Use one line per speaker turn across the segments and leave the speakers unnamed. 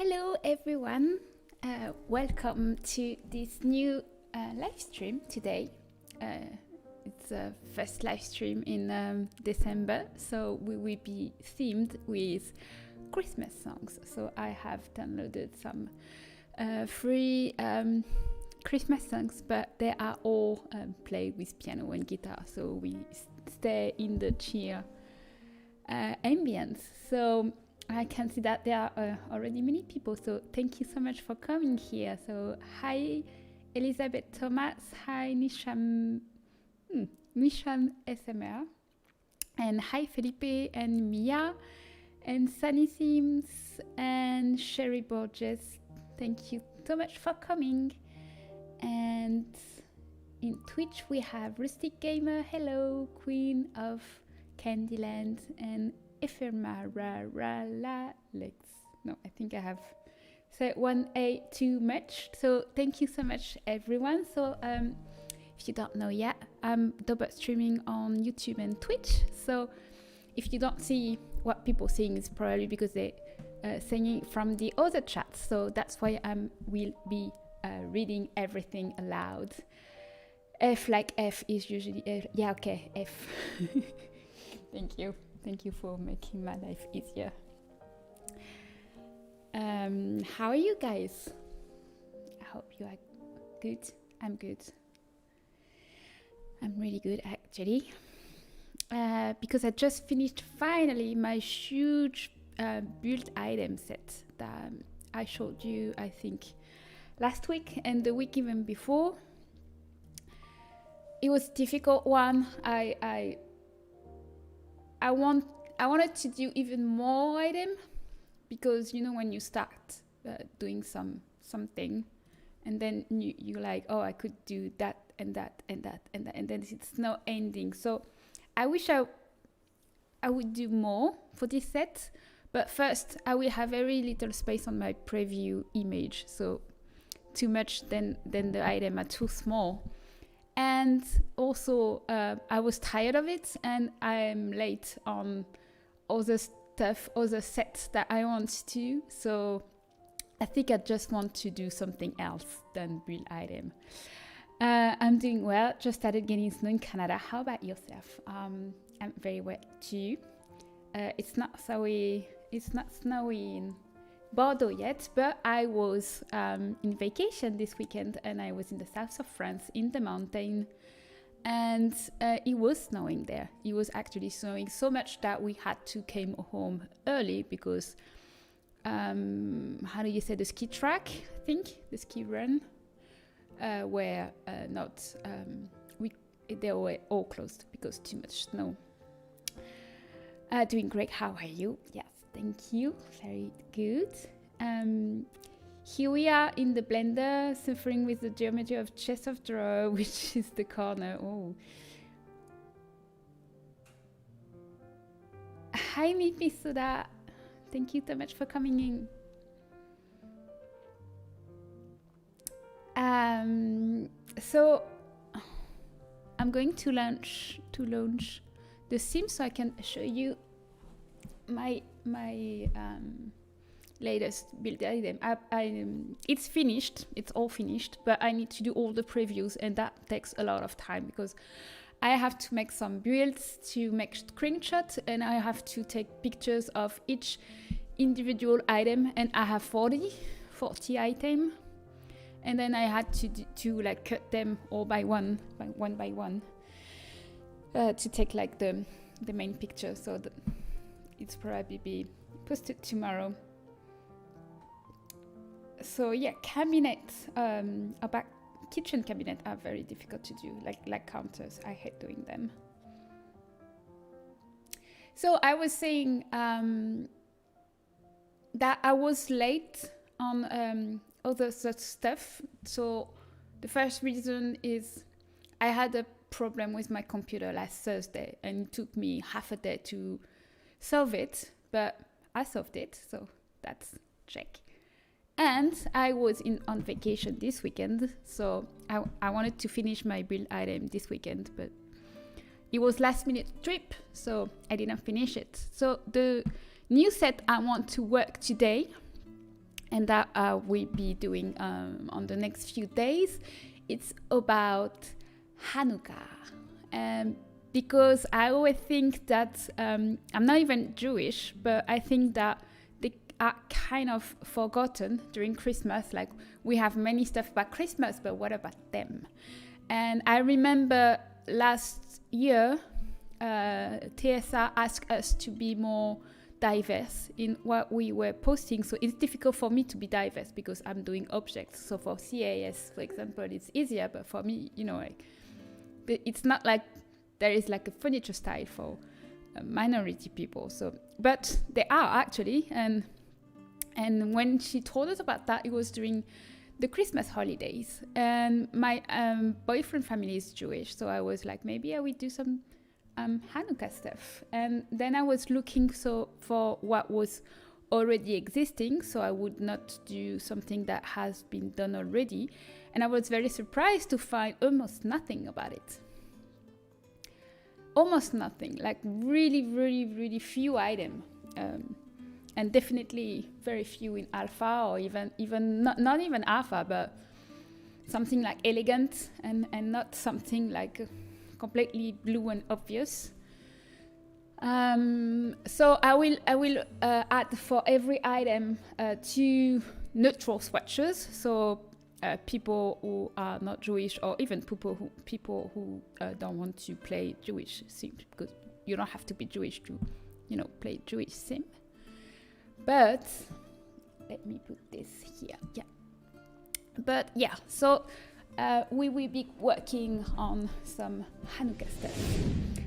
Hello everyone, welcome to this new live stream today. It's the first live stream in December, so we will be themed with Christmas songs. So I have downloaded some free Christmas songs, but they are all played with piano and guitar, so we stay in the cheer ambience. So I can see that there are already many people, so thank you so much for coming here. So hi Elizabeth Thomas, hi Nisham SMR, and hi Felipe and Mia and Sunny Sims and Sherry Borges. Thank you so much for coming. And in Twitch we have Rustic Gamer, hello, Queen of Candyland, and Ephemeralex. No, I think I have said 1A too much. So thank you so much, everyone. So if you don't know yet, I'm double streaming on YouTube and Twitch. So if you don't see what people saying, it's probably because they singing from the other chats. So that's why I will be reading everything aloud. F like F is usually F. Yeah, okay, F. Thank you. Thank you for making my life easier. How are you guys? I hope you are good. I'm good. I'm really good actually. Because I just finished finally my huge build item set that I showed you, I think, last week and the week even before. It was a difficult one. I wanted to do even more item, because you know when you start doing something and then you're like, oh, I could do that and that and that and that, and then it's no ending. So I wish I would do more for this set, but first I will have very little space on my preview image, so too much, then the item are too small. And also, I was tired of it, and I'm late on other stuff, other sets that I want to do. So I think I just want to do something else than build item. I'm doing well. Just started getting snow in Canada. How about yourself? I'm very wet too. It's not snowy in Bordeaux yet, but I was in vacation this weekend, and I was in the south of France in the mountain, and it was snowing there. It was actually snowing so much that we had to come home early because how do you say, the ski track, I think, the ski run were not they were all closed because too much snow. Doing great. How are you? Yes. Thank you. Very good. Here we are in the blender, suffering with the geometry of chest of drawer, which is the corner. Oh. Hi, Mipisuda. Thank you so much for coming in. So I'm going to launch the Sims so I can show you my latest build item. It's finished, it's all finished, but I need to do all the previews, and that takes a lot of time because I have to make some builds to make screenshots, and I have to take pictures of each individual item, and I have 40 items, and then I had to like cut them all by one by one to take like the main picture. So it's probably be posted tomorrow. So yeah, cabinets, about kitchen cabinet are very difficult to do, like counters. I hate doing them. So I was saying that I was late on other such stuff. So the first reason is I had a problem with my computer last Thursday, and it took me half a day to solve it, but I solved it, so that's check. And I was on vacation this weekend, so I wanted to finish my build item this weekend, but it was last minute trip, so I didn't finish it. So the new set I want to work today and that we'll be doing on the next few days. It's about Hanukkah. Because I always think that I'm not even Jewish, but I think that they are kind of forgotten during Christmas. Like, we have many stuff about Christmas, but what about them? And I remember last year, TSA asked us to be more diverse in what we were posting. So it's difficult for me to be diverse because I'm doing objects. So for CAS, for example, it's easier, but for me, like, it's not like there is like a furniture style for minority people. So, but there are actually, and when she told us about that, it was during the Christmas holidays, and my boyfriend family is Jewish, so I was like, maybe I will do some Hanukkah stuff. And then I was looking for what was already existing, so I would not do something that has been done already. And I was very surprised to find almost nothing about it. Almost nothing, like really, really, really few items. And definitely very few in alpha, or even not even alpha, but something like elegant and not something like completely blue and obvious. So I will add for every item 2 neutral swatches. So people who are not Jewish, or even people who don't want to play Jewish themes, because you don't have to be Jewish to play Jewish theme. But let me put this here. Yeah. But yeah, so we will be working on some Hanukkah stuff.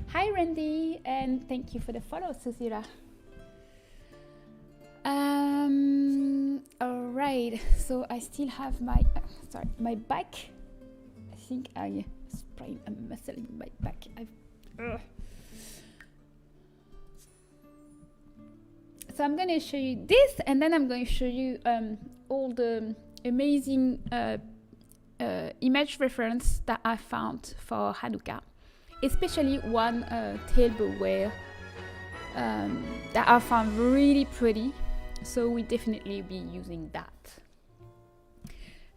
Hi, Randy, and thank you for the follow, Susira. All right. So I still have my back. I think I sprained a muscle in my back. So I'm going to show you this, and then I'm going to show you all the amazing image reference that I found for Hanukkah, especially one tableware that I found really pretty. So we definitely be using that,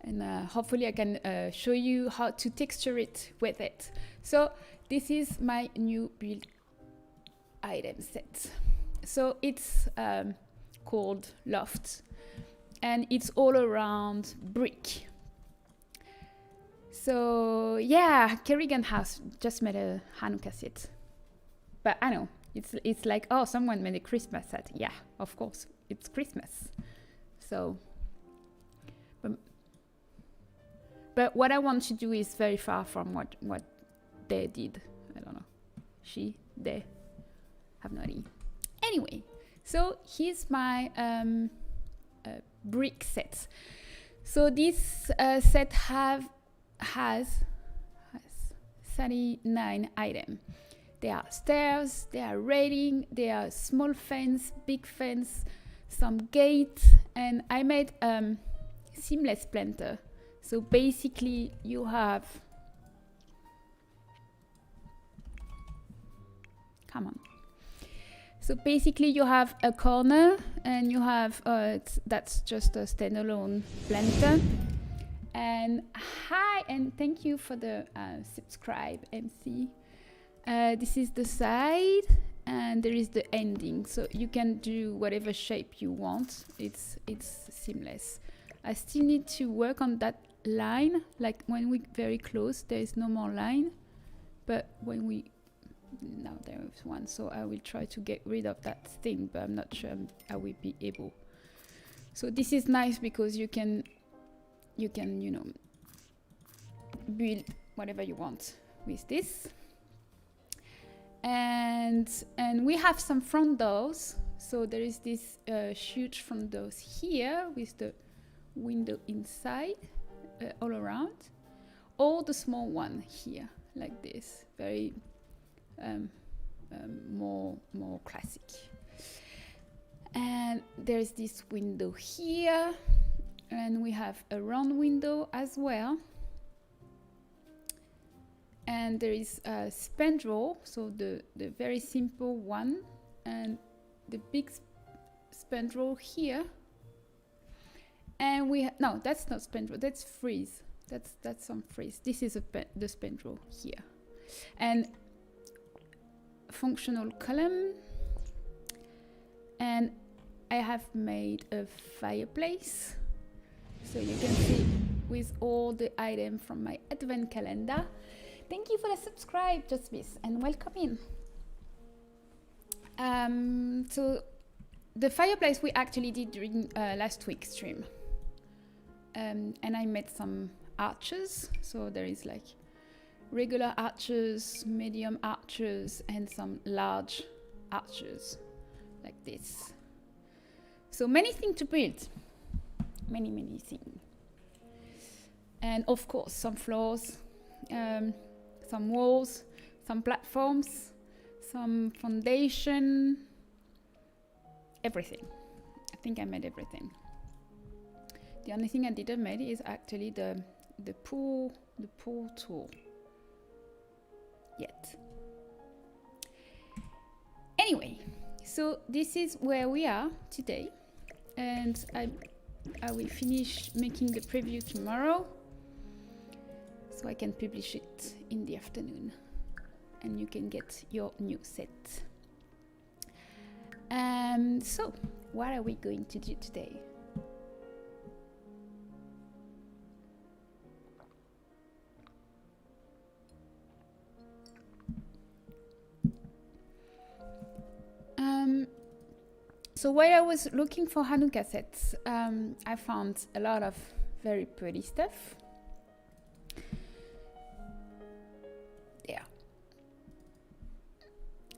and hopefully I can show you how to texture it with it. So this is my new build item set. So it's called Loft, and it's all around brick. So yeah, Kerrigan has just made a Hanukkah set, but I know it's like, oh, someone made a Christmas set. Yeah, of course, it's Christmas. So, but what I want to do is very far from what they did. I don't know. They have no idea. Anyway, so here's my brick set. So this set has 39 items. There are stairs, there are railing, there are small fence, big fence, some gates, and I made seamless planter. So basically you have, So basically you have a corner, and you have, that's just a standalone planter. And hi, and thank you for the subscribe, MC. This is the side, and there is the ending. So you can do whatever shape you want. It's seamless. I still need to work on that line. Like when we very close, there is no more line. But when we, now there is one. So I will try to get rid of that thing, but I'm not sure I will be able. So this is nice because you can build whatever you want with this. And we have some front doors. So there is this huge front doors here with the window inside, all around. All the small one here, like this, very more classic. And there's this window here, and we have a round window as well. And there is a spandrel, so the very simple one, and the big spandrel here. And no, that's not spandrel, that's frieze. That's some frieze. This is the spandrel here. And functional column. And I have made a fireplace. So you can see with all the items from my advent calendar. Thank you for the subscribe, Just Miss, and welcome in. So the fireplace we actually did during last week's stream. And I made some arches. So there is like regular arches, medium arches, and some large arches like this. So many things to build. Many things. And of course, some floors, some walls, some platforms, some foundation, everything. I think I made everything. The only thing I didn't make is actually the pool tool yet. Anyway, so this is where we are today, and I will finish making the preview tomorrow, so I can publish it in the afternoon, and you can get your new set. So, what are we going to do today? So while I was looking for Hanukkah sets, I found a lot of very pretty stuff. Yeah.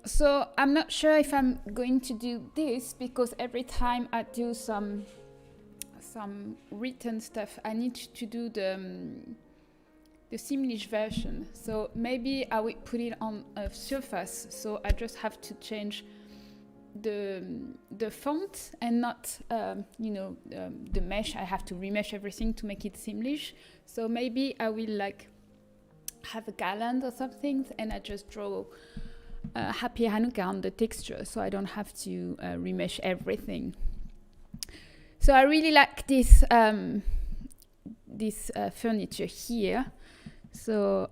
So I'm not sure if I'm going to do this, because every time I do some written stuff, I need to do the Simlish version. So maybe I will put it on a surface, so I just have to change the font and not the mesh. I have to remesh everything to make it Simlish. So maybe I will like have a garland or something, and I just draw Happy Hanukkah on the texture, so I don't have to remesh everything. So I really like this furniture here. So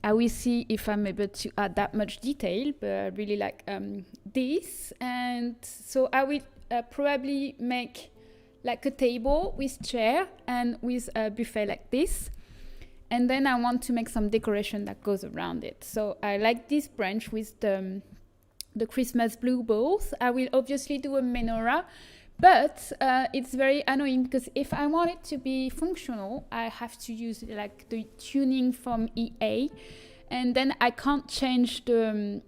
I will see if I'm able to add that much detail, but I really like this. And so I will probably make like a table with chair and with a buffet like this. And then I want to make some decoration that goes around it. So I like this branch with the Christmas blue balls. I will obviously do a menorah, but it's very annoying, because if I want it to be functional, I have to use like the tuning from EA, and then I can't change the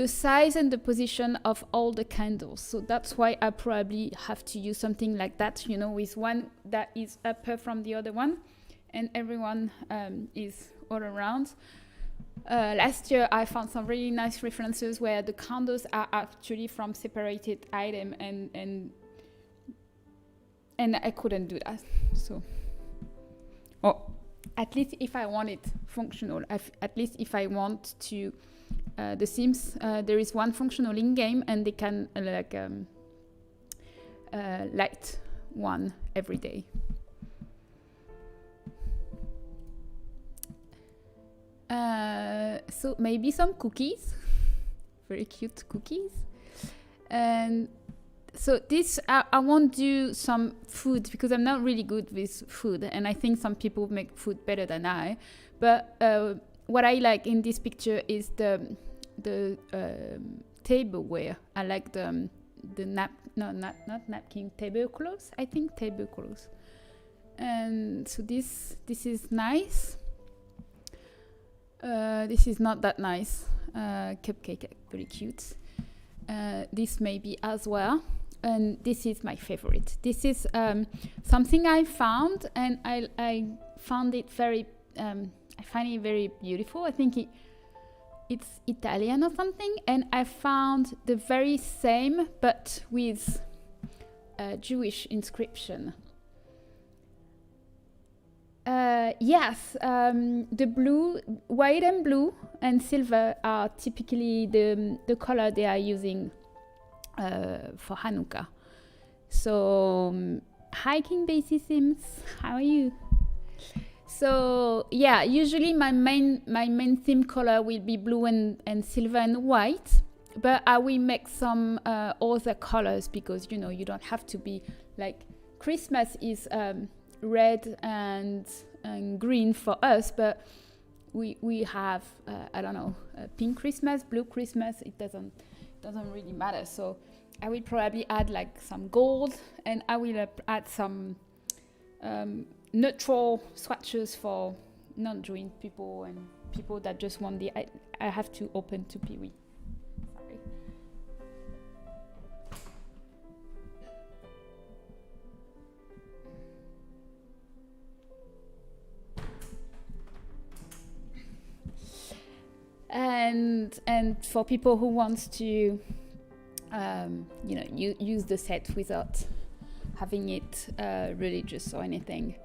size and the position of all the candles. So that's why I probably have to use something like that, with one that is upper from the other one, and everyone is all around. Last year I found some really nice references where the candles are actually from separated item, and I couldn't do that. So, at least if I want it functional, at least if I want to, the Sims, there is one functional in game, and they can light one every day. So maybe some cookies, very cute cookies. And so this, I won't do some food, because I'm not really good with food, and I think some people make food better than I. But what I like in this picture is the tableware. I like not napkin, tablecloth. I think tablecloth. And so this is nice. This is not that nice. Cupcake, very cute. This maybe as well. And this is my favorite. This is something I found, and I found it very, I find it very beautiful. I think it's Italian or something, and I found the very same, but with Jewish inscription. Yes, the blue, white and blue and silver are typically the color they are using for Hanukkah. So Hiking Basis Sims, how are you? So yeah, usually my main theme color will be blue and silver and white, but I will make some other colors because you don't have to be like Christmas is red and green for us, but we have I don't know, pink Christmas, blue Christmas. It doesn't really matter. So I will probably add like some gold, and I will add some neutral swatches for non-joint people and people that just want the. I have to open to Piwi. Sorry. And for people who wants to use the set without having it religious or anything.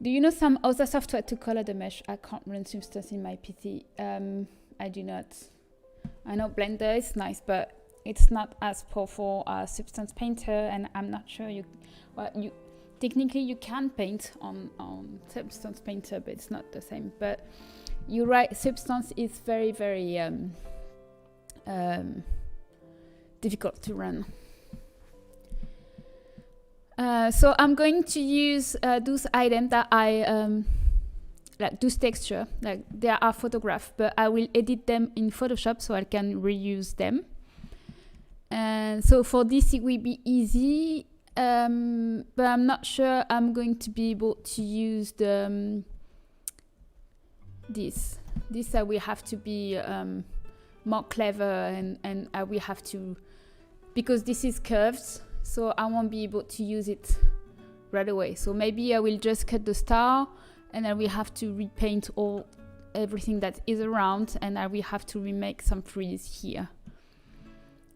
Do you know some other software to color the mesh? I can't run Substance in my PC. I do not. I know Blender is nice, but it's not as powerful as Substance Painter, and I'm not sure technically you can paint on Substance Painter, but it's not the same. But you're right, Substance is very, very difficult to run. So I'm going to use those items that I like those texture, like they are photographed, but I will edit them in Photoshop so I can reuse them. And so for this it will be easy, but I'm not sure I'm going to be able to use the this I will have to be more clever, and I will have to, because this is curved, so I won't be able to use it right away. So maybe I will just cut the star, and I will have to repaint everything that is around, and I will have to remake some trees here.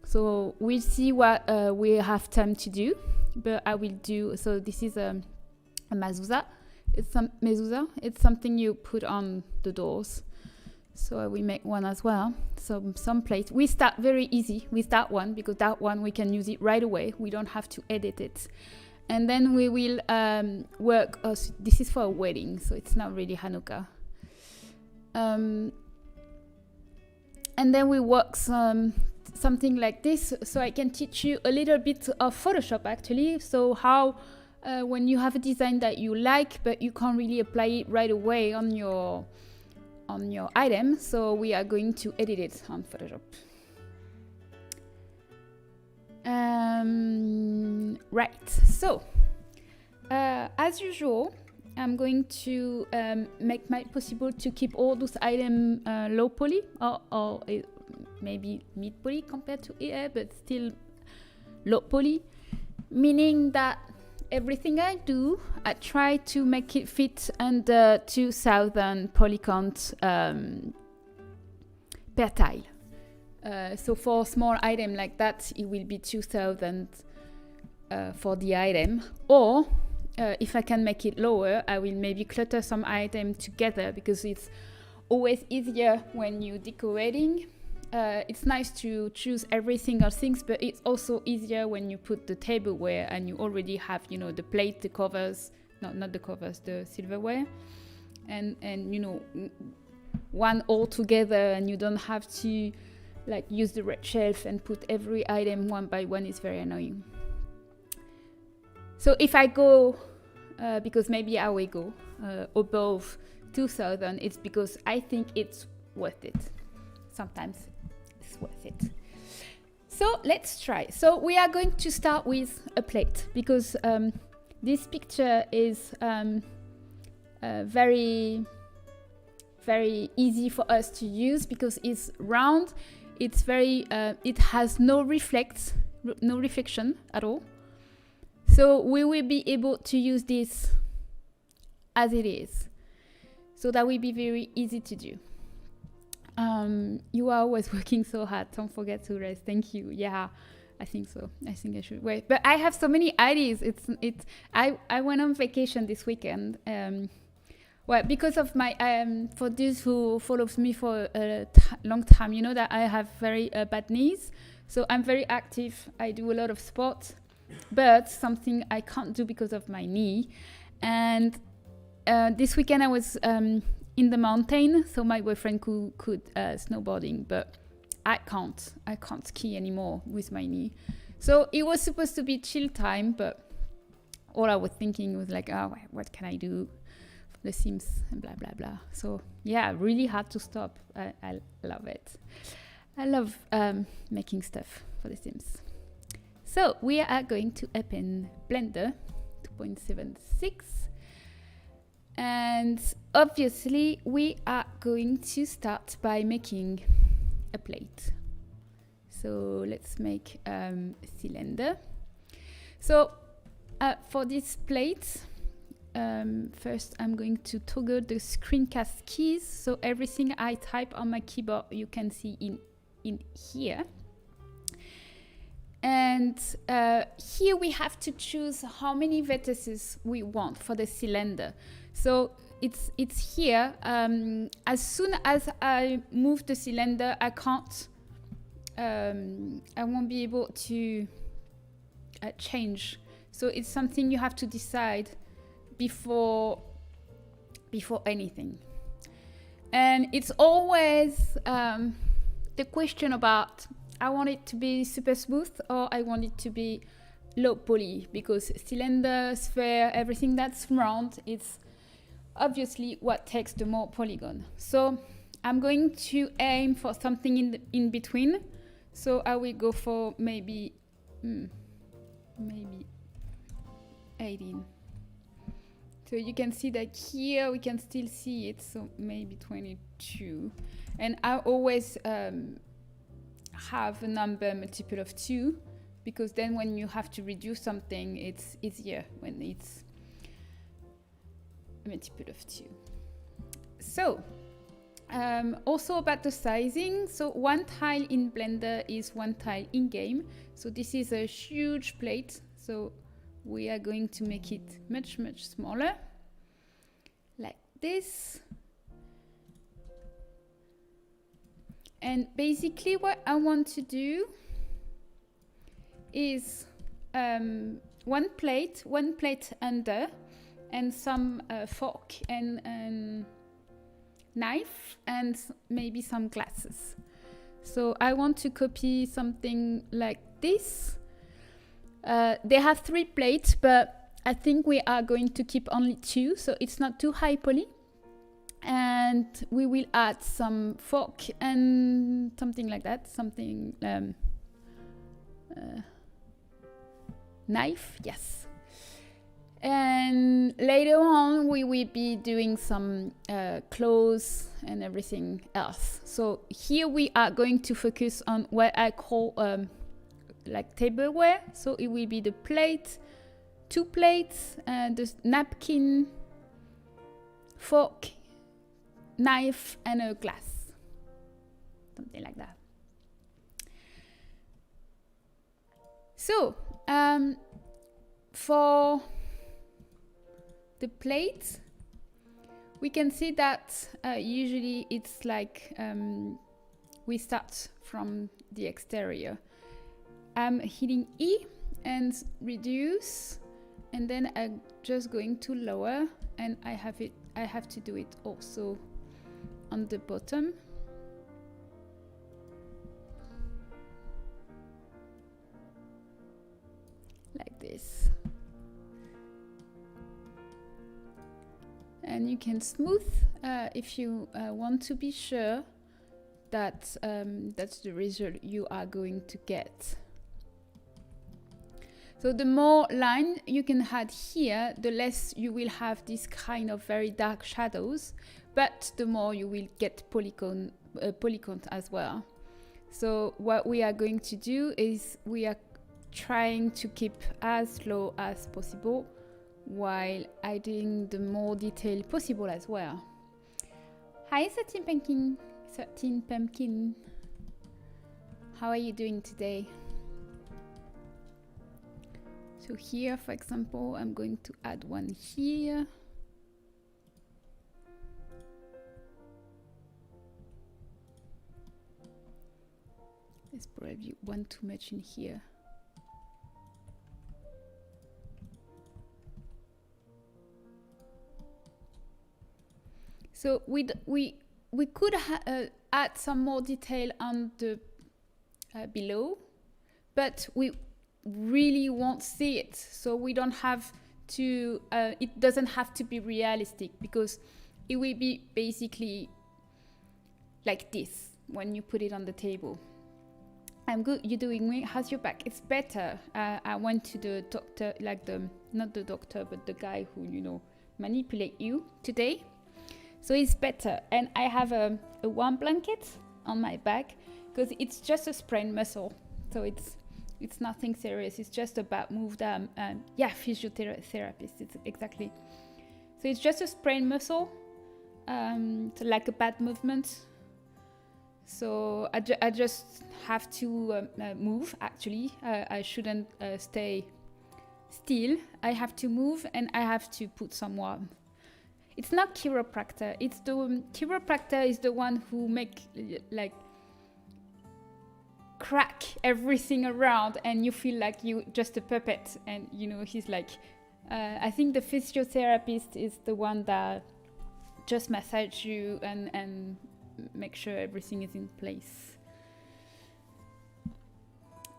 So we'll see what we have time to do, but I will do. So this is a mezuzah. It's something you put on the doors. So I will make one as well. So some plates. We start very easy with that one, because that one we can use it right away. We don't have to edit it. And then we will work. This is for a wedding, so it's not really Hanukkah. And then we work something like this. So I can teach you a little bit of Photoshop actually. So how when you have a design that you like, but you can't really apply it right away on your item, so we are going to edit it on Photoshop. Right, so as usual, I'm going to make my possible to keep all those items low poly or maybe mid poly compared to AI, but still low poly, meaning that everything I do, I try to make it fit under 2000 polygons per tile. So for a small item like that, it will be 2000 for the item. Or if I can make it lower, I will maybe clutter some items together, because it's always easier when you're decorating. It's nice to choose every single thing, but it's also easier when you put the tableware and you already have, the plate, the covers, not the covers, the silverware, and one all together, and you don't have to like use the red shelf and put every item one by one. Is very annoying. So if I go, because maybe I will go above 2000, it's because I think it's worth it. Sometimes it's worth it. So let's try. So we are going to start with a plate, because this picture is very, very easy for us to use, because it's round. It's very, it has no reflection at all. So we will be able to use this as it is. So that will be very easy to do. You are always working so hard. Don't forget to rest. Thank you. Yeah, I think so. I think I should wait. But I have so many ideas. I went on vacation this weekend. Well, because of my for those who follows me for a long time, that I have very bad knees. So I'm very active. I do a lot of sports, but something I can't do because of my knee. And this weekend I was in the mountain, so my boyfriend could snowboarding, but I can't ski anymore with my knee. So it was supposed to be chill time, but all I was thinking was like, oh, what can I do for The Sims and blah blah blah. So yeah, really hard to stop. I love it. I love making stuff for The Sims. So we are going to open Blender 2.76, and obviously we are going to start by making a plate. So let's make a cylinder. So for this plate, first I'm going to toggle the screencast keys, so everything I type on my keyboard you can see in here. And here we have to choose how many vertices we want for the cylinder. So it's here. As soon as I move the cylinder, I won't be able to change. So it's something you have to decide before anything. And it's always the question about, I want it to be super smooth or I want it to be low poly, because cylinder, sphere, everything that's round, it's obviously what takes the more polygon. So I'm going to aim for something in between. So I will go for maybe 18. So you can see that here we can still see it, so maybe 22. And I always have a number multiple of 2, because then when you have to reduce something, it's easier when it's a multiple of 2. So also about the sizing, so 1 tile in Blender is 1 tile in game. So this is a huge plate, so we are going to make it much smaller, like this. And basically what I want to do is 1 plate under, and some fork and knife, and maybe some glasses. So I want to copy something like this. They have 3 plates, but I think we are going to keep only 2, so it's not too high poly. And we will add some fork and something like that, something knife, yes. And later on we will be doing some clothes and everything else. So here we are going to focus on what I call like tableware. So it will be the plate, 2 plates, the napkin, fork, knife, and a glass, something like that. So for the plate, we can see that usually it's like we start from the exterior. I'm hitting E and reduce, and then I'm just going to lower, and I have to do it also on the bottom, like this. And you can smooth if you want to be sure that that's the result you are going to get. So the more line you can add here, the less you will have this kind of very dark shadows, but the more you will get polygons as well. So what we are going to do is we are trying to keep as low as possible while adding the more detail possible as well. Hi 13 Pumpkin. How are you doing today? So here, for example, I'm going to add one here. There's probably one too much in here. So we could add some more detail on the below, but we really won't see it. So we don't have to, it doesn't have to be realistic, because it will be basically like this when you put it on the table. I'm good. You're doing me. How's your back? It's better. I went to the doctor, like not the doctor, but the guy who, you know, manipulate you today. So it's better. And I have a warm blanket on my back, because it's just a sprained muscle. So it's nothing serious. It's just a bad move that, physiotherapist. It's exactly. So it's just a sprained muscle, so like a bad movement. So I just have to move, actually. I shouldn't stay still. I have to move, and I have to put some warmth. It's not chiropractor. It's the chiropractor is the one who make like crack everything around, and you feel like you just a puppet. And you know, he's like, I think the physiotherapist is the one that just massage you and make sure everything is in place.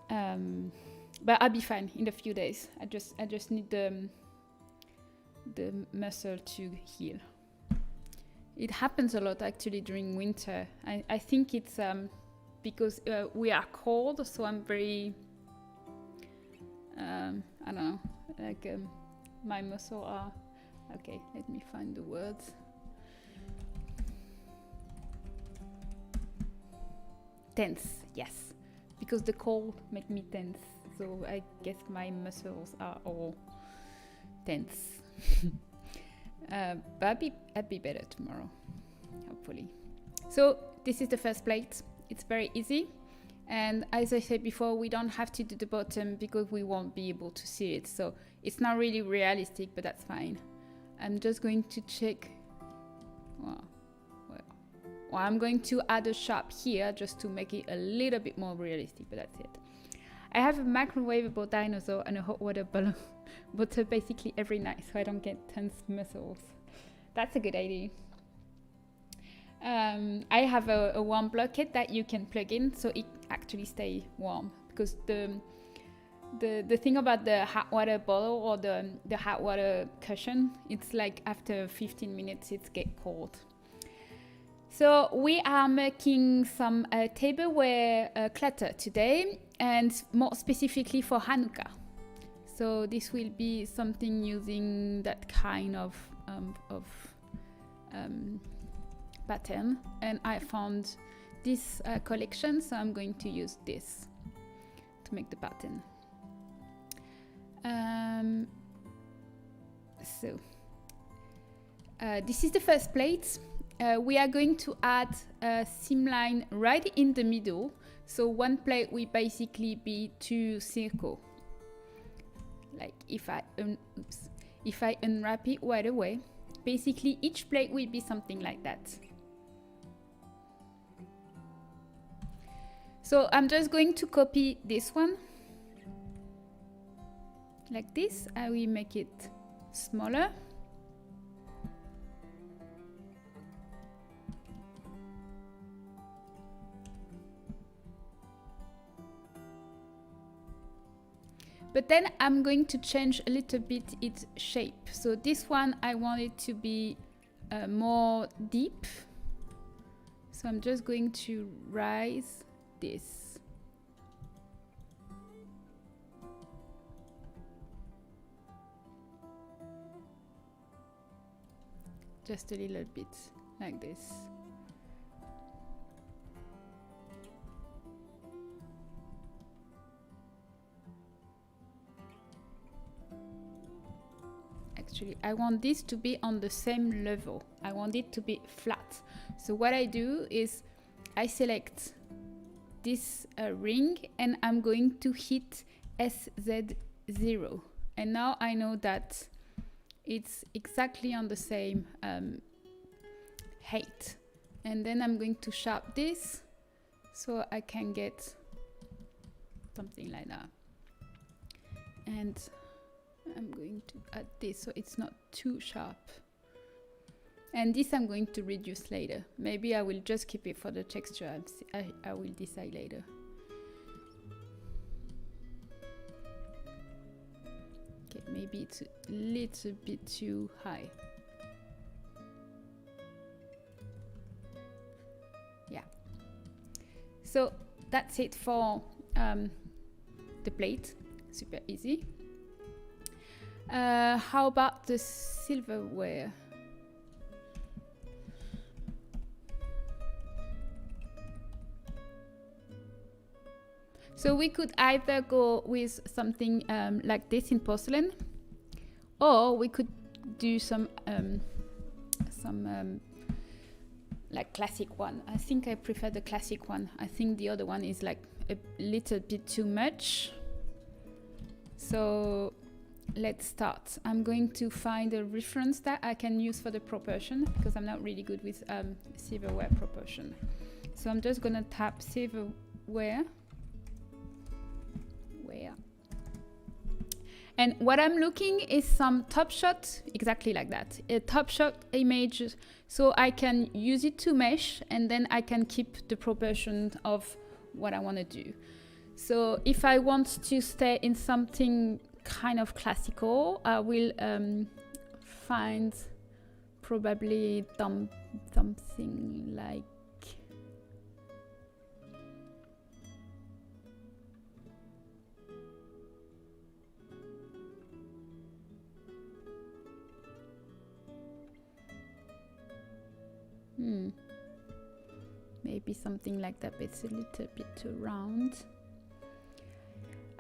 But I'll be fine in a few days. I just need the muscle to heal. It happens a lot actually during winter. I think it's because we are cold, so I'm very I don't know, like my muscles are okay. Let me find the words. Tense, yes, because the cold make me tense. So I guess my muscles are all tense. But I'll be better tomorrow, hopefully. So this is the first plate. It's very easy. And as I said before, we don't have to do the bottom because we won't be able to see it. So it's not really realistic, but that's fine. I'm just going to check. Well, I'm going to add a sharp here just to make it a little bit more realistic, but that's it. I have a microwavable dinosaur and a hot water balloon butter basically every night, so I don't get tense muscles. That's a good idea. I have a warm blanket that you can plug in, so it actually stays warm. Because the thing about the hot water bottle or the hot water cushion, it's like after 15 minutes it gets cold. So we are making some tableware clutter today, and more specifically for Hanukkah. So this will be something using that kind of pattern, and I found this collection, so I'm going to use this to make the pattern. This is the first plate. We are going to add a seam line right in the middle. So one plate will basically be 2 circles. Like if I unwrap it right away, basically each plate will be something like that. So I'm just going to copy this one. Like this, I will make it smaller. But then I'm going to change a little bit its shape. So this one, I want it to be more deep. So I'm just going to raise this. Just a little bit like this. Actually, I want this to be on the same level. I want it to be flat. So what I do is I select this ring and I'm going to hit SZ0. And now I know that it's exactly on the same height. And then I'm going to sharp this so I can get something like that. And I'm going to add this so it's not too sharp. And this I'm going to reduce later. Maybe I will just keep it for the texture. I will decide later. Okay, maybe it's a little bit too high. Yeah. So that's it for the plate. Super easy. How about the silverware? So we could either go with something like this in porcelain, or we could do some like classic one. I think I prefer the classic one. I think the other one is like a little bit too much. So let's start. I'm going to find a reference that I can use for the proportion, because I'm not really good with silverware proportion. So I'm just gonna tap silverware. And what I'm looking is some top shot, exactly like that, a top shot image, so I can use it to mesh, and then I can keep the proportion of what I want to do. So if I want to stay in something kind of classical, I will find probably something like maybe something like that, but it's a little bit too round.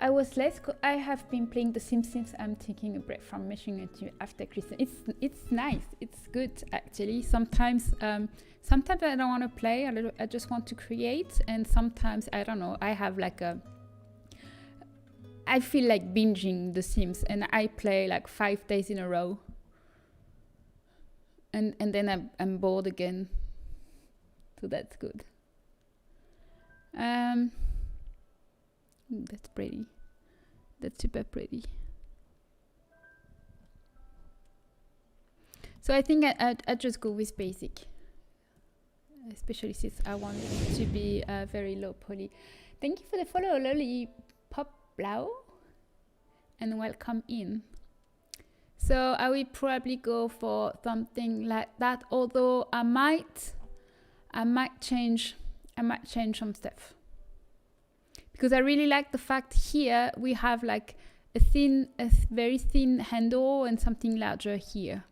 I have been playing The Sims since I'm taking a break from meshing it after Christmas. It's nice. It's good actually. Sometimes I don't want to play. I just want to create, and sometimes I don't know. I have like I feel like binging The Sims, and I play like 5 days in a row. And then I'm bored again. So that's good. That's pretty. That's super pretty. So I think I just go with basic, especially since I want it to be very low poly. Thank you for the follow, Lollipop Blau, and welcome in. So I will probably go for something like that, although I might change some stuff, because I really like the fact here we have like a very thin handle and something larger here.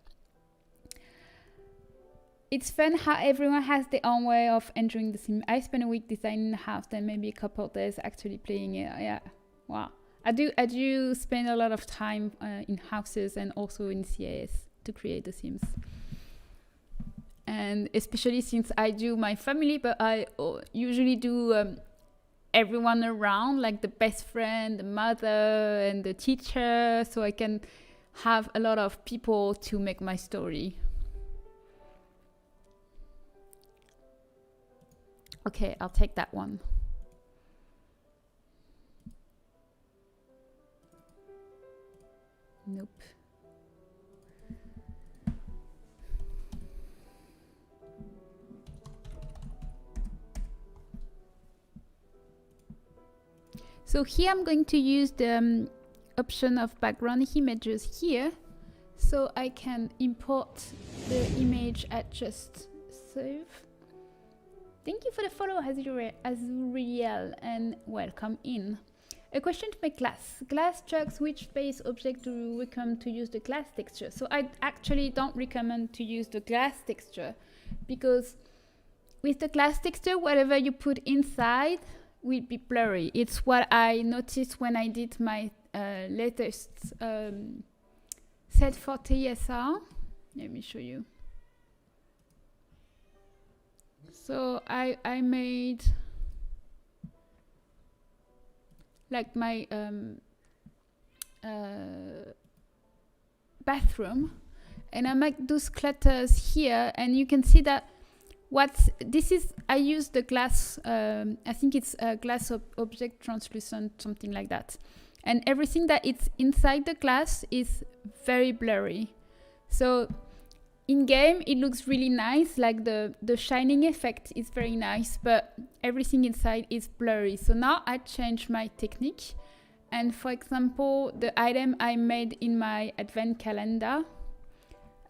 It's fun how everyone has their own way of enjoying the sim. I spent a week designing the house, then maybe a couple of days actually playing it. Yeah, wow. I do spend a lot of time in houses and also in CAS to create the Sims. And especially since I do my family, but I usually do everyone around, like the best friend, the mother, and the teacher, so I can have a lot of people to make my story. Okay, I'll take that one. Nope. So here I'm going to use the option of background images here, so I can import the image at just save. Thank you for the follow, Azuriel, and welcome in. A question to make glass. Glass chucks, which base object do you recommend to use the glass texture? So I actually don't recommend to use the glass texture, because with the glass texture, whatever you put inside will be blurry. It's what I noticed when I did my latest set for TSR. Let me show you. So I made like my bathroom, and I make those clutters here, and you can see that I use the glass, I think it's a glass object translucent, something like that, and everything that it's inside the glass is very blurry. So in game it looks really nice, like the shining effect is very nice, but everything inside is blurry. So now I changed my technique, and for example the item I made in my advent calendar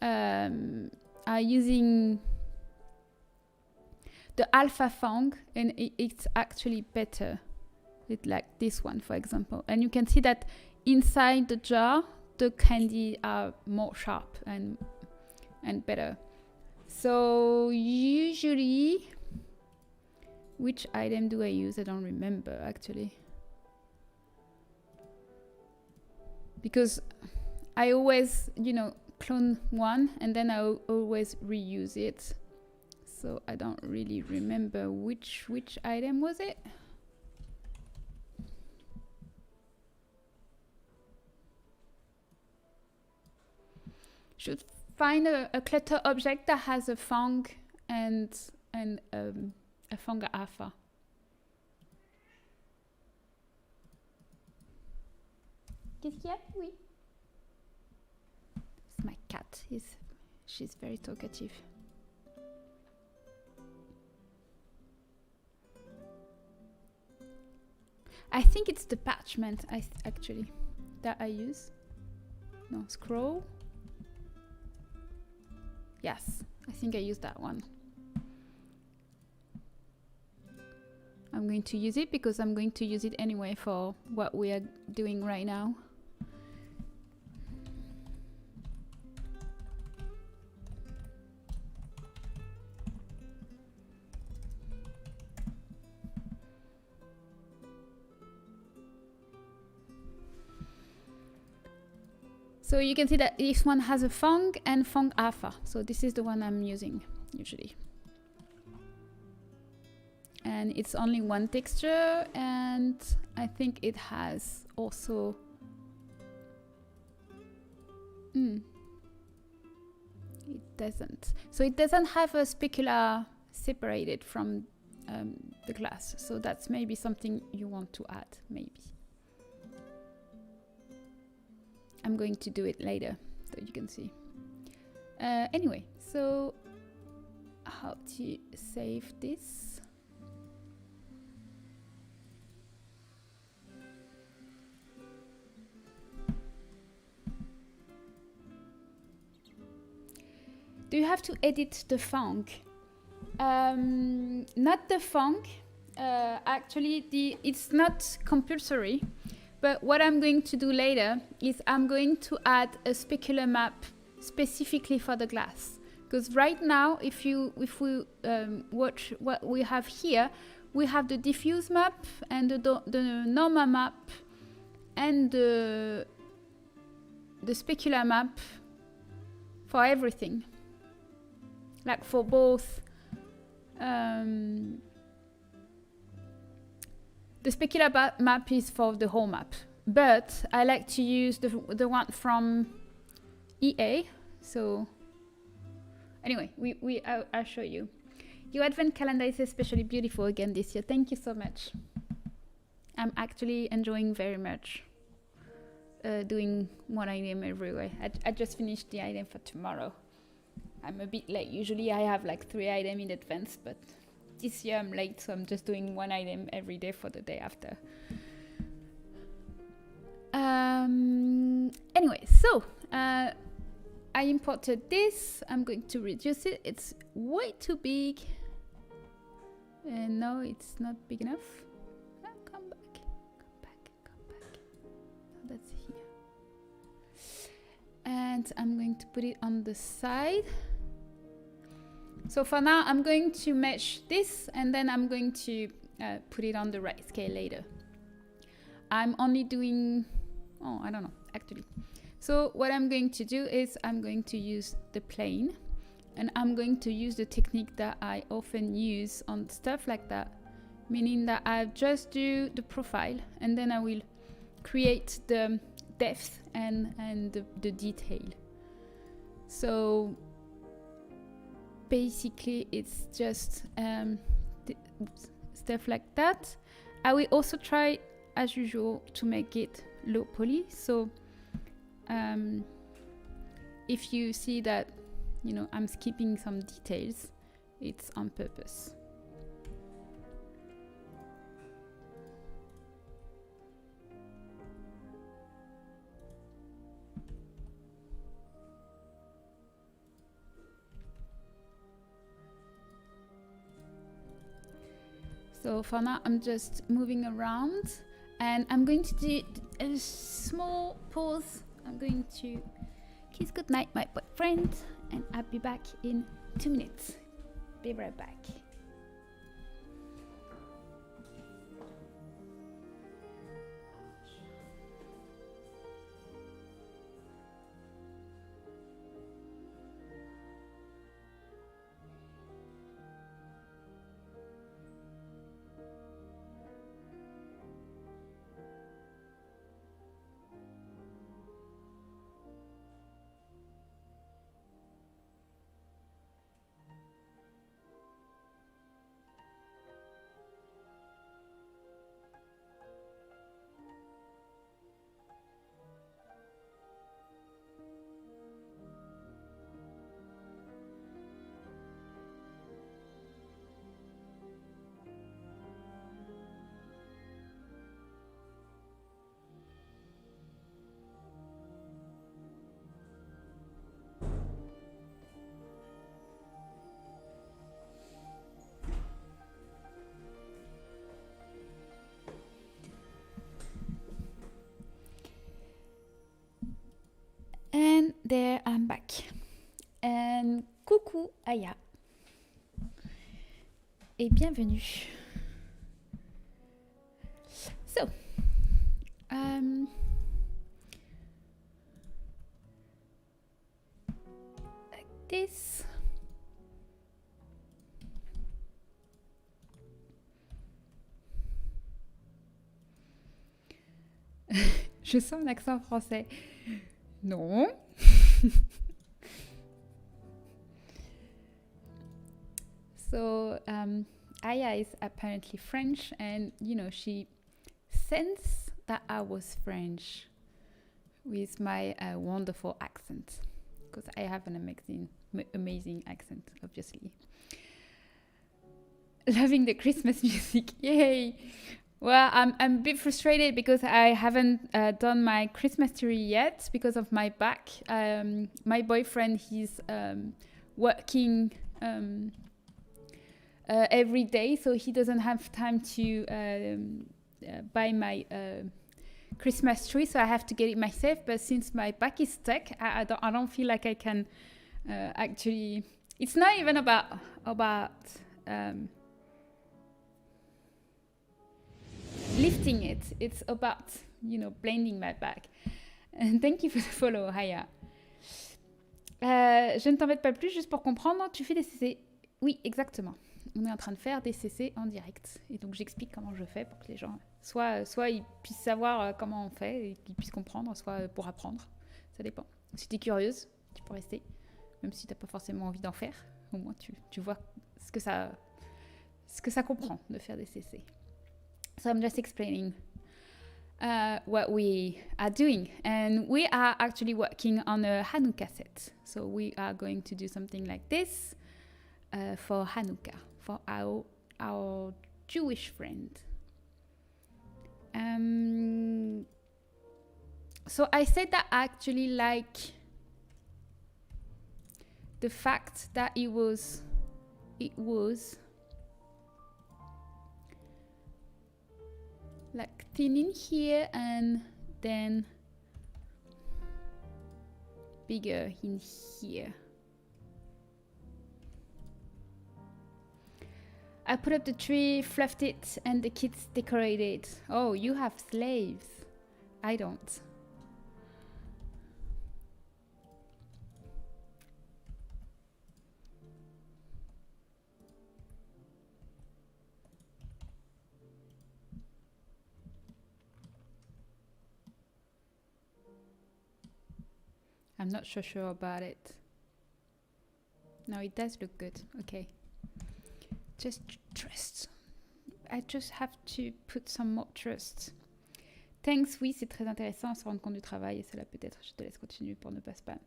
are using the alpha fong, and it's actually better. It's like this one, for example, and you can see that inside the jar the candy are more sharp and better. So usually, which item do I use? I don't remember actually, because I always, you know, clone one and then I always reuse it. So I don't really remember which item was it. Should find a clutter object that has a fong and a fong alpha. Qu'est-ce qu'il y a? Oui. It's my cat. She's very talkative. I think it's the parchment actually that I use. No, scroll. Yes, I think I used that one. I'm going to use it because I'm going to use it anyway for what we are doing right now. So you can see that this one has a fong and fong alpha. So this is the one I'm using usually. And it's only one texture, and I think it has also it doesn't. So it doesn't have a specular separated from the glass. So that's maybe something you want to add, maybe. I'm going to do it later so you can see. Anyway, so how to save this? Do you have to edit the font? Not the font. Actually, it's not compulsory. But what I'm going to do later is I'm going to add a specular map specifically for the glass. Because right now, if we watch what we have here, we have the diffuse map and the normal map and the specular map for everything. Like for both. The specular map is for the whole map, but I like to use the one from EA. So anyway, I'll show you. Your advent calendar is especially beautiful again this year. Thank you so much. I'm actually enjoying very much doing one item everywhere. I just finished the item for tomorrow. I'm a bit late. Usually I have like 3 items in advance, but this year I'm late, so I'm just doing one item every day for the day after. Anyway, so I imported this. I'm going to reduce it. It's way too big. And no, it's not big enough. Oh, come back. Oh, that's here. And I'm going to put it on the side. So for now, I'm going to mesh this, and then I'm going to put it on the right scale later. I'm only doing, I don't know, actually. So what I'm going to do is I'm going to use the plane, and I'm going to use the technique that I often use on stuff like that, meaning that I just do the profile, and then I will create the depth and the detail. So basically it's just stuff like that. I will also try, as usual, to make it low poly. So if you see that I'm skipping some details. It's on purpose. So for now, I'm just moving around and I'm going to do a small pause. I'm going to kiss goodnight my boyfriend and I'll be back in 2 minutes. Be right back. And there I'm back. And coucou Aya. Et bienvenue. So, like this. Je sens un accent français. Non. So Aya is apparently French, and she sensed that I was French with my wonderful accent, because I have an amazing accent, obviously. Loving the Christmas music, yay! Well, I'm a bit frustrated because I haven't done my Christmas tree yet because of my back. My boyfriend, he's working every day, so he doesn't have time to buy my Christmas tree, so I have to get it myself. But since my back is stuck, I don't feel like I can actually. It's not even about lifting it. It's about blending my back. And thank you for the follow, Haya. Je ne t'embête pas plus, juste pour comprendre, tu fais des CC. Oui, exactement. On est en train de faire des CC en direct. Et donc j'explique comment je fais pour que les gens soit ils puissent savoir comment on fait et qu'ils puissent comprendre, soit pour apprendre. Ça dépend. Si tu es curieuse, tu peux rester. Même si tu n'as pas forcément envie d'en faire. Au moins tu vois ce que ça comprend de faire des CC. So I'm just explaining what we are doing. And we are actually working on a Hanukkah set. So we are going to do something like this for Hanukkah, for our Jewish friend. So I said that I actually like the fact that it was like thin in here and then bigger in here. I put up the tree, fluffed it, and the kids decorated. Oh, you have slaves. I don't. I'm not so sure about it. No, it does look good. Okay. Just trust. I just have to put some more trust. Thanks, oui, c'est très intéressant à se rendre compte du travail et cela peut-être, je te laisse continuer pour ne pas spam.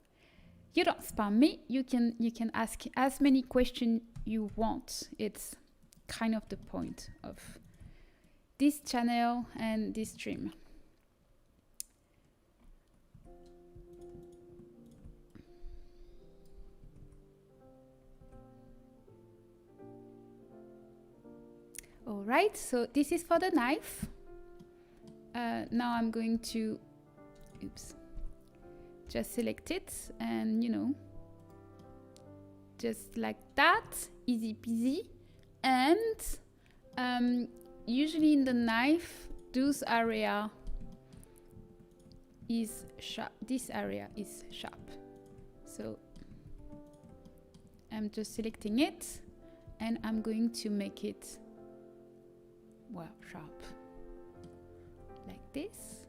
you don't spam me. You can ask as many questions you want. It's kind of the point of this channel and this stream. All right, so this is for the knife. Now I'm going to, just select it and, you know, just like that, easy peasy. And usually in the knife, this area is sharp. This area is sharp. So I'm just selecting it and I'm going to make it, well, sharp like this.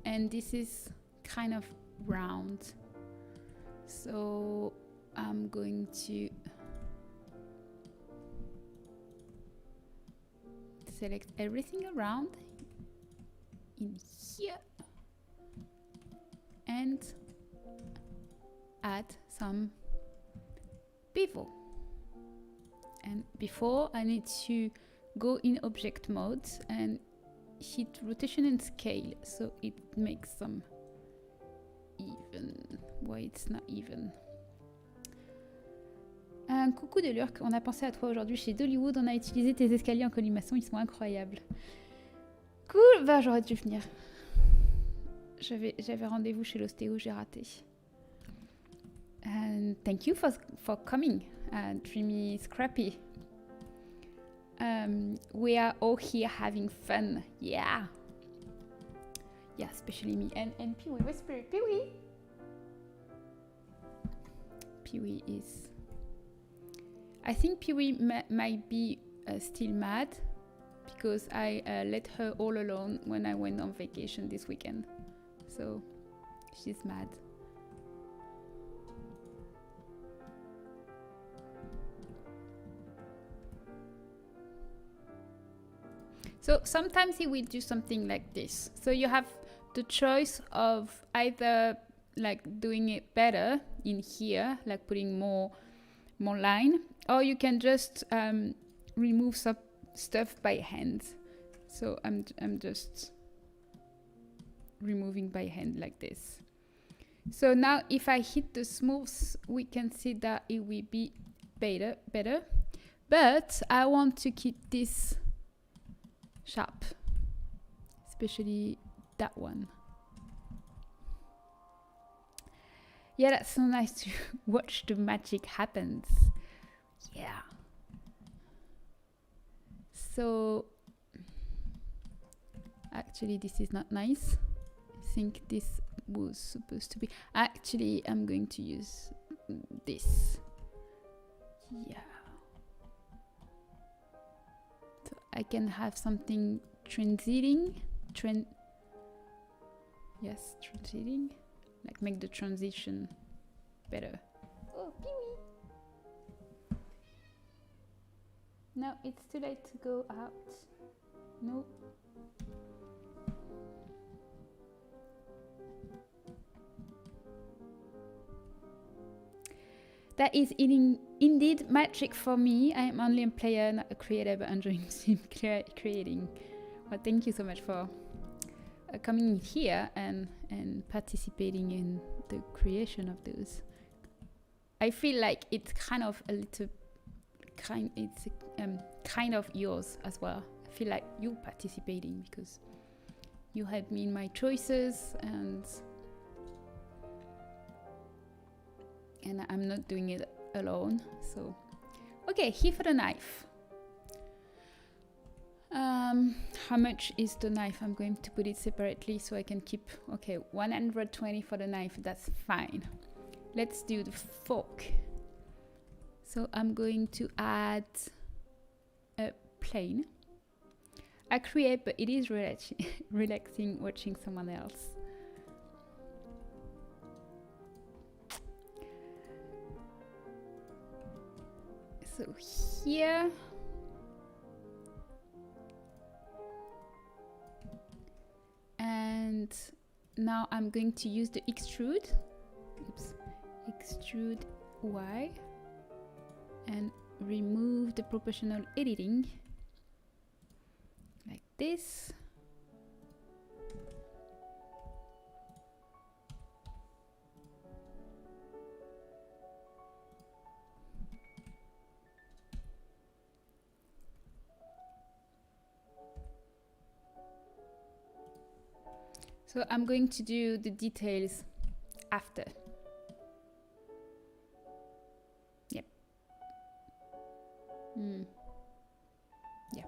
And this is kind of round. So I'm going to select everything around in here and add some bevel. And before I need to go in object mode and hit rotation and scale so it makes some even. Why it's not even. Coucou de Lurk, on a pensé à toi aujourd'hui chez Dollywood, on a utilisé tes escaliers en colimaçon, ils sont incroyables. Cool, bah j'aurais dû venir. J'avais rendez-vous chez l'ostéo, j'ai raté. And thank you for coming, Dreamy Scrappy. We are all here having fun, yeah. Yeah, especially me and Pee-wee. Where's Pee-wee? Pee-wee is... I think Pee-wee might be still mad because I let her all alone when I went on vacation this weekend. So she's mad. So sometimes he will do something like this. So you have the choice of either like doing it better in here, like putting more line, or you can just remove some stuff by hand. So I'm just removing by hand like this. So now if I hit the smooth, we can see that it will be better. But I want to keep this sharp, especially that one. Yeah, that's so nice to watch the magic happens. Yeah. So actually this is not nice. I think this was supposed to be, actually I'm going to use this. Yeah. So I can have something transiting, transiting, like make the transition better. Oh, Pee-wee! No, it's too late to go out. No. That is indeed magic for me. I am only a player, not a creator, but enjoying creating. Well, thank you so much for coming here and participating in the creation of those. I feel like it's kind of a little kind of yours as well. I feel like you participating because you helped me in my choices and I'm not doing it alone. So okay, here for the knife. How much is the knife? I'm going to put it separately so I can keep, okay, 120 for the knife, that's fine. Let's do the fork. So I'm going to add a plane. I create, but it is relaxing watching someone else. So here, and now I'm going to use the extrude. Oops. extrude Y, and remove the proportional editing like this. So I'm going to do the details after. Yep. Yeah.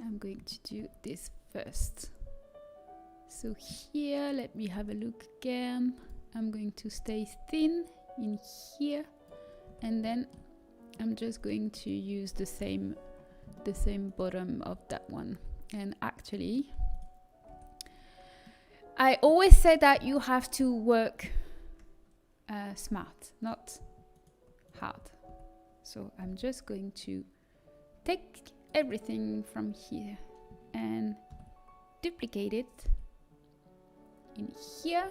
I'm going to do this first. So here, let me have a look again. I'm going to stay thin in here, and then I'm just going to use the same bottom of that one. And actually, I always say that you have to work smart, not hard. So I'm just going to take everything from here and duplicate it in here.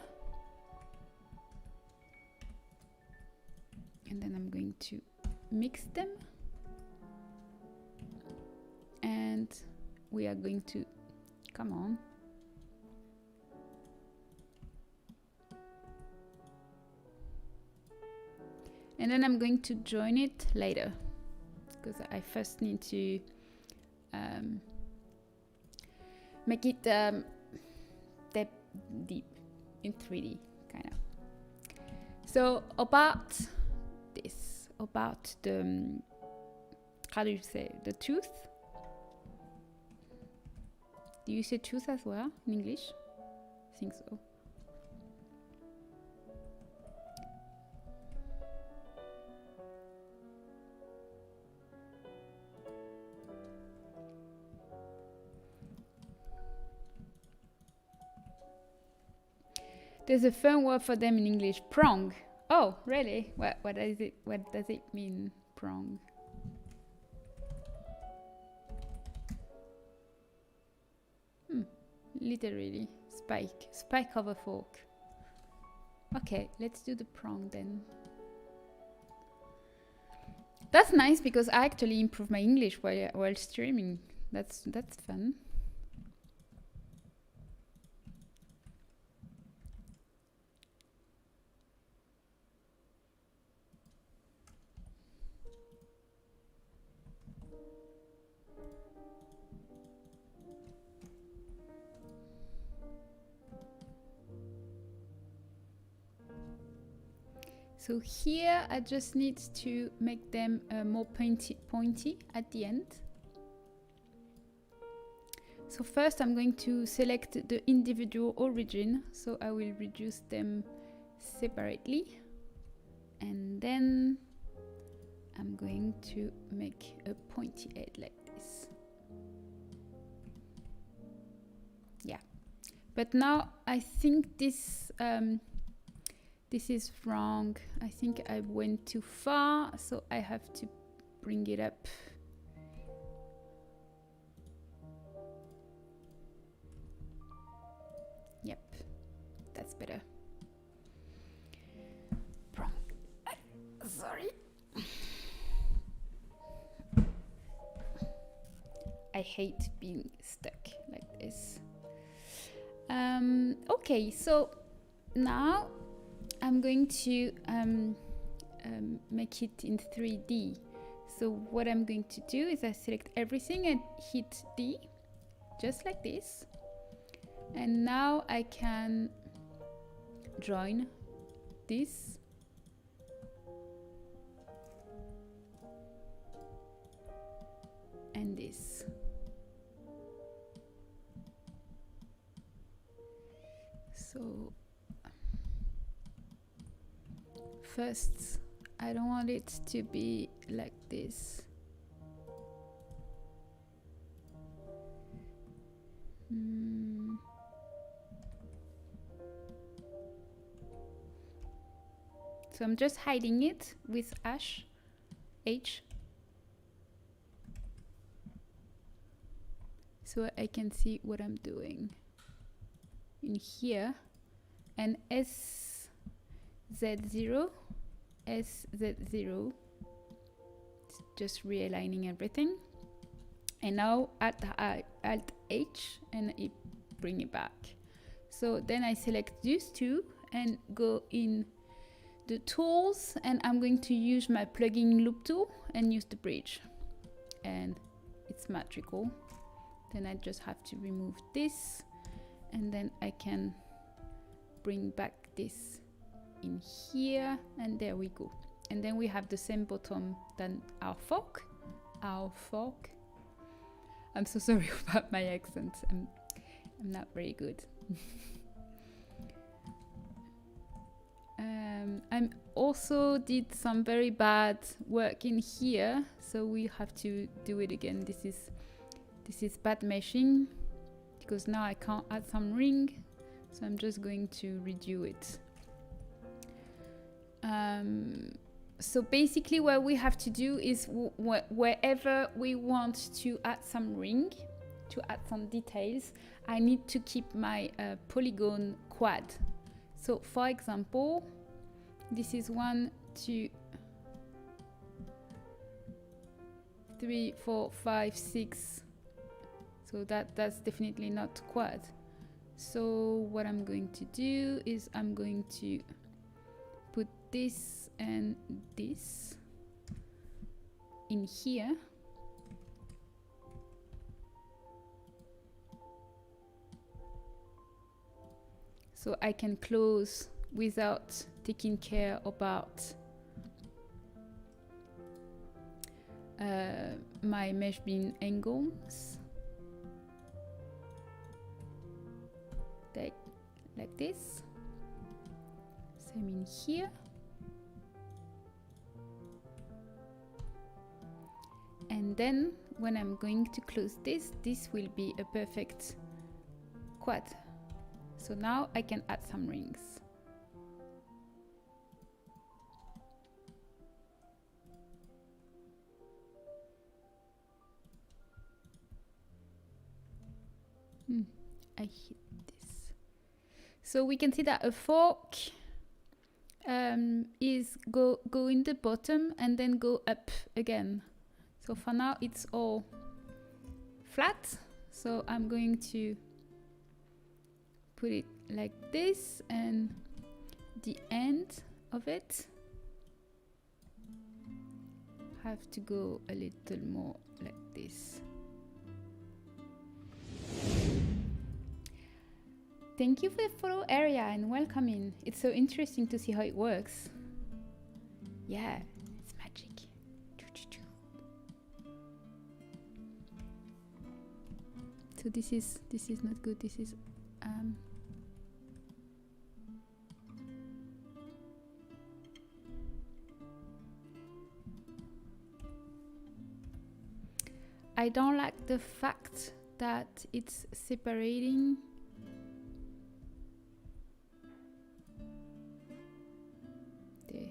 And then I'm going to mix them. And we are going to, come on. And then I'm going to join it later, because I first need to make it deep in 3D, kind of. So about this, about the, how do you say, the tooth? Do you say tooth as well in English? I think so. There's a fun word for them in English, prong. Oh, really? What is it? What does it mean, prong? Literally, spike of a fork. Okay, let's do the prong then. That's nice because I actually improve my English while streaming. That's fun. So here I just need to make them more pointy at the end. So first I'm going to select the individual origin, so I will reduce them separately. And then I'm going to make a pointy head like this. Yeah, but now I think this is wrong. I think I went too far, so I have to bring it up. Yep, that's better. Wrong. Sorry. I hate being stuck like this. Okay, so now I'm going to make it in 3D. So what I'm going to do is I select everything and hit D, just like this. And now I can join this. And this. So first, I don't want it to be like this. So I'm just hiding it with H, so I can see what I'm doing in here, and S Z0, SZ0, just realigning everything. And now Alt H and it bring it back. So then I select these two and go in the tools, and I'm going to use my plugin loop tool and use the bridge, and it's magical. Then I just have to remove this, and then I can bring back this in here, and there we go. And then we have the same bottom than our fork. I'm so sorry about my accent. I'm not very good. I also did some very bad work in here, so we have to do it again. This is bad meshing, because now I can't add some ring, so I'm just going to redo it. So basically what we have to do is wherever we want to add some ring, to add some details, I need to keep my polygon quad. So for example, this is 1, 2, 3, 4, 5, 6. So that's definitely not quad. So what I'm going to do is I'm going to put this and this in here. So I can close without taking care about my mesh beam angles. Like this. Same in here. And then when I'm going to close this, this will be a perfect quad. So now I can add some rings. I hit this. So we can see that a fork is go in the bottom and then go up again. So for now it's all flat. So I'm going to put it like this, and the end of it have to go a little more like this. Thank you for the follow area and welcome in. It's so interesting to see how it works. Yeah, it's magic. So this is not good. This is I don't like the fact that it's separating. There.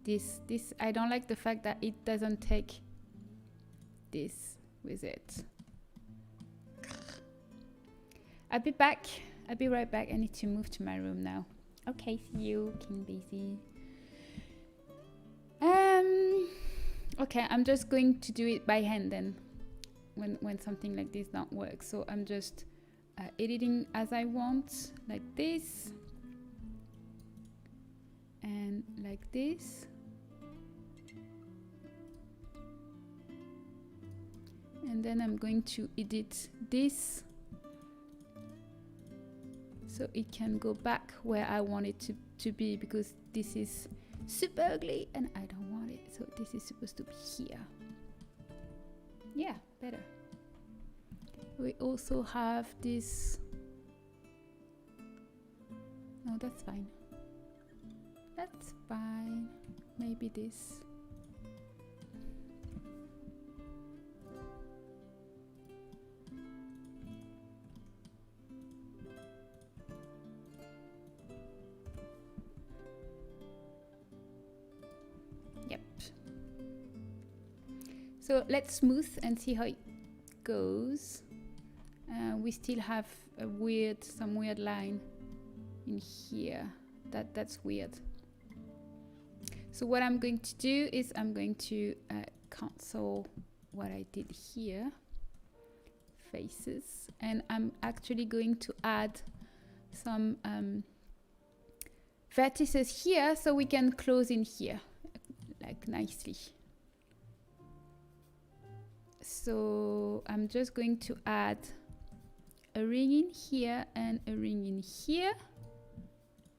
This I don't like the fact that it doesn't take this with it. I'll be back. I'll be right back. I need to move to my room now. Okay, see you, King Daisy. Okay, I'm just going to do it by hand then, when something like this don't work. So I'm just editing as I want, like this and like this, and then I'm going to edit this so it can go back where I want it to be, because this is super ugly and I don't want it. So this is supposed to be here. Yeah, better. We also have this. No, that's fine. That's fine. Maybe this. Yep. So let's smooth and see how it goes. We still have some weird line in here. That's weird. So what I'm going to do is I'm going to cancel what I did here, faces, and I'm actually going to add some vertices here so we can close in here like nicely. So I'm just going to add a ring in here and a ring in here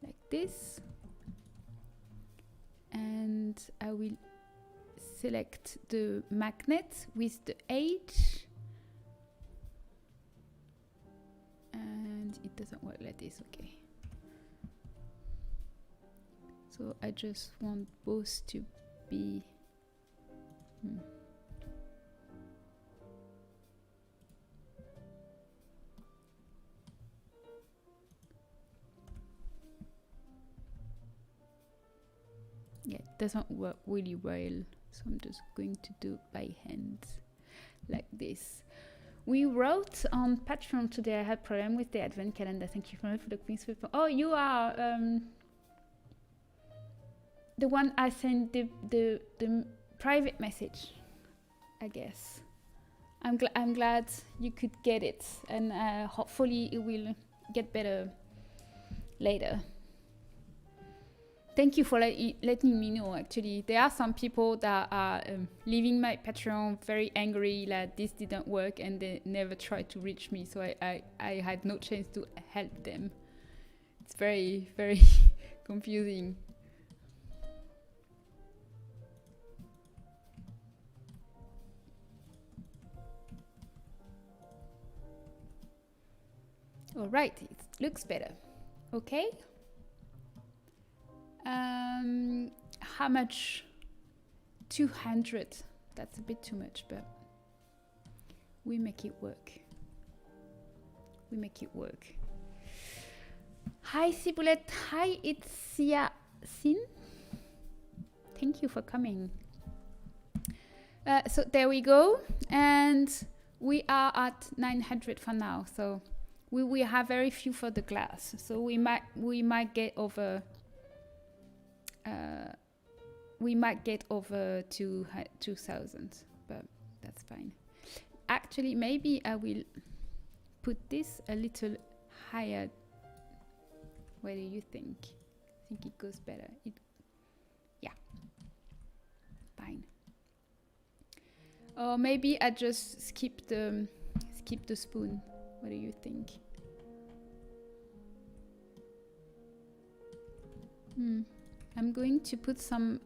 like this, and I will select the magnet with the H, and it doesn't work like this. Okay, so I just want both to be yeah, it doesn't work really well, so I'm just going to do by hand like this. We wrote on Patreon today, I had problem with the advent calendar. Thank you very much for the quiz. Oh, you are the one I sent the private message, I guess. I'm glad you could get it, and hopefully it will get better later. Thank you for letting me know. Actually, there are some people that are leaving my Patreon very angry that this didn't work, and they never tried to reach me, so I had no chance to help them. It's very, very confusing. All right, it looks better. Okay. How much? 200. That's a bit too much, but we make it work. We make it work. Hi, Syboulette. Hi, it's Sin. Thank you for coming. So there we go, and we are at 900 for now. So we have very few for the glass. So we might get over. We might get over 2,000, but that's fine. Actually, maybe I will put this a little higher. What do you think? I think it goes better. Yeah, fine. Or maybe I just skip the spoon. What do you think? I'm going to put some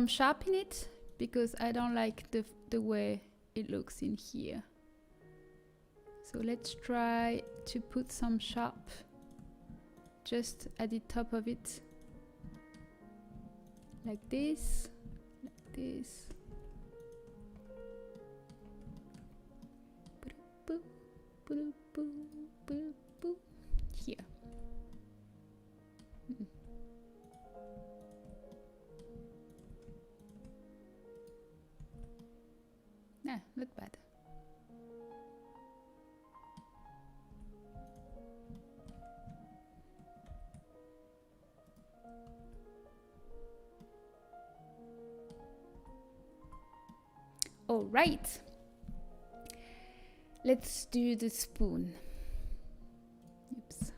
sharp in it because I don't like the way it looks in here. So let's try to put some sharp just at the top of it, like this, like this. Here. Nah, not bad. All right. Let's do the spoon. Oops.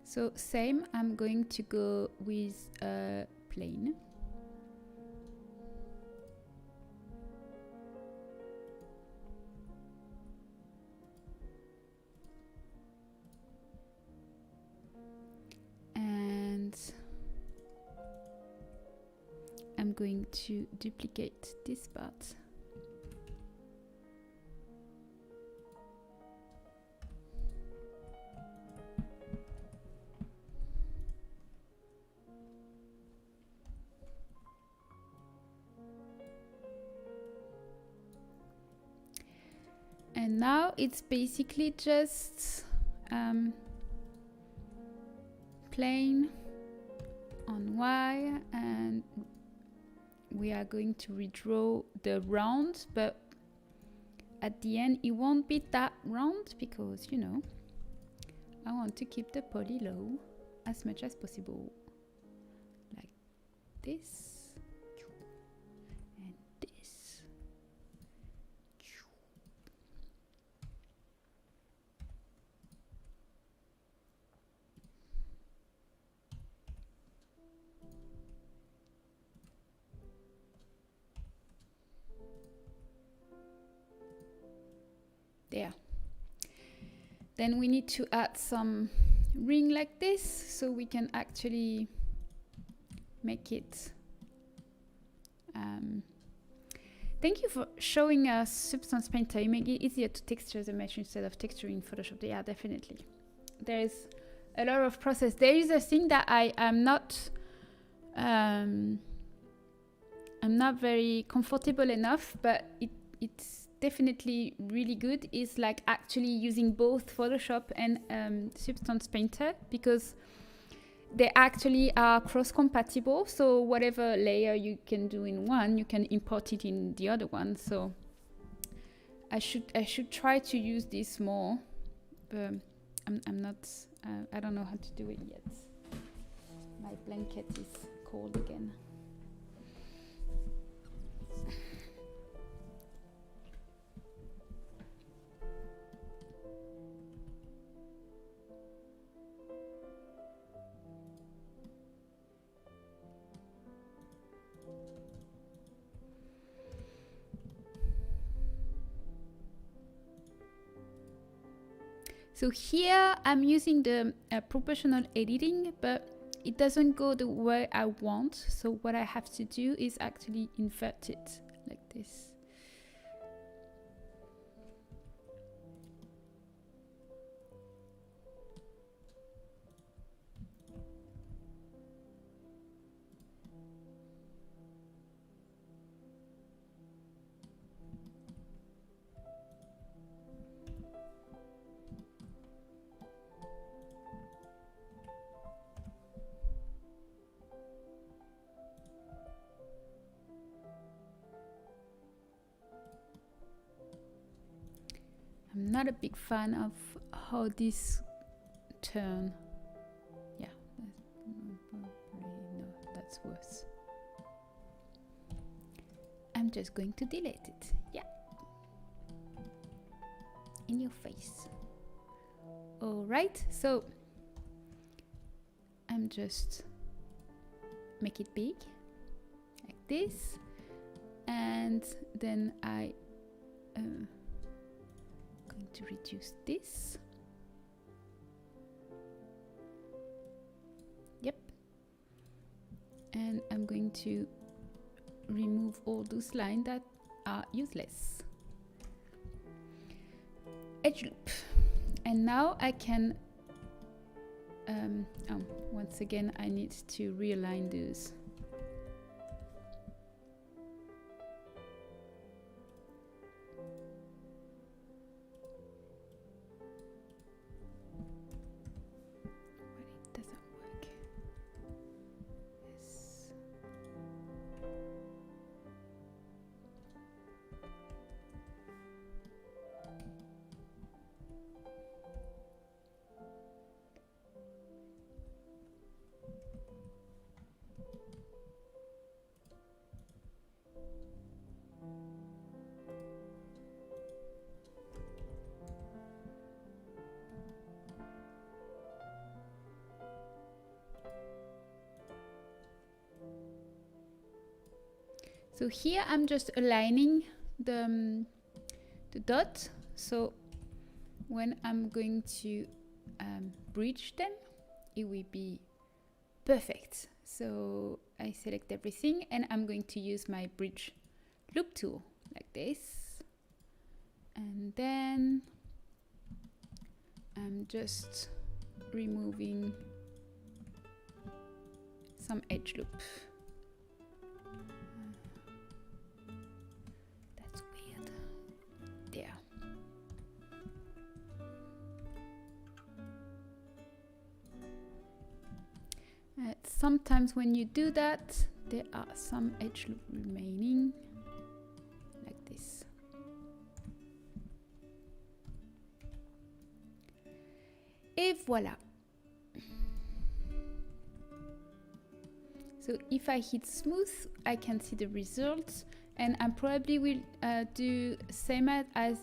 So same, I'm going to go with plain. And I'm going to duplicate this part. And now it's basically just plain on Y, and we are going to redraw the round, but at the end it won't be that round because, you know, I want to keep the poly low as much as possible, like this and this. There. Then we need to add some ring like this so we can actually make it. Thank you for showing us Substance Painter. You make it easier to texture the mesh instead of texturing Photoshop. Yeah, definitely. There is a lot of process. There is a thing that I am not I'm not very comfortable enough, but it's definitely really good, is like actually using both Photoshop and Substance Painter, because they actually are cross-compatible. So whatever layer you can do in one, you can import it in the other one. So I should try to use this more, but I'm not. I don't know how to do it yet. My blanket is cold again. So here I'm using the proportional editing, but it doesn't go the way I want. So what I have to do is actually invert it like this. I'm not a big fan of how this turn. Yeah, no, that's worse. I'm just going to delete it. Yeah, in your face. All right, so I'm just make it big like this, and then I going to reduce this. Yep. And I'm going to remove all those lines that are useless. Edge loop. And now I can once again I need to realign those. So here I'm just aligning the dot. So when I'm going to bridge them, it will be perfect. So I select everything and I'm going to use my bridge loop tool like this. And then I'm just removing some edge loop. That's weird. There. Let's sometimes when you do that, there are some edge loop remaining, like this. Et voilà. So if I hit smooth, I can see the results, and I probably will do same as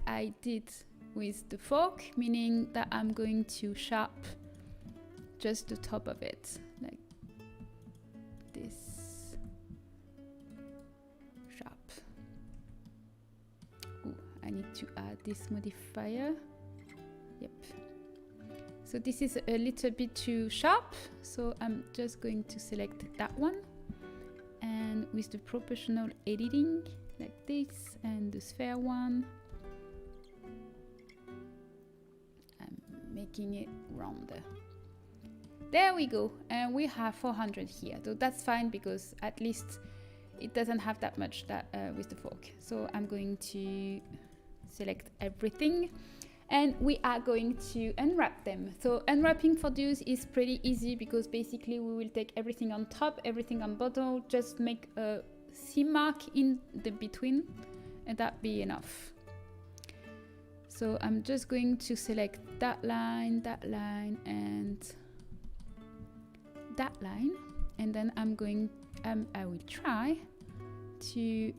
I did with the fork, meaning that I'm going to sharp just the top of it, like this. Sharp. Ooh, I need to add this modifier. Yep. So this is a little bit too sharp, so I'm just going to select that one, and with the proportional editing like this, and the sphere one, I'm making it rounder. There we go, and we have 400 here, so that's fine because at least it doesn't have that much that with the fork. So I'm going to select everything, and we are going to unwrap them. So unwrapping for those is pretty easy because basically we will take everything on top, everything on bottom, just make a seam mark in the between, and that be enough. So I'm just going to select that line, and that line, and then I'm going, I will try to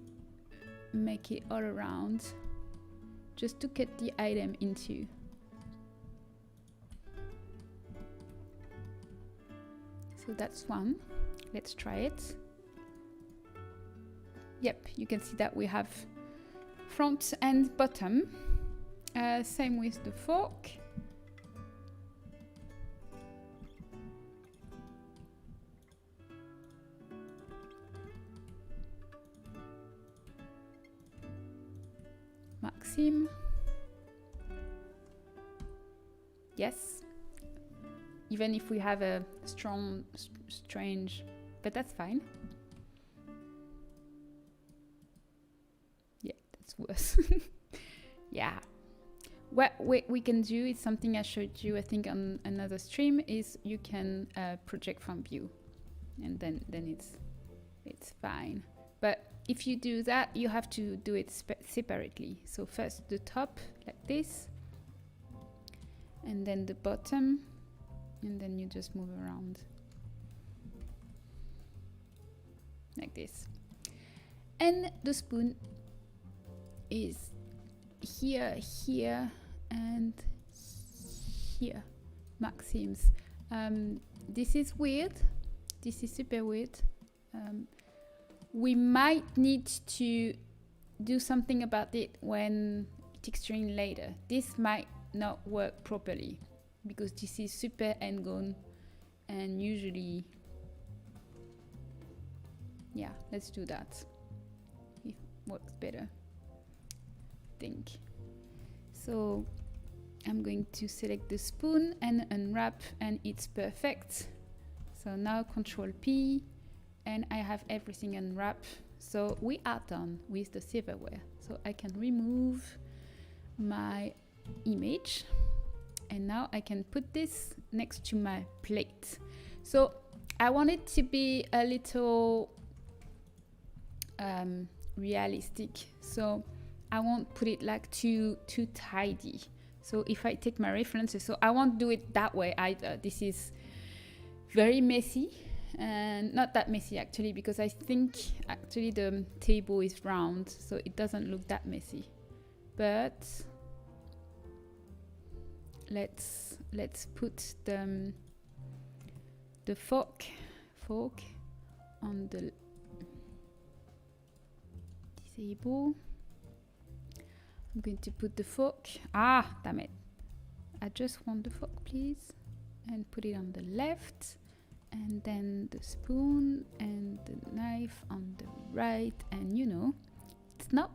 make it all around, just to cut the item into. So that's one. Let's try it. Yep, you can see that we have front and bottom. Same with the fork. Maxime. Yes. Even if we have a strong, strange, but that's fine. Yeah, that's worse. Yeah. What we can do is something I showed you, I think, on another stream, is you can project from view, and then it's fine. But if you do that, you have to do it separately. So first the top, like this, and then the bottom, and then you just move around like this. And the spoon is here, and here, Maxime's. This is weird. This is super weird. We might need to do something about it when texturing later. This might not work properly because this is super end gone, and usually, yeah, let's do that. It works better, I think. So I'm going to select the spoon and unwrap, and it's perfect. So now Control P, and I have everything unwrapped. So we are done with the Syboulette. So I can remove my image, and now I can put this next to my plate. So I want it to be a little realistic. So I won't put it like too tidy. So if I take my references, so I won't do it that way either. This is very messy, and not that messy actually, because I think actually the table is round, so it doesn't look that messy. But let's put the fork on the table. I'm going to put the fork. Ah, damn it. I just want the fork, please. And put it on the left. And then the spoon and the knife on the right. And you know, it's not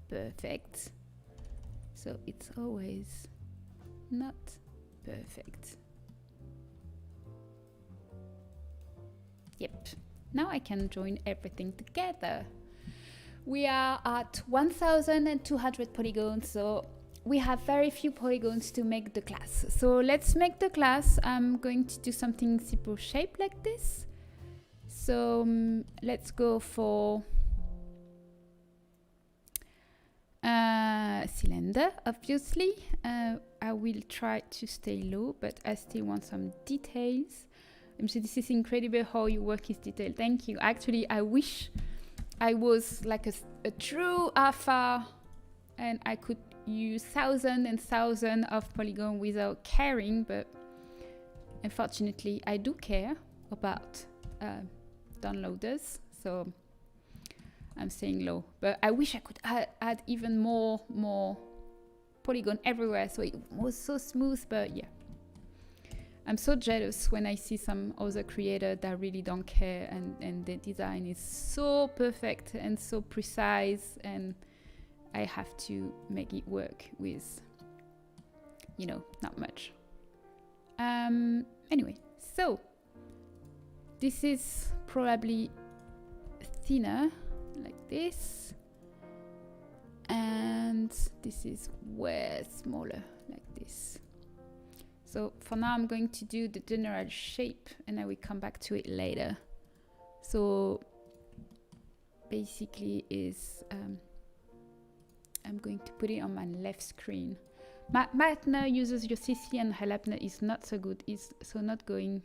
perfect. So it's always not perfect. Yep. Now I can join everything together. We are at 1,200 polygons, so we have very few polygons to make the class. So let's make the class. I'm going to do something simple shape like this. So let's go for cylinder, obviously. I will try to stay low, but I still want some details. So this is incredible how your work is detailed. Thank you. Actually, I wish I was like a true alpha and I could use thousands and thousands of polygons without caring, but unfortunately I do care about downloaders, so I'm staying low. But I wish I could add even more polygon everywhere so it was so smooth, but yeah. I'm so jealous when I see some other creator that really don't care and the design is so perfect and so precise, and I have to make it work with, you know, not much. Anyway, so this is probably thinner like this, and this is way smaller like this. So for now I'm going to do the general shape and I will come back to it later. So basically is I'm going to put it on my left screen. Matner uses your CC and Halapner is not so good. So not going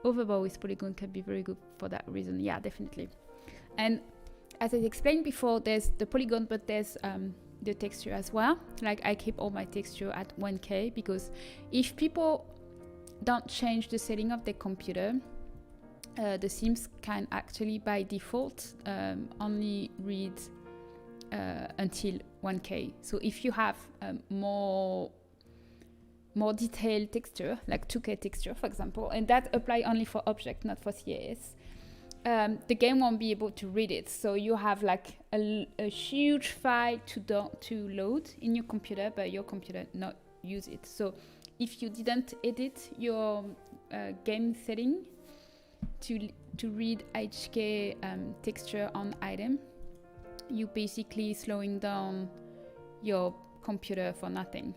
overboard with polygon can be very good for that reason. Yeah, definitely. And as I explained before, there's the polygon, but there's the texture as well. Like I keep all my texture at 1K because if people don't change the setting of their computer, the Sims can actually by default only read until 1K. So if you have more detailed texture, like 2K texture, for example, and that apply only for object, not for CAS, the game won't be able to read it. So you have like a huge file to load in your computer, but your computer not use it. So if you didn't edit your game setting to read HK texture on item, you basically slowing down your computer for nothing.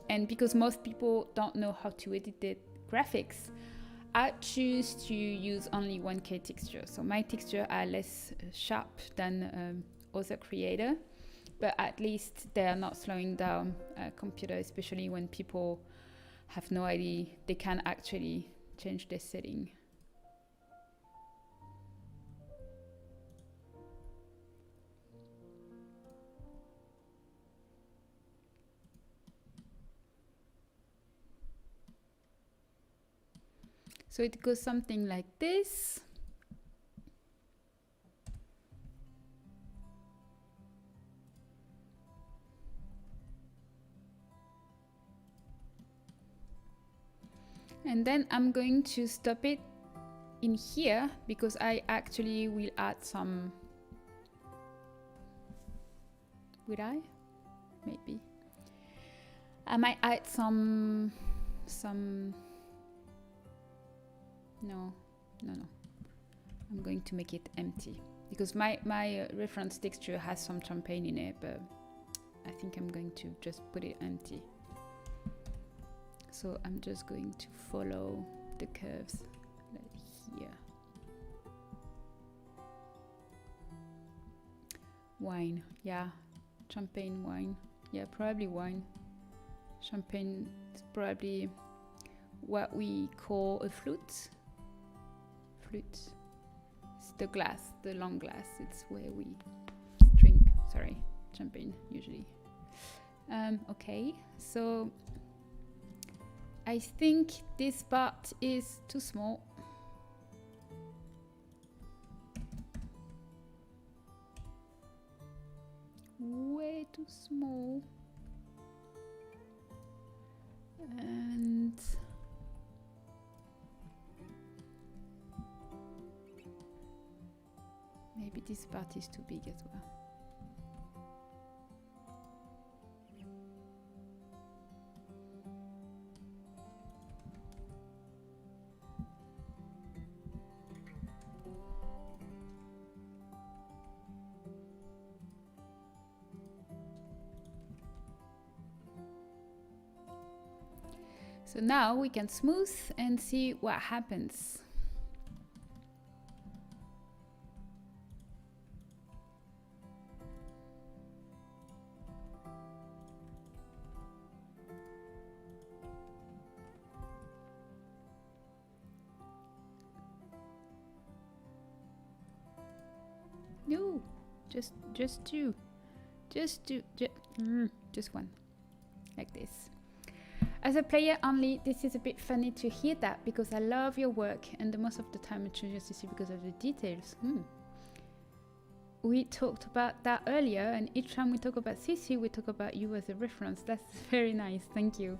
And because most people don't know how to edit the graphics, I choose to use only 1K texture. So my texture are less sharp than other creator, but at least they are not slowing down a computer, especially when people have no idea they can actually change their setting. So it goes something like this. And then I'm going to stop it in here because I actually will add some. Would I? Maybe. I might add some. No. I'm going to make it empty because my reference texture has some champagne in it, but I think I'm going to just put it empty. So I'm just going to follow the curves like here. Wine, yeah, champagne wine, yeah, probably wine. Champagne is probably what we call a flute. It's the glass, the long glass. It's where we drink, champagne usually. Okay, so I think this part is too small. Way too small. And maybe this part is too big as well. So now we can smooth and see what happens. No, just two, just one, like this. As a player only, this is a bit funny to hear that because I love your work and the most of the time it's just to see because of the details. We talked about that earlier, and each time we talk about Sissy, we talk about you as a reference. That's very nice, thank you.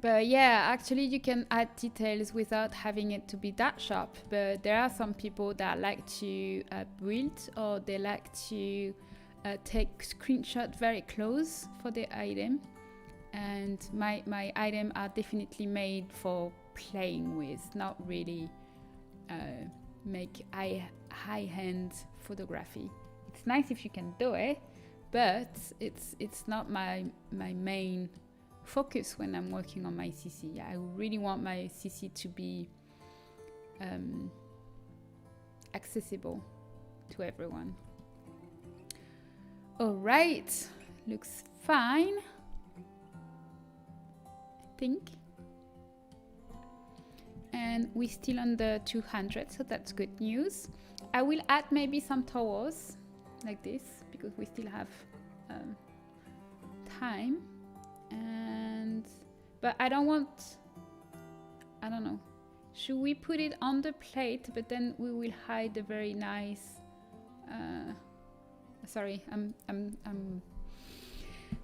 But yeah, actually you can add details without having it to be that sharp. But there are some people that like to build, or they like to take screenshot very close for the item. And my item are definitely made for playing with, not really make high-end photography. It's nice if you can do it, but it's not my main focus when I'm working on my CC. I really want my CC to be accessible to everyone. All right, looks fine, I think. And we're still under 200, so that's good news. I will add maybe some towers like this because we still have time. But I don't know, should we put it on the plate, but then we will hide the very nice sorry, I'm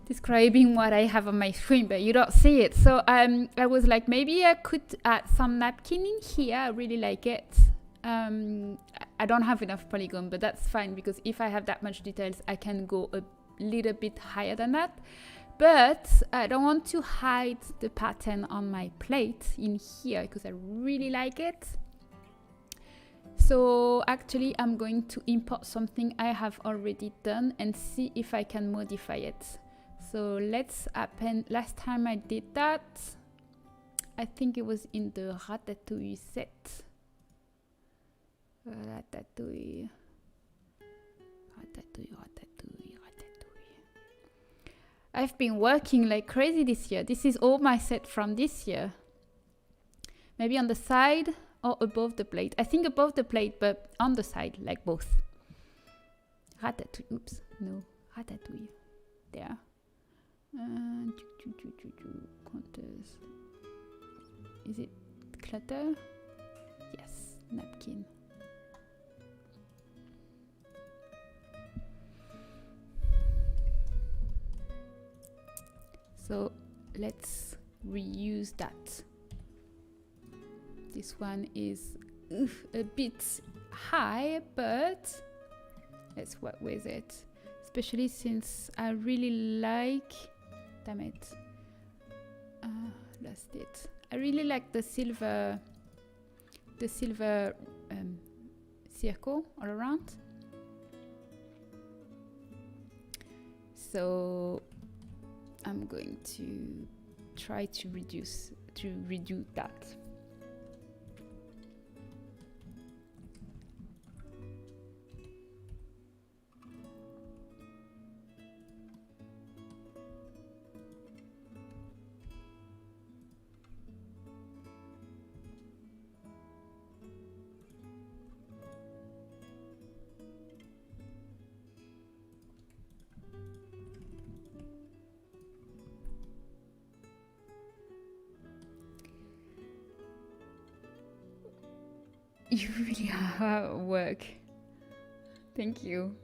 describing what I have on my screen, but you don't see it. So I was like, maybe I could add some napkin in here. I really like it. I don't have enough polygon, but that's fine because if I have that much details, I can go a little bit higher than that. But I don't want to hide the pattern on my plate in here because I really like it. So actually I'm going to import something I have already done and see if I can modify it. So let's append. Last time I did that, I think it was in the ratatouille set. Ratatouille. I've been working like crazy this year. This is all my set from this year. Maybe on the side or above the plate. I think above the plate, but on the side, like both. Ratatouille. Oops, no. Ratatouille. There. Counters. Is it clutter? Yes, napkin. So let's reuse that. This one is a bit high, but let's work with it. Especially since I really like, damn it, lost it. I really like the silver circle all around. So I'm going to try to redo that. You really are hard work. Thank you.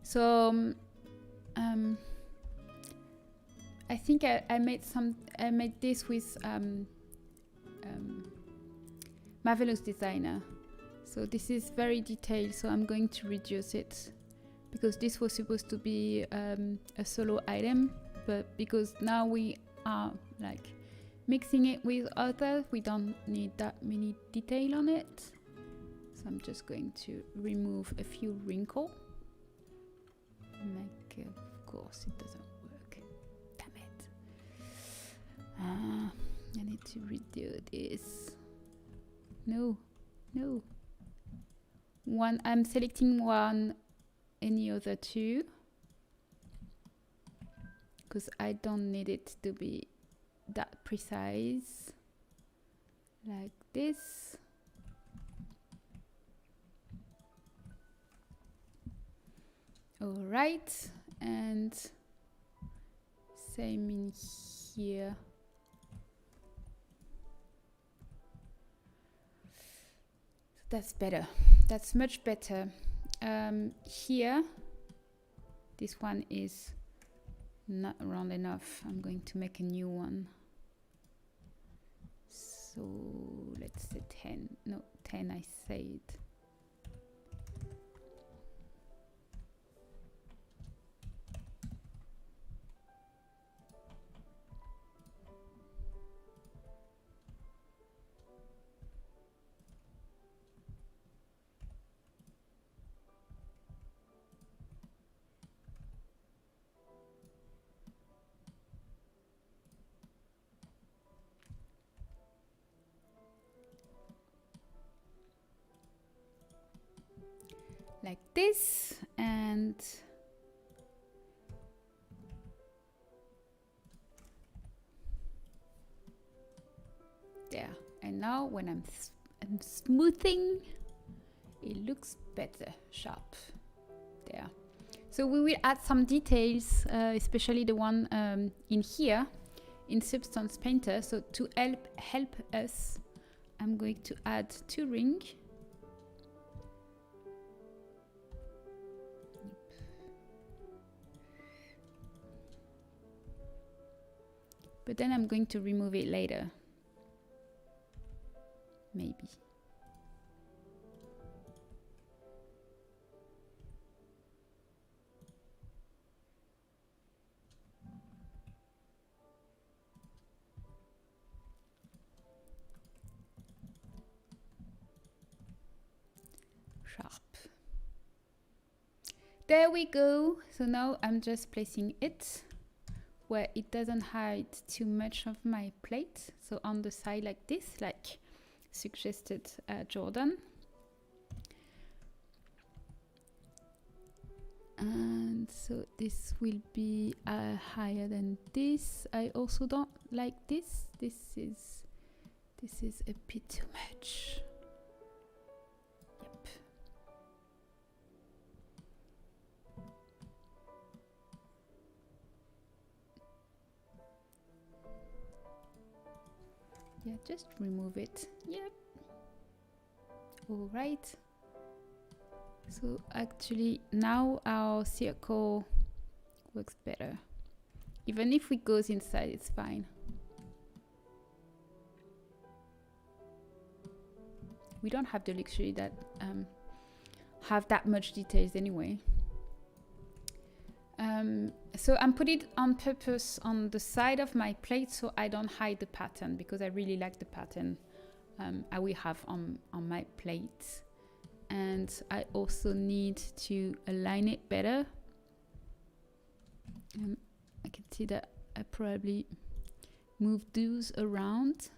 So I think I made this with Marvelous Designer. So this is very detailed, so I'm going to reduce it because this was supposed to be a solo item, but because now we are like mixing it with others, we don't need that many detail on it. So I'm just going to remove a few wrinkles. Make course it doesn't work. Damn it. I need to redo this. No. One, I'm selecting one, any other two, because I don't need it to be that precise, like this. All right, and same in here. That's better. That's much better. Here, this one is not round enough. I'm going to make a new one. So let's say 10. No, 10 I said. Like this, and there. And now when I'm smoothing, it looks better, sharp. There. So we will add some details, especially the one in here in Substance Painter. So to help us, I'm going to add 2 rings. But then I'm going to remove it later. Maybe. Sharp. There we go. So now I'm just placing it where it doesn't hide too much of my plate. So on the side like this, like suggested Jordan. And so this will be higher than this. I also don't like this. This is a bit too much. Yep. Yeah, just remove it. Yep. All right. So actually now our circle works better. Even if it goes inside, it's fine. We don't have the luxury that have that much details anyway. So I'm putting it on purpose on the side of my plate so I don't hide the pattern, because I really like the pattern I will have on my plate. And I also need to align it better. I can see that I probably moved those around.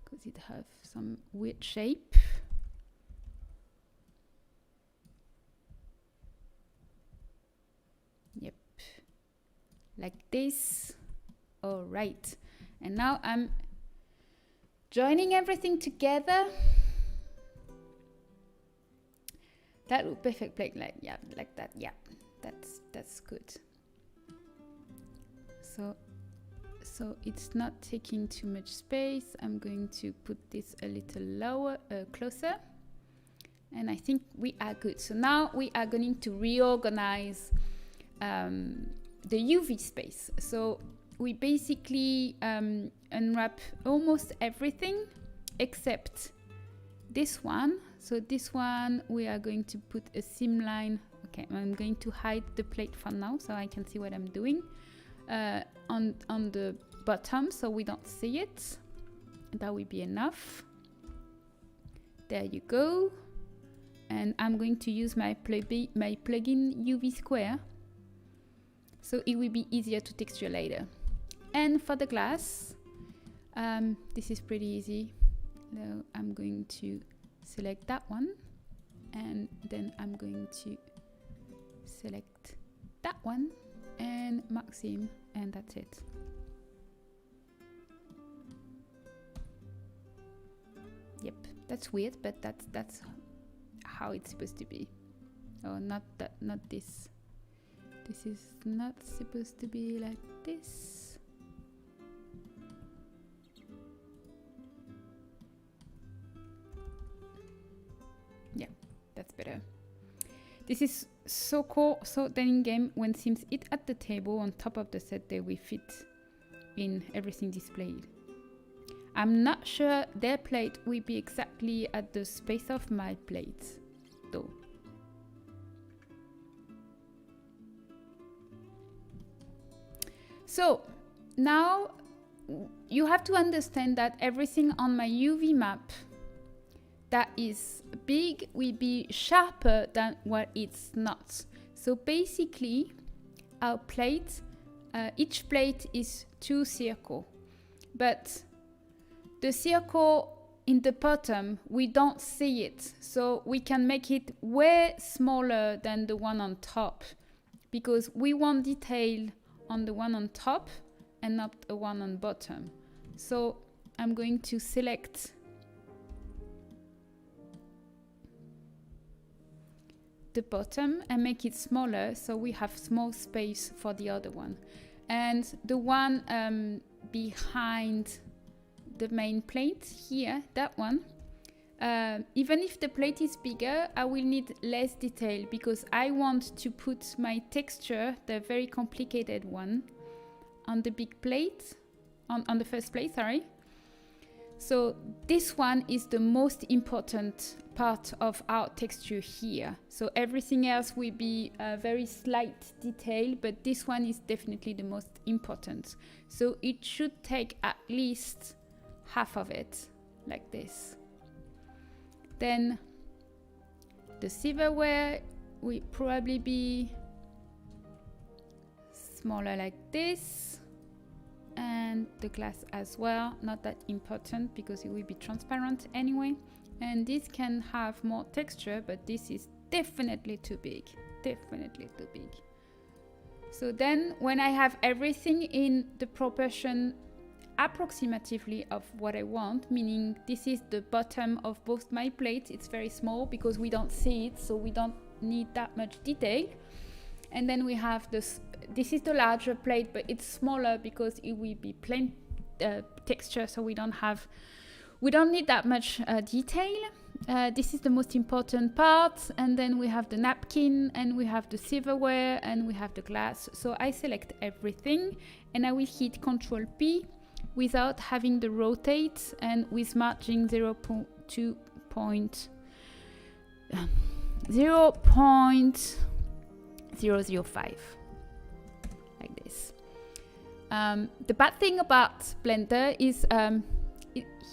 Because it have some weird shape. Yep. Like this. All right. And now I'm joining everything together. That would perfect plate, like yeah, like that. Yeah, that's good. So it's not taking too much space. I'm going to put this a little lower, closer, and I think we are good. So now we are going to reorganize the UV space. So we basically unwrap almost everything except this one. So this one we are going to put a seam line. Okay, I'm going to hide the plate for now so I can see what I'm doing on the bottom so we don't see it. That will be enough. There you go. and I'm going to use my plugin UV square, so it will be easier to texture later. And for the glass, this is pretty easy. Now I'm going to select that one, and then I'm going to select that one and Maxim, and that's it. Yep, that's weird, but that's how it's supposed to be. Oh, not this. This is not supposed to be like this. Yeah, that's better. This is so cool. So then in game, when Sims eat at the table on top of the set, they will fit in everything displayed. I'm not sure their plate will be exactly at the space of my plate, though. So now you have to understand that everything on my UV map that is big will be sharper than what it's not. So basically, our plate, each plate is 2 circles, but the circle in the bottom, we don't see it. So we can make it way smaller than the one on top, because we want detail on the one on top and not the one on bottom. So I'm going to select the bottom and make it smaller, so we have small space for the other one. And the one behind the main plate here, that one, even if the plate is bigger, I will need less detail because I want to put my texture, the very complicated one, on the big plate, on the first plate, sorry. So this one is the most important part of our texture here. So everything else will be a very slight detail, but this one is definitely the most important. So it should take at least half of it, like this. Then the silverware will probably be smaller like this, and the glass as well, not that important because it will be transparent anyway. And this can have more texture, but this is definitely too big, definitely too big. So then when I have everything in the proportion approximatively of what I want, meaning this is the bottom of both my plates, it's very small because we don't see it, so we don't need that much detail. And then we have this is the larger plate, but it's smaller because it will be plain texture, so we don't need that much detail. This is the most important part, and then we have the napkin, and we have the silverware, and we have the glass. So I select everything, and I will hit Ctrl P without having the rotate, and with margin 0.005, like this. The bad thing about Blender is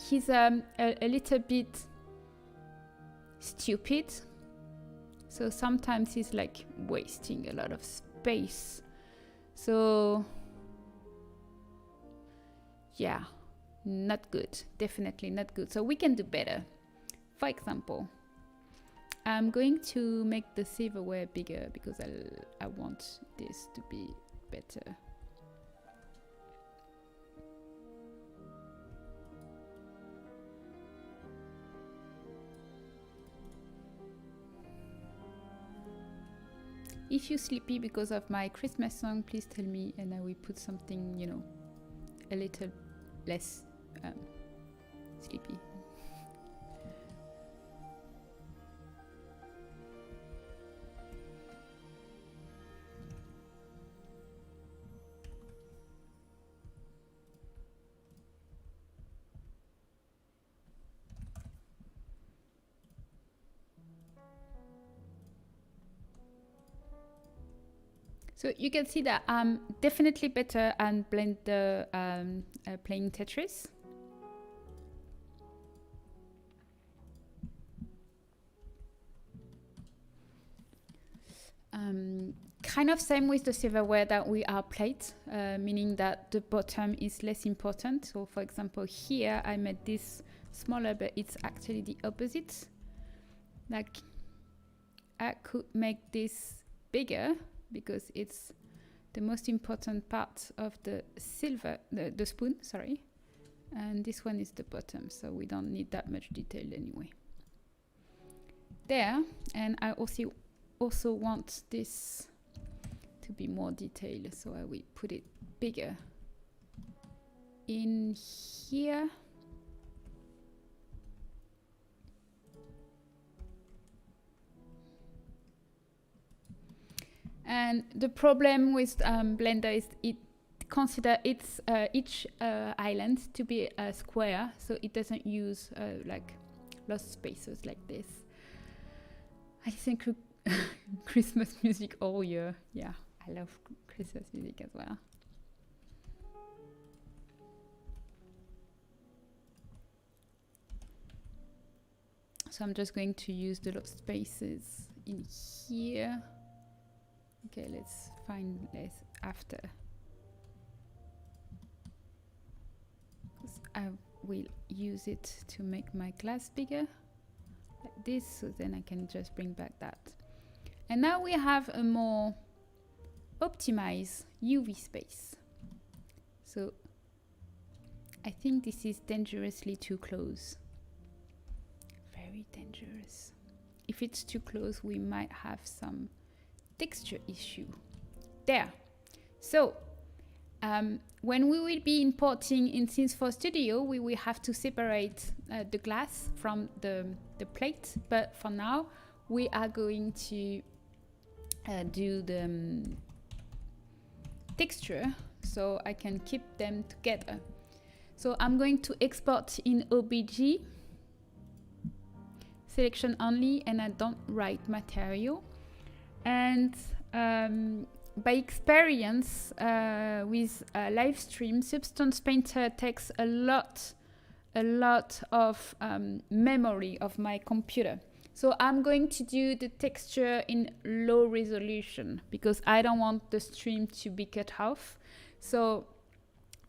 he's a little bit stupid, so sometimes he's like wasting a lot of space. So yeah, not good, definitely not good. So we can do better. For example, I'm going to make the silverware bigger because I want this to be better. If you're sleepy because of my Christmas song, please tell me and I will put something, you know, a little less sleepy. So you can see that I'm definitely better at Blender playing Tetris. kind of same with the silverware that we are plate, meaning that the bottom is less important. So for example, here I made this smaller, but it's actually the opposite. Like I could make this bigger because it's the most important part of the silver, the spoon, sorry. And this one is the bottom, so we don't need that much detail anyway. There, and I also want this to be more detailed, so I will put it bigger in here. And the problem with Blender is it consider each island to be a square, so it doesn't use like lost spaces like this. I think Christmas music all year. Yeah, I love Christmas music as well. So I'm just going to use the lost spaces in here. Okay, let's find this after. I will use it to make my glass bigger like this, so then I can just bring back that. And now we have a more optimized UV space. So I think this is dangerously too close. Very dangerous. If it's too close, we might have some texture issue. There. So when we will be importing in Scenes 4 Studio, we will have to separate the glass from the plate. But for now, we are going to do the texture, so I can keep them together. So I'm going to export in OBJ, selection only, and I don't write material. And by experience with livestream, Substance Painter takes a lot of memory of my computer. So I'm going to do the texture in low resolution because I don't want the stream to be cut off. So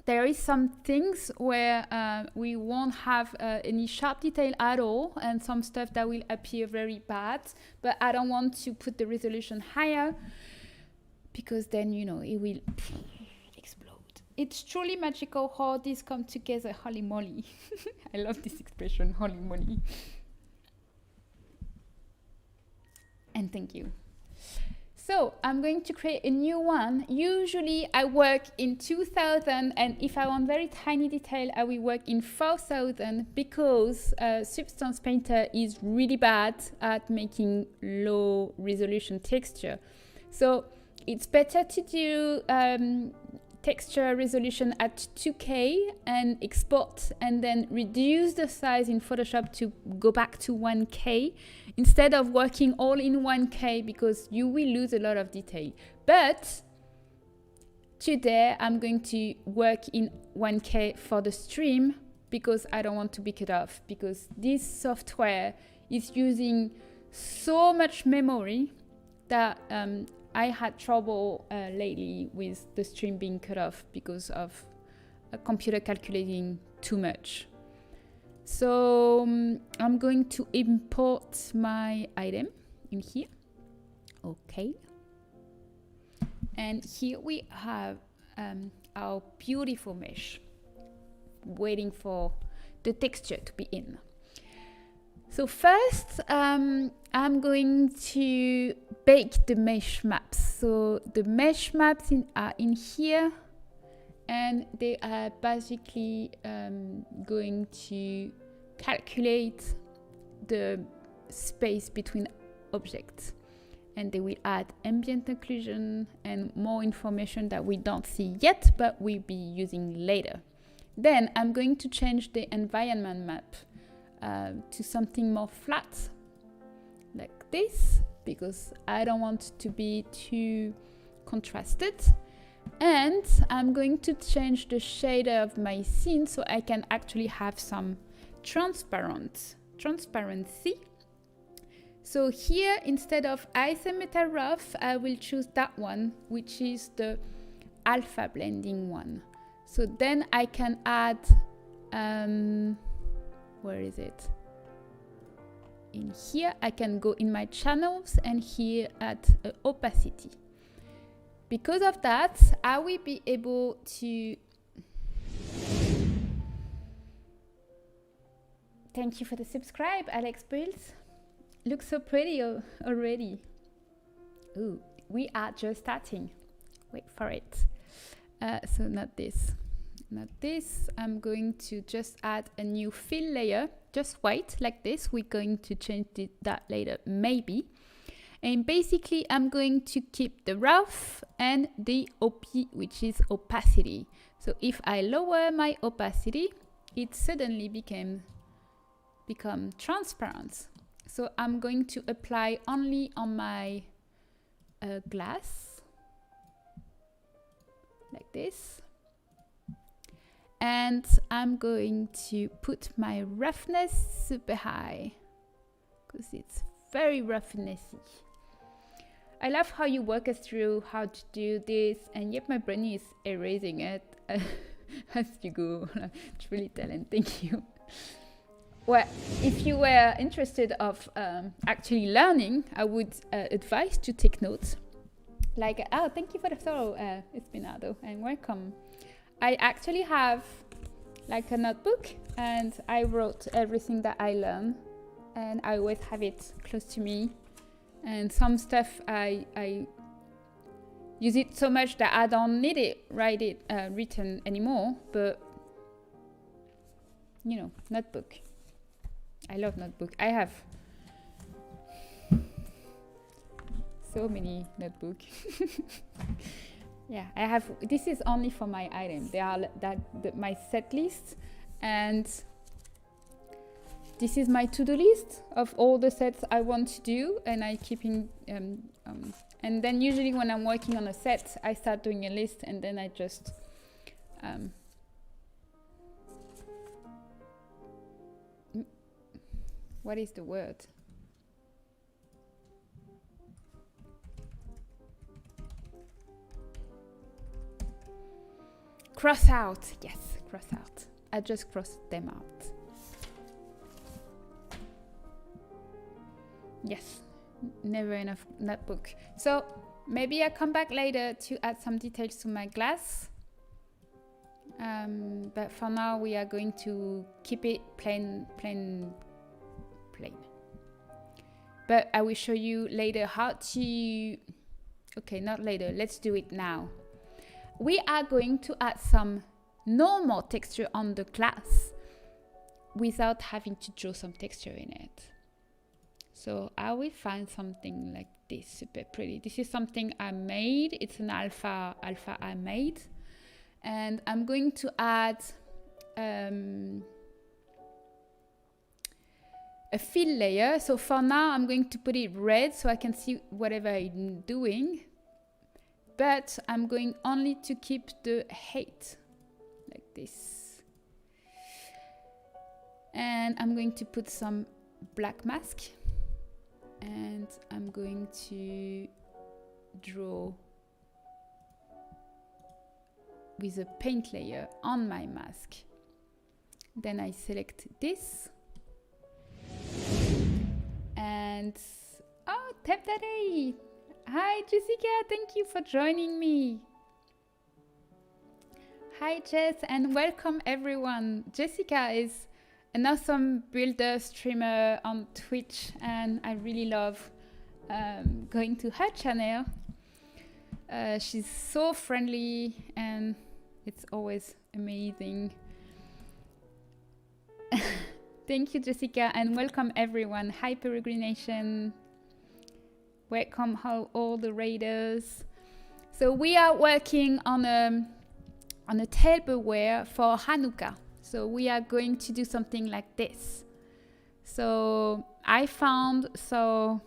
there is some things where we won't have any sharp detail at all, and some stuff that will appear very bad, but I don't want to put the resolution higher because then, you know, it will explode. It's truly magical how these come together, holy moly. I love this expression, holy moly. And thank you. So I'm going to create a new one. Usually I work in 2000, and if I want very tiny detail, I will work in 4000 because Substance Painter is really bad at making low resolution texture. So it's better to do texture resolution at 2K and export, and then reduce the size in Photoshop to go back to 1K instead of working all in 1K because you will lose a lot of detail. But today I'm going to work in 1K for the stream because I don't want to be cut off, because this software is using so much memory that I had trouble lately with the stream being cut off because of a computer calculating too much. So I'm going to import my item in here. Okay. And here we have our beautiful mesh waiting for the texture to be in. So first, I'm going to bake the mesh maps. So the mesh maps are in here, and they are basically going to calculate the space between objects. And they will add ambient occlusion and more information that we don't see yet, but we'll be using later. Then I'm going to change the environment map to something more flat like this, because I don't want to be too contrasted. And I'm going to change the shader of my scene so I can actually have some transparency. So here, instead of isometer rough, I will choose that one, which is the alpha blending one. So then I can add, where is it? In here, I can go in my channels and here add opacity. Because of that, I will be able to... Thank you for the subscribe, Alex Builds. Looks so pretty already. Ooh, we are just starting. Wait for it. So not this. Not this. I'm going to just add a new fill layer, just white like this. We're going to change that later, maybe. And basically, I'm going to keep the rough and the OP, which is opacity. So if I lower my opacity, it suddenly become transparent. So I'm going to apply only on my glass, like this. And I'm going to put my roughness super high, because it's very roughnessy. I love how you walk us through how to do this, and yet my brain is erasing it as you go. It's really talent, thank you. Well, if you were interested of actually learning, I would advise to take notes. Like, oh, thank you for the follow, Espinado, and welcome. I actually have like a notebook, and I wrote everything that I learned, and I always have it close to me. And some stuff I use it so much that I don't need it written anymore. But you know, notebook. I love notebook. I have so many notebooks. Yeah, I have. This is only for my item. They are my set list, and this is my to-do list of all the sets I want to do, and I keep in. And then usually when I'm working on a set, I start doing a list, and then I just. What is the word? Cross out. Yes, cross out. I just crossed them out. Yes, never enough notebook. So maybe I come back later to add some details to my glass. But for now, we are going to keep it plain. But I will show you later how to... Okay, not later. Let's do it now. We are going to add some normal texture on the glass without having to draw some texture in it. So I will find something like this, super pretty. This is something I made. It's an alpha I made. And I'm going to add a fill layer. So for now, I'm going to put it red so I can see whatever I'm doing. But I'm going only to keep the height like this. And I'm going to put some black mask. And I'm going to draw with a paint layer on my mask. Then I select this. And, oh, Tableware! Hi, Jessica, thank you for joining me. Hi, Jess, and welcome everyone. Jessica is an awesome builder, streamer on Twitch, and I really love going to her channel. She's so friendly, and it's always amazing. Thank you, Jessica, and welcome everyone. Hi, Peregrination. Welcome all the raiders. So we are working on a tableware for Hanukkah. So we are going to do something like this. So I'm so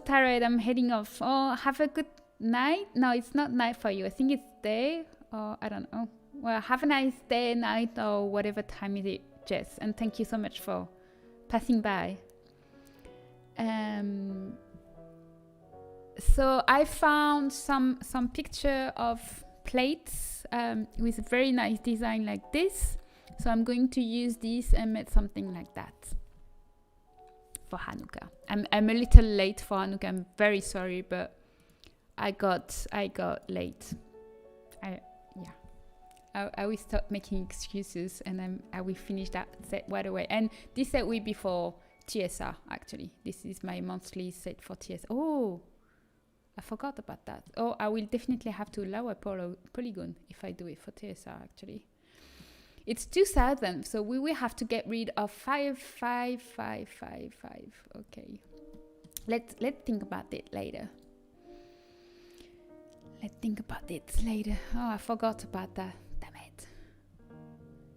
tired. I'm heading off. Oh, have a good night. No, it's not night for you. I think it's day, or I don't know. Well, have a nice day, night, or whatever time is it, Jess. And thank you so much for passing by. So I found some picture of plates with a very nice design like this. So I'm going to use this and make something like that for Hanukkah. I'm a little late for Hanukkah. I'm very sorry, but I got late. I will stop making excuses, and I will finish that set right away. And this set will be for TSR, actually. This is my monthly set for TSR. Oh, I forgot about that. Oh, I will definitely have to lower polygon if I do it for TSR, actually. It's 2,000, so we will have to get rid of 5,555. Okay. Let's think about it later. Let's think about it later. Oh, I forgot about that. Damn it.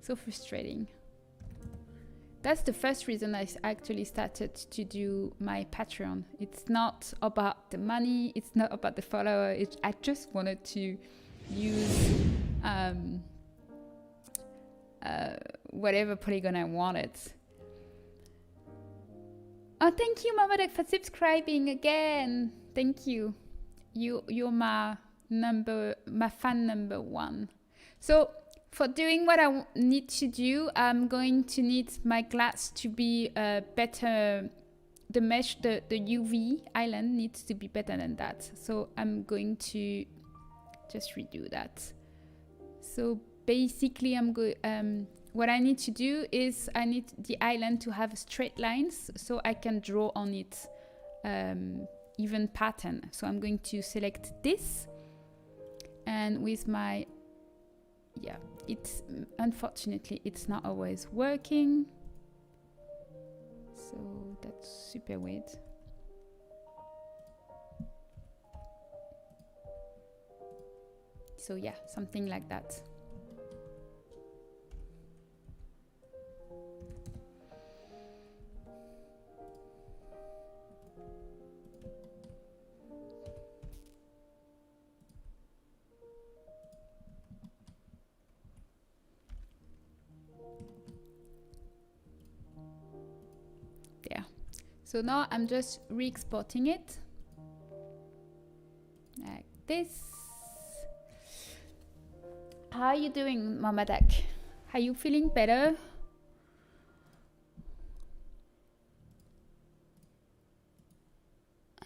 So frustrating. That's the first reason I actually started to do my Patreon. It's not about the money. It's not about the follower. I just wanted to use whatever polygon I wanted. Oh, thank you, Mamadek, for subscribing again. Thank you. You're my fan number one. So for doing what I need to do, I'm going to need my glass to be better. The mesh, the UV island needs to be better than that. So I'm going to just redo that. So basically, what I need to do is I need the island to have straight lines so I can draw on it even pattern. So I'm going to select this, and with my, unfortunately it's not always working, so that's super weird. So yeah, something like that. So now I'm just re-exporting it like this. How are you doing, Mamadek? Are you feeling better?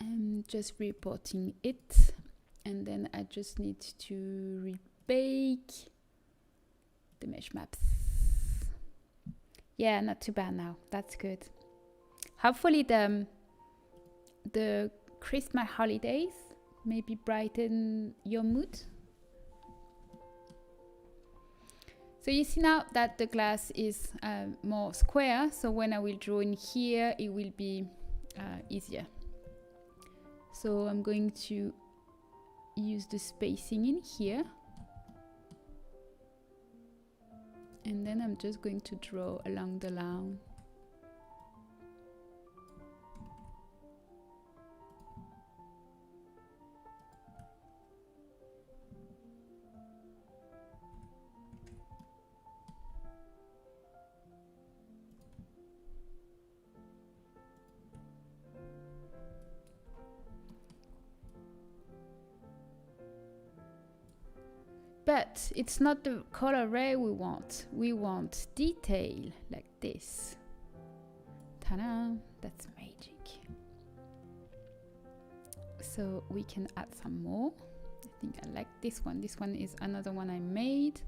I'm just reporting it, and then I just need to rebake the mesh maps. Yeah, not too bad now. That's good. Hopefully the Christmas holidays maybe brighten your mood. So you see now that the glass is more square, so when I will draw in here, it will be easier. So I'm going to use the spacing in here. And then I'm just going to draw along the line. But it's not the color ray we want. We want detail like this. Ta-da! That's magic. So we can add some more. I think I like this one. This one is another one I made.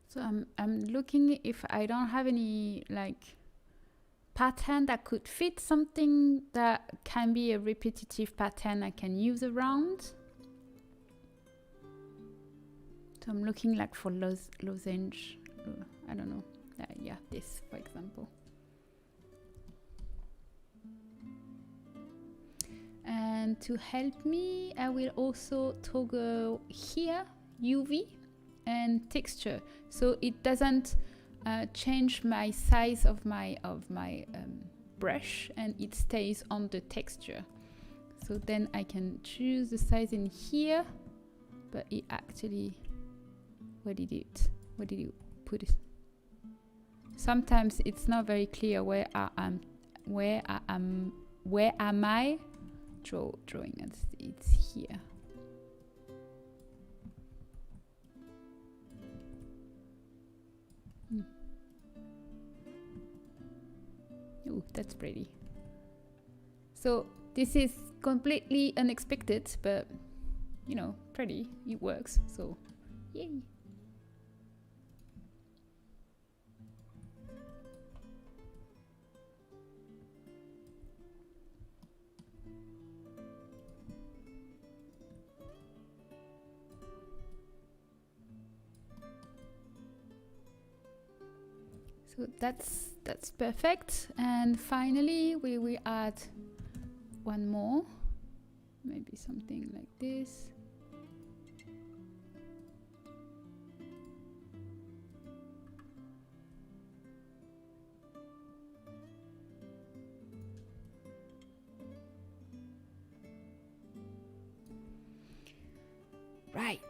So I'm looking if I don't have any like pattern that could fit something that can be a repetitive pattern I can use around. So I'm looking like for lozenge, I don't know, yeah, this for example. And to help me, I will also toggle here UV and texture, so it doesn't change my size of my brush, and it stays on the texture. So then I can choose the size in here, but it actually, where did you put it? Sometimes it's not very clear where am I drawing it. It's here. Oh, that's pretty. So this is completely unexpected, but you know, pretty. It works. So yay. So that's perfect. And finally, we will add one more, maybe something like this. Right.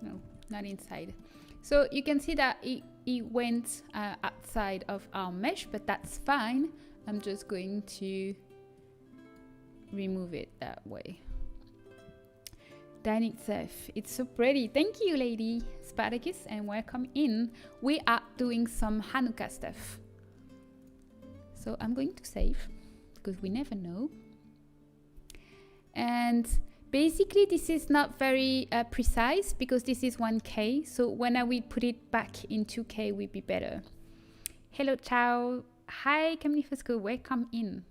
No, not inside. So you can see that it went outside of our mesh, but that's fine. I'm just going to remove it that way. Dining itself, it's so pretty. Thank you, lady Spartacus, and welcome in. We are doing some Hanukkah stuff. So I'm going to save, because we never know. And basically, this is not very precise, because this is 1K. So when I will put it back in 2K, will be better. Hello, ciao. Hi, Camnifesco, welcome in.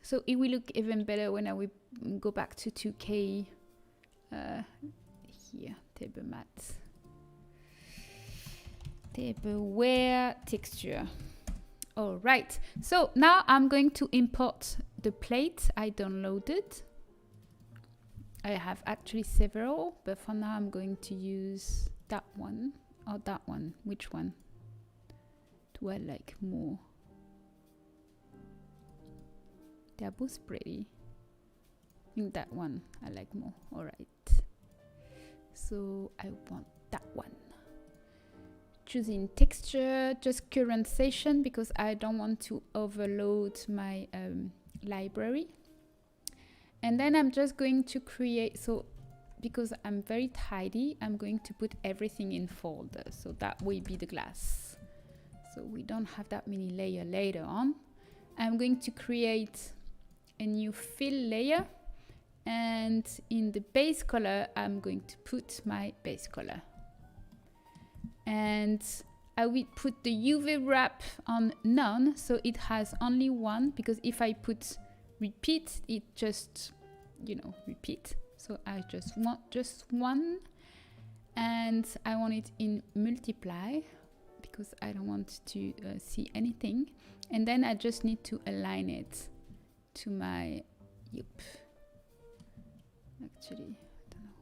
So it will look even better when I will go back to 2K. Here, table mat. Tableware texture. All right, so now I'm going to import the plate I downloaded. I have actually several, but for now I'm going to use that one or that one. Which one do I like more? They're both pretty. I think that one I like more. All right, so I want that one. Choosing texture, just current session, because I don't want to overload my library. And then I'm just going to create, so because I'm very tidy, I'm going to put everything in folders. So that will be the glass. So we don't have that many layers later on. I'm going to create a new fill layer. And in the base color, I'm going to put my base color. And I will put the UV wrap on none, so it has only one, because if I put repeat, it just, you know, repeat. So I just want just one, and I want it in multiply, because I don't want to see anything. And then I just need to align it to my, actually, I don't know.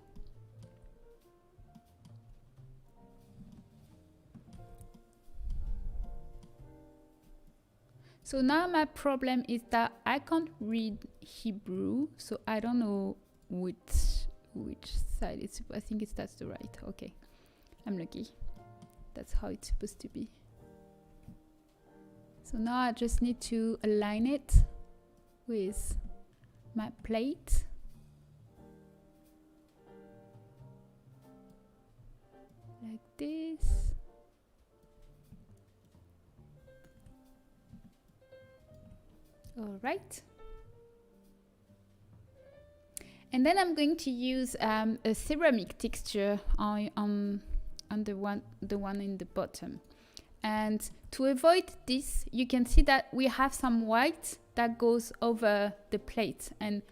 So now my problem is that I can't read Hebrew, so I don't know which side it's. I think that's the right. Okay, I'm lucky. That's how it's supposed to be. So now I just need to align it with my plate. Like this. right? And then I'm going to use a ceramic texture on the one in the bottom. And to avoid this, you can see that we have some white that goes over the plate, and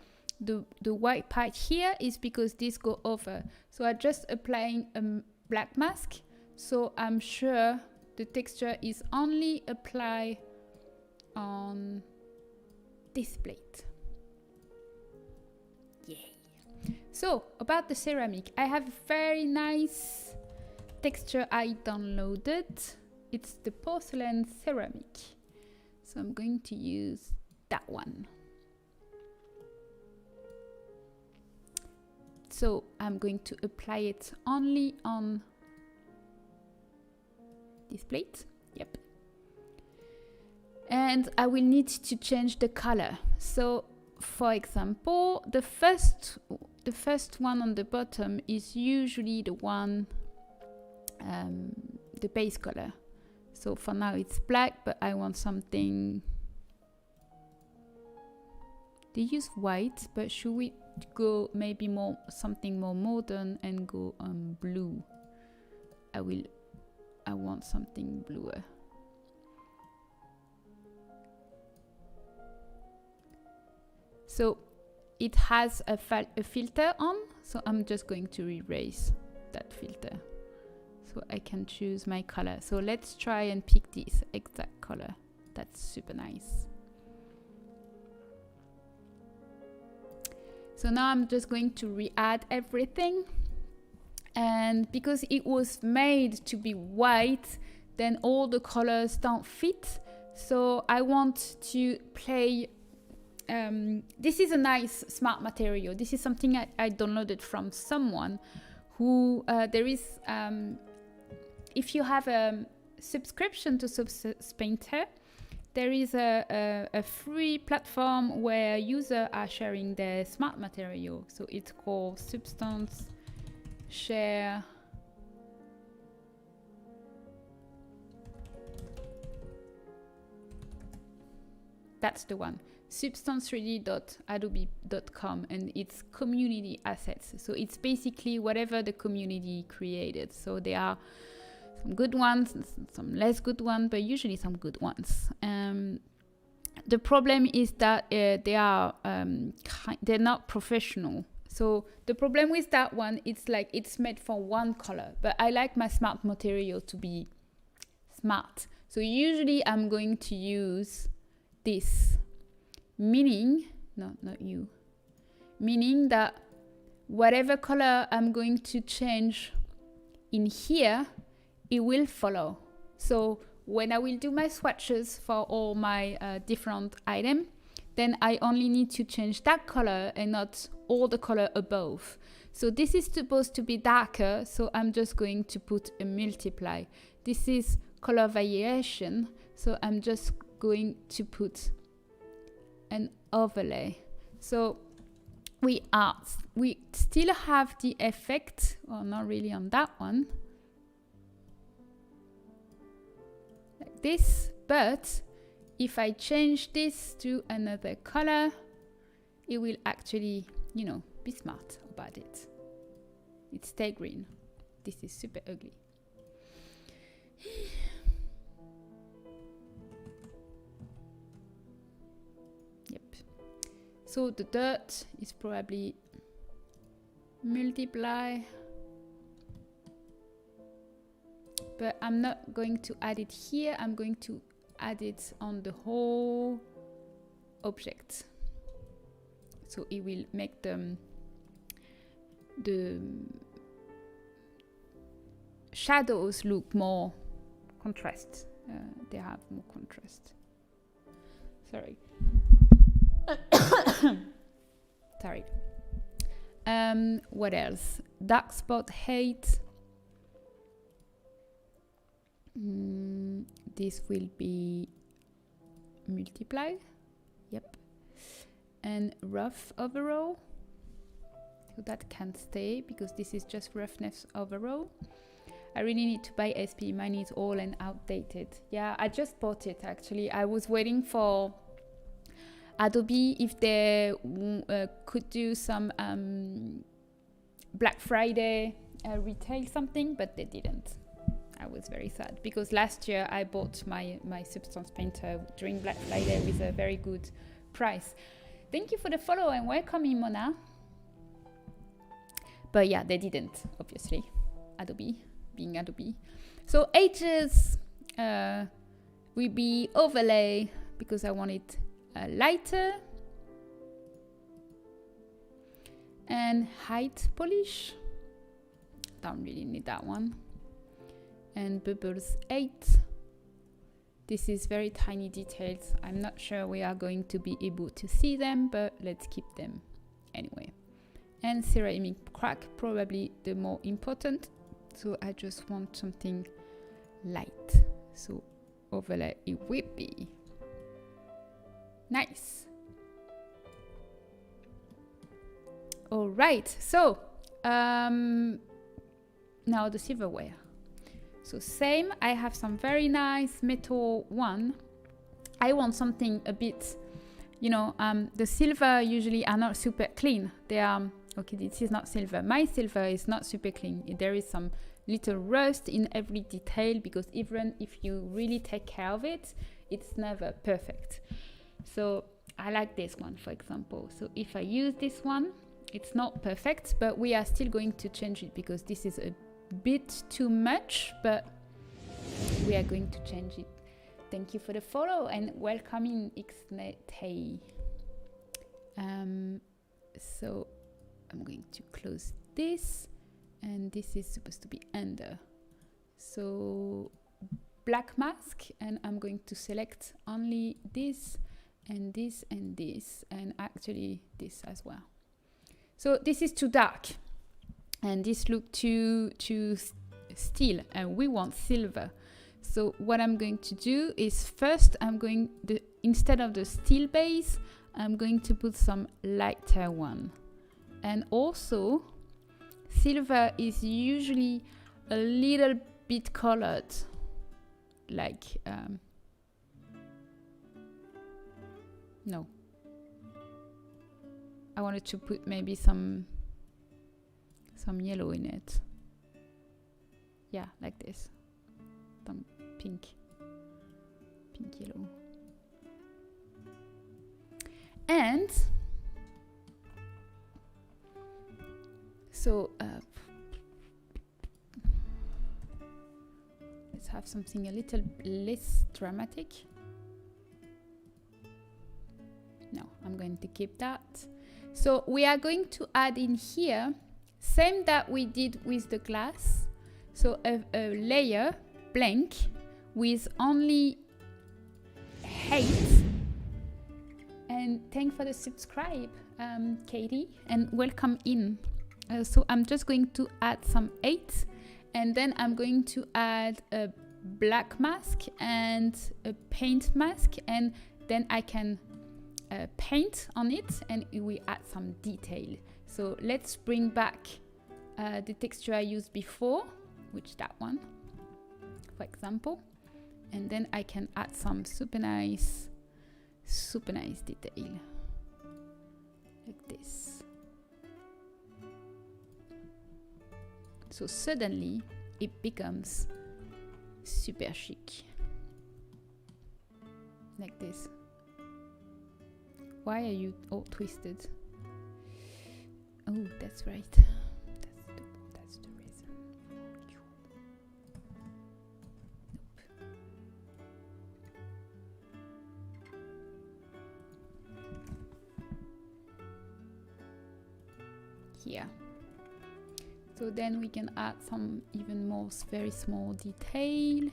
the white part here is because this go over. So I'm just applying a black mask, so I'm sure the texture is only applied on this plate. Yay! So about the ceramic, I have a very nice texture I downloaded. It's the porcelain ceramic. So I'm going to use that one. So I'm going to apply it only on this plate. Yep. And I will need to change the color. So for example, the first one on the bottom is usually the one, the base color. So for now it's black, but I want something. They use white, but should we go maybe something more modern and go on blue? I want something bluer. So it has a filter on, so I'm just going to erase that filter so I can choose my color. So let's try and pick this exact color. That's super nice. So now I'm just going to re-add everything. And because it was made to be white, then all the colors don't fit. So I want to play. This is a nice smart material. This is something I downloaded from someone who there is. If you have a subscription to Substance Painter, there is a free platform where users are sharing their smart material. So it's called Substance Share. That's the one. substance3d.adobe.com, and it's community assets. So it's basically whatever the community created. So there are some good ones, some less good ones, but usually some good ones. The problem is that they're not professional. So the problem with that one, it's like it's made for one color, but I like my smart material to be smart. So usually I'm going to use this, meaning that whatever color I'm going to change in here, it will follow. So when I will do my swatches for all my different items, then I only need to change that color and not all the color above. So this is supposed to be darker, so I'm just going to put a multiply. This is color variation, so I'm just going to put an overlay. So we still have the effect, well, not really on that one, like this, but if I change this to another color, it will actually, be smart about it. It's stay green. This is super ugly. Yep. So the dirt is probably multiply, but I'm not going to add it here. I'm going to add it on the whole object. So it will make the shadows look more contrast. They have more contrast. Sorry. Sorry. What else? Dark spot height. This will be multiply. Yep. And rough overall. So that can stay because this is just roughness overall. I really need to buy SP. Mine is old and outdated. Yeah, I just bought it actually. I was waiting for Adobe if they could do some Black Friday retail something, but they didn't. I was very sad because last year I bought my Substance Painter during Black Friday with a very good price. Thank you for the follow and welcome, Mona. But yeah, they didn't, obviously. Adobe, being Adobe. So edges will be overlay because I want it lighter. And height polish. Don't really need that one. And bubbles 8. This is very tiny details. I'm not sure we are going to be able to see them, but let's keep them anyway. And ceramic crack, probably the more important. So I just want something light. So overlay it will be. Nice. All right, so now the silverware. So same, I have some very nice metal one. I want something a bit, you know, the silver usually are not super clean. They are, okay, this is not silver. My silver is not super clean. There is some little rust in every detail because even if you really take care of it, it's never perfect. So I like this one, for example. So if I use this one, it's not perfect, but we are still going to change it because this is a bit too much, but we are going to change it. Thank you for the follow and welcome in Xnete. So I'm going to close this and this is supposed to be under. So black mask, and I'm going to select only this and this and this, and actually this as well. So this is too dark and this look too steel, and we want silver. So what I'm going to do is first instead of the steel base, I'm going to put some lighter one. And also silver is usually a little bit colored, like no, I wanted to put maybe some yellow in it. Yeah, like this. Some pink yellow. And so let's have something a little less dramatic. No, I'm going to keep that. So we are going to add in here, same that we did with the glass. So a layer blank with only 8. And thanks for the subscribe, Katie, and welcome in. So I'm just going to add some 8, and then I'm going to add a black mask and a paint mask, and then I can paint on it and we add some detail. So let's bring back the texture I used before, which that one, for example, and then I can add some super nice detail like this. So suddenly it becomes super chic like this. Why are you all twisted? Oh, that's right. That's the reason. Nope. Here. So then we can add some even more very small detail.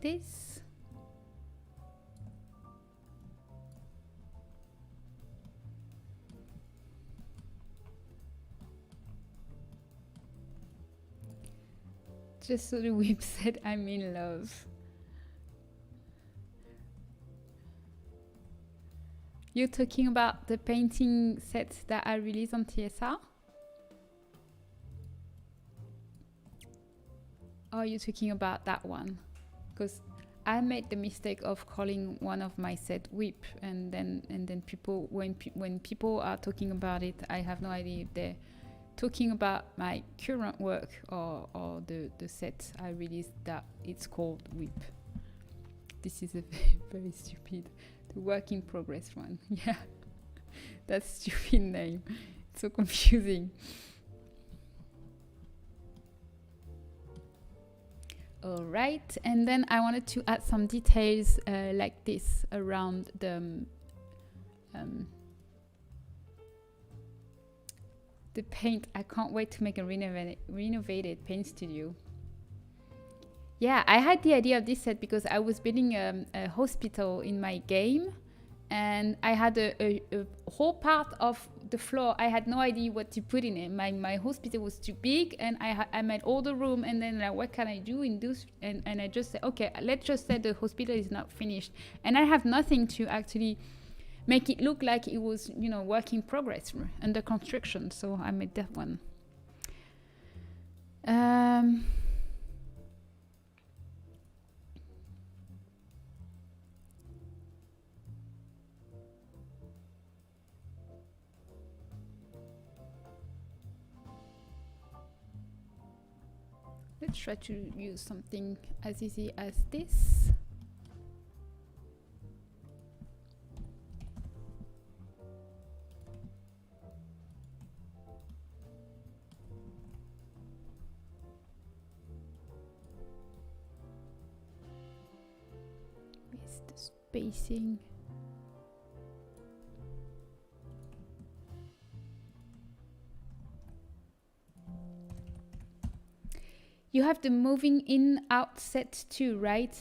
this. Just so the whip said I'm in love. You're talking about the painting sets that I released on TSR? Or are you talking about that one? Because I made the mistake of calling one of my set whip, and then people, when people are talking about it, I have no idea if they're talking about my current work or the set I released that it's called whip. This is a very stupid, the work in progress one. Yeah, that's stupid name. It's so confusing. All right, and then I wanted to add some details like this around the paint. I can't wait to make a renovated paint studio. Yeah, I had the idea of this set because I was building a hospital in my game, and I had a whole part of the floor. I had no idea what to put in it. My hospital was too big, and I made all the room, and then like, what can I do in this? And I just said, okay, let's just say the hospital is not finished, and I have nothing to actually make it look like it was, you know, work in progress under construction. So I made that one. Let's try to use something as easy as this. Where's the spacing? You have the moving in out set too, right?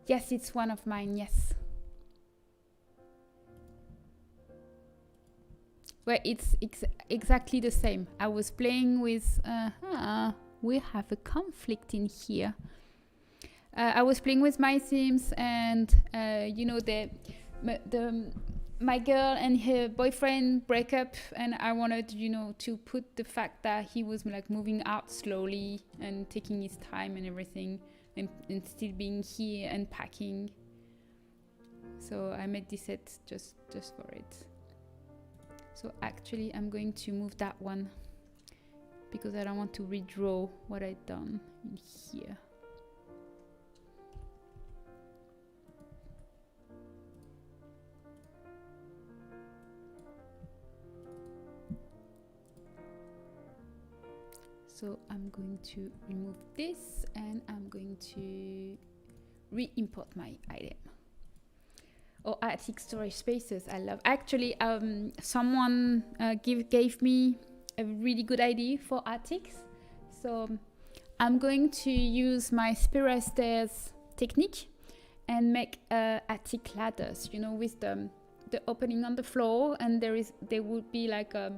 Yes, it's one of mine, yes. Well, it's exactly the same. I was playing with... we have a conflict in here. I was playing with my Sims, and you know, my girl and her boyfriend break up, and I wanted, you know, to put the fact that he was like moving out slowly and taking his time and everything, and still being here and packing. So I made this set just for it. So actually I'm going to move that one because I don't want to redraw what I've done in here. So I'm going to remove this, and I'm going to re-import my item. Oh, attic storage spaces, I love. Actually, someone gave me a really good idea for attics. So I'm going to use my spiral stairs technique and make attic ladders, you know, with the opening on the floor, and there would be like a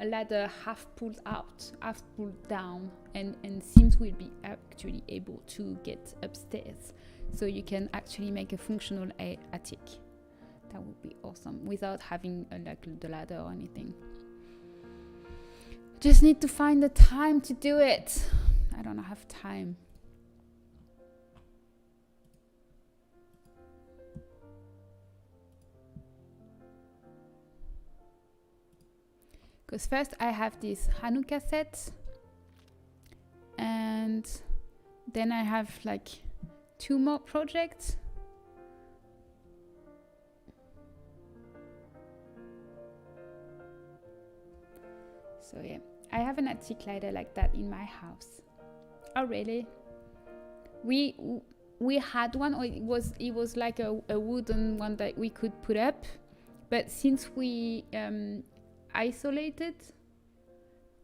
ladder half pulled out, half pulled down, and Sims will be actually able to get upstairs. So you can actually make a functional attic. That would be awesome without having like the ladder or anything. Just need to find the time to do it. I don't have time. Because first I have this Hanukkah set, and then I have like 2 more projects. So yeah, I have an attic ladder like that in my house. Oh really? We had one, or it was like a wooden one that we could put up, but since we isolated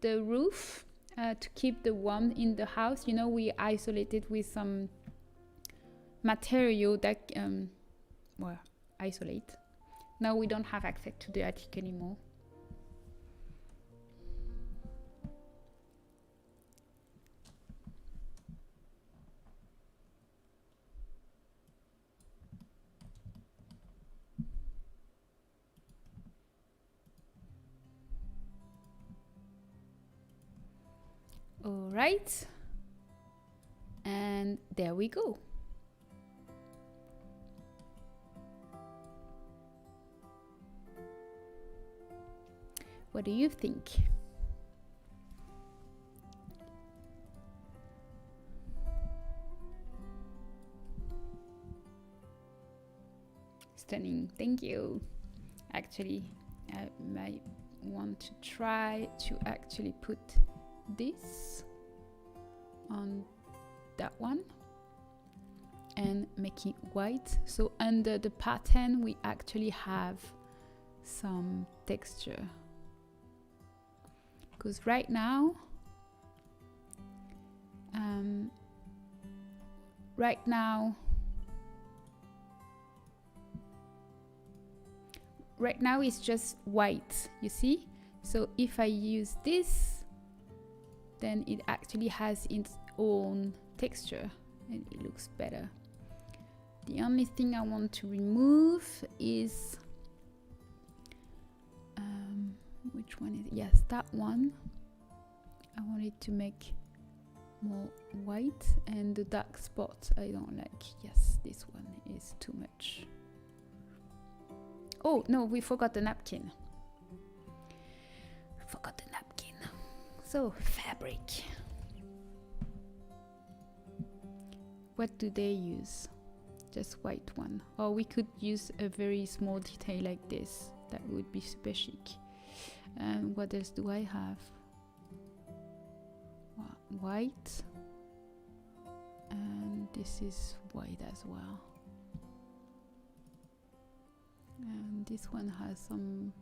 the roof, to keep the warmth in the house. You know, we isolated with some material that well, isolate. Now we don't have access to the attic anymore. All right, and there we go. What do you think? Stunning, thank you. Actually, I might want to try to actually put this on that one and make it white, so under the pattern we actually have some texture, because right now it's just white, you see. So if I use this, then it actually has its own texture and it looks better. The only thing I want to remove is which one is it? Yes, that one. I want it to make more white, and the dark spot I don't like. Yes, this one is too much. Oh no, we forgot the napkin. So fabric. What do they use? Just white one. Or we could use a very small detail like this. That would be super chic. What else do I have? White. And this is white as well. And this one has some,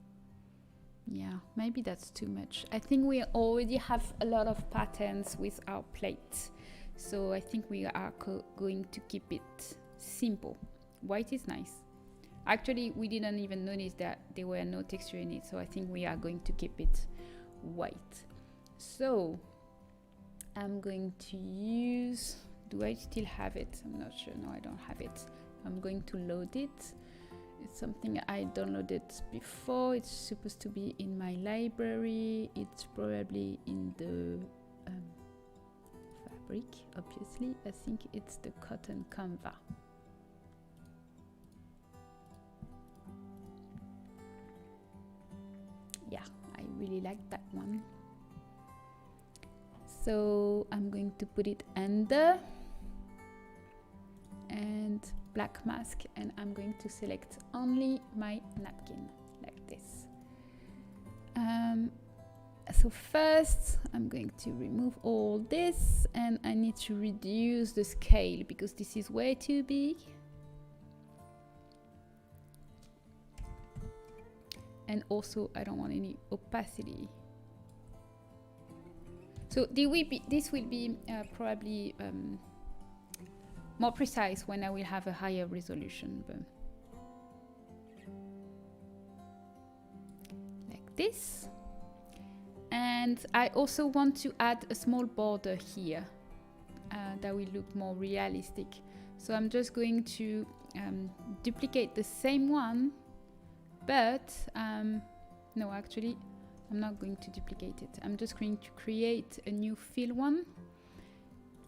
yeah, maybe that's too much. I think we already have a lot of patterns with our plate, so I think we are going to keep it simple. White is nice. Actually, we didn't even notice that there were no texture in it, so I think we are going to keep it white. So I'm going to use, do I still have it? I'm not sure. No, I don't have it. I'm going to load it. It's something I downloaded before. It's supposed to be in my library. It's probably in the fabric, obviously. I think it's the cotton canvas. Yeah, I really like that one. So I'm going to put it under and black mask, and I'm going to select only my napkin like this. So first I'm going to remove all this, and I need to reduce the scale because this is way too big. And also I don't want any opacity. So this will be probably more precise when I will have a higher resolution. But like this. And I also want to add a small border here that will look more realistic. So I'm just going to duplicate the same one, but no, actually I'm not going to duplicate it. I'm just going to create a new fill one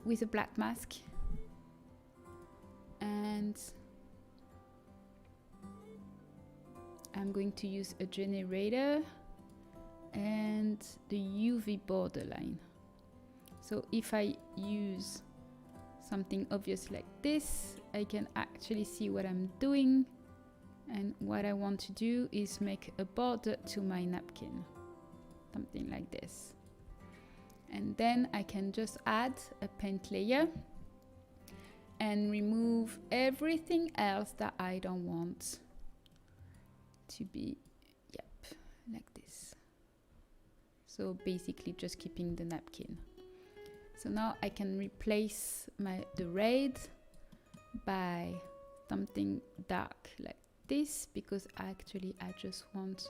with a black mask, and I'm going to use a generator and the UV borderline. So if I use something obvious like this, I can actually see what I'm doing, and what I want to do is make a border to my napkin, something like this. And then I can just add a paint layer and remove everything else that I don't want to be, like this. So basically just keeping the napkin. So now I can replace the red by something dark like this, because actually I just want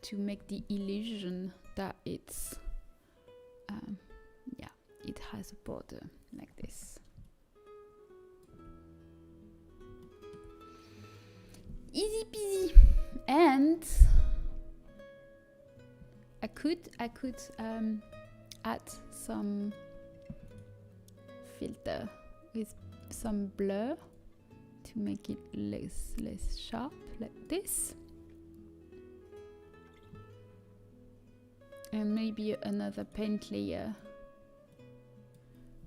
to make the illusion that it's yeah, it has a border like this. Easy peasy. And I could add some filter with some blur to make it less sharp, like this. And maybe another paint layer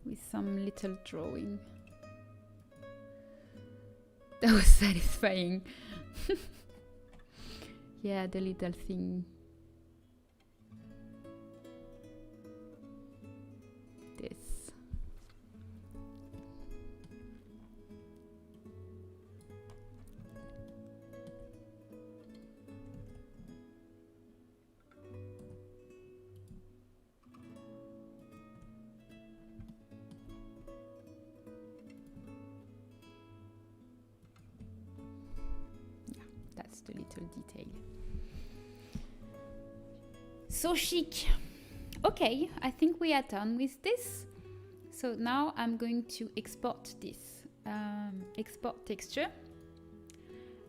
with some little drawing. That was satisfying. Yeah, the little thing. This. That's the little detail. So chic. Okay, I think we are done with this. So now I'm going to export this. Export texture.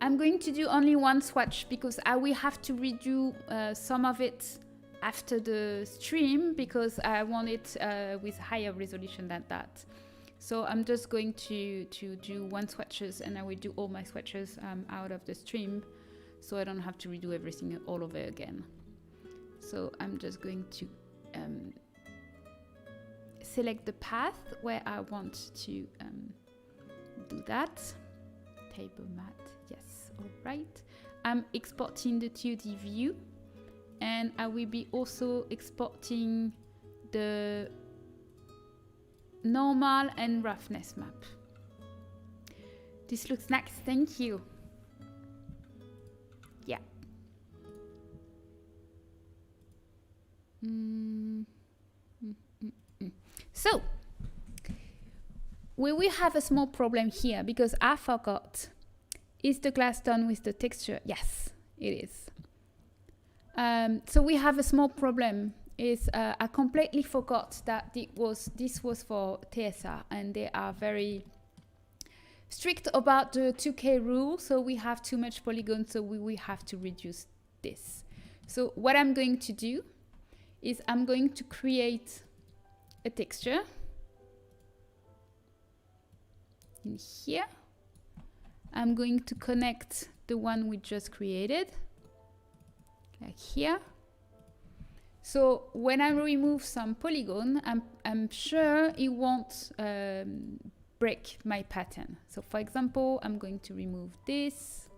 I'm going to do only one swatch because I will have to redo some of it after the stream, because I want it with higher resolution than that. So I'm just going to do one swatches, and I will do all my swatches out of the stream, so I don't have to redo everything all over again. So I'm just going to select the path where I want to do that. Table mat, yes, all right. I'm exporting the 2D view, and I will be also exporting the normal and roughness map. This looks nice, thank you. Yeah. So we will have a small problem here because I forgot. Is the glass done with the texture? Yes, it is. So we have a small problem. I completely forgot that this was for TSR, and they are very strict about the 2K rule, so we have too much polygon, so we will have to reduce this. So what I'm going to do is I'm going to create a texture in here. I'm going to connect the one we just created, like here. So when I remove some polygon, I'm sure it won't break my pattern. So for example, I'm going to remove this.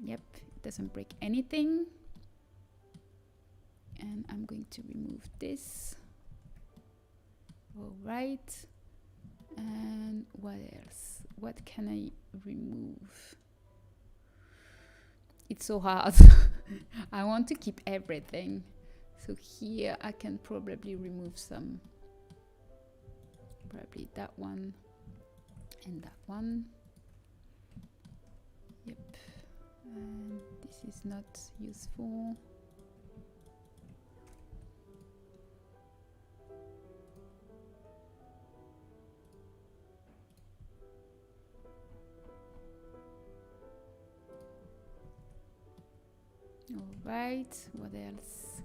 Yep, it doesn't break anything. And I'm going to remove this. All right. And what else? What can I remove? It's so hard. I want to keep everything. So here I can probably remove some. Probably that one and that one. Yep. And this is not useful. All right, what else?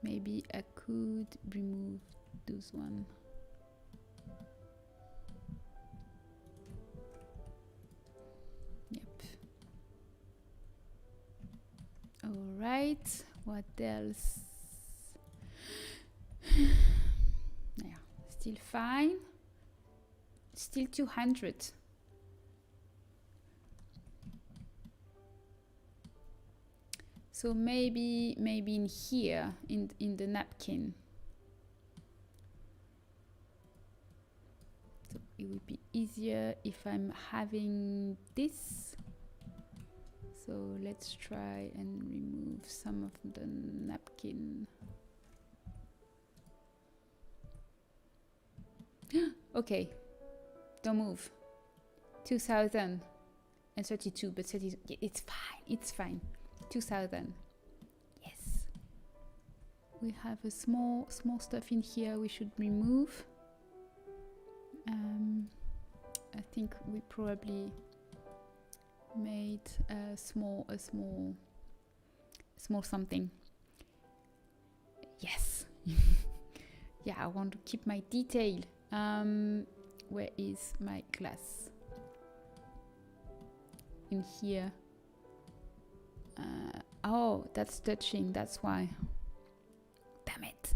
Maybe I could remove this one. Yep. All right, what else? Yeah, still fine. Still 200. So maybe in here, in the napkin. So it would be easier if I'm having this. So let's try and remove some of the napkin. Okay, don't move. 2032, but 30, it's fine, it's fine. 2000. Yes. We have a small stuff in here we should remove. I think we probably made a small something. Yes. Yeah, I want to keep my detail. Where is my glass? In here. Oh, that's touching, that's why. Damn it.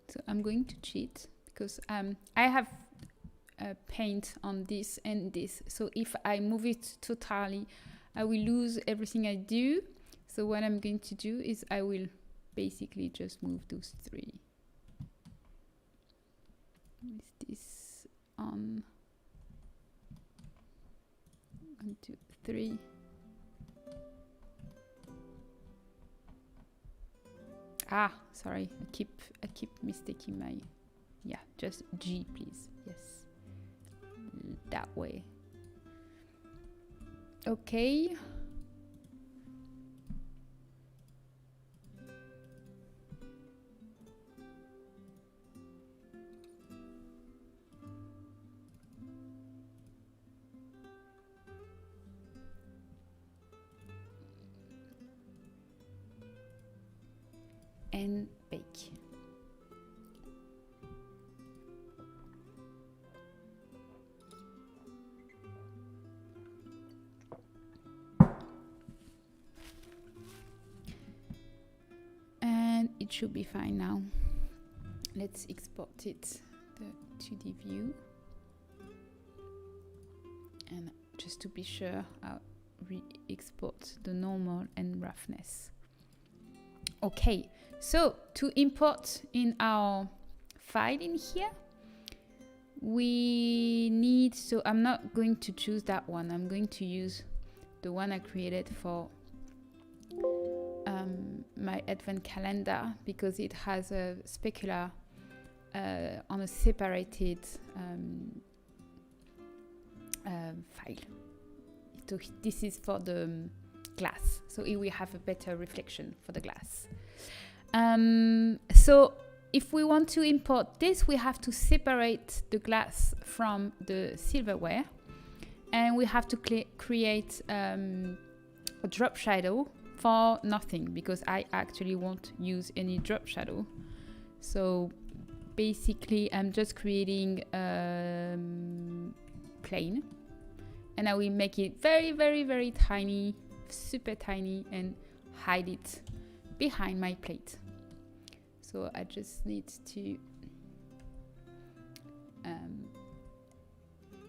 So I'm going to cheat because I have paint on this and this. So if I move it totally, I will lose everything I do. So what I'm going to do is I will basically just move those three. Is this on? 1, 2, 3. Ah, sorry, I keep mistaking my, yeah, just G, please. Yes, that way. Okay. And bake. And it should be fine now. Let's export it, the 2D view. And just to be sure, I'll re-export the normal and roughness. Okay, so to import in our file in here, we need, so I'm not going to choose that one. I'm going to use the one I created for my advent calendar because it has a specular on a separated file. So this is for the glass, so it will have a better reflection for the glass. So if we want to import this, we have to separate the glass from the silverware, and we have to create a drop shadow for nothing because I actually won't use any drop shadow. So basically I'm just creating plain, and I will make it very, very, very tiny, super tiny, and hide it behind my plate. So I just need to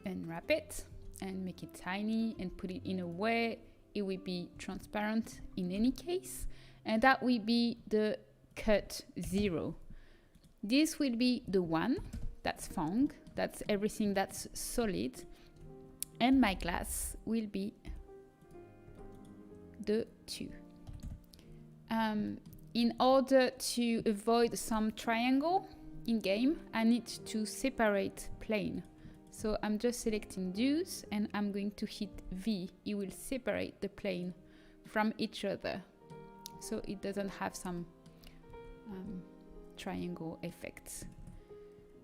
unwrap it and make it tiny and put it in a way it will be transparent in any case, and that will be the cut 0. This will be the 1, that's fong, that's everything that's solid, and my glass will be the 2. In order to avoid some triangle in game, I need to separate plane. So I'm just selecting those and I'm going to hit V. It will separate the plane from each other, so it doesn't have some triangle effects.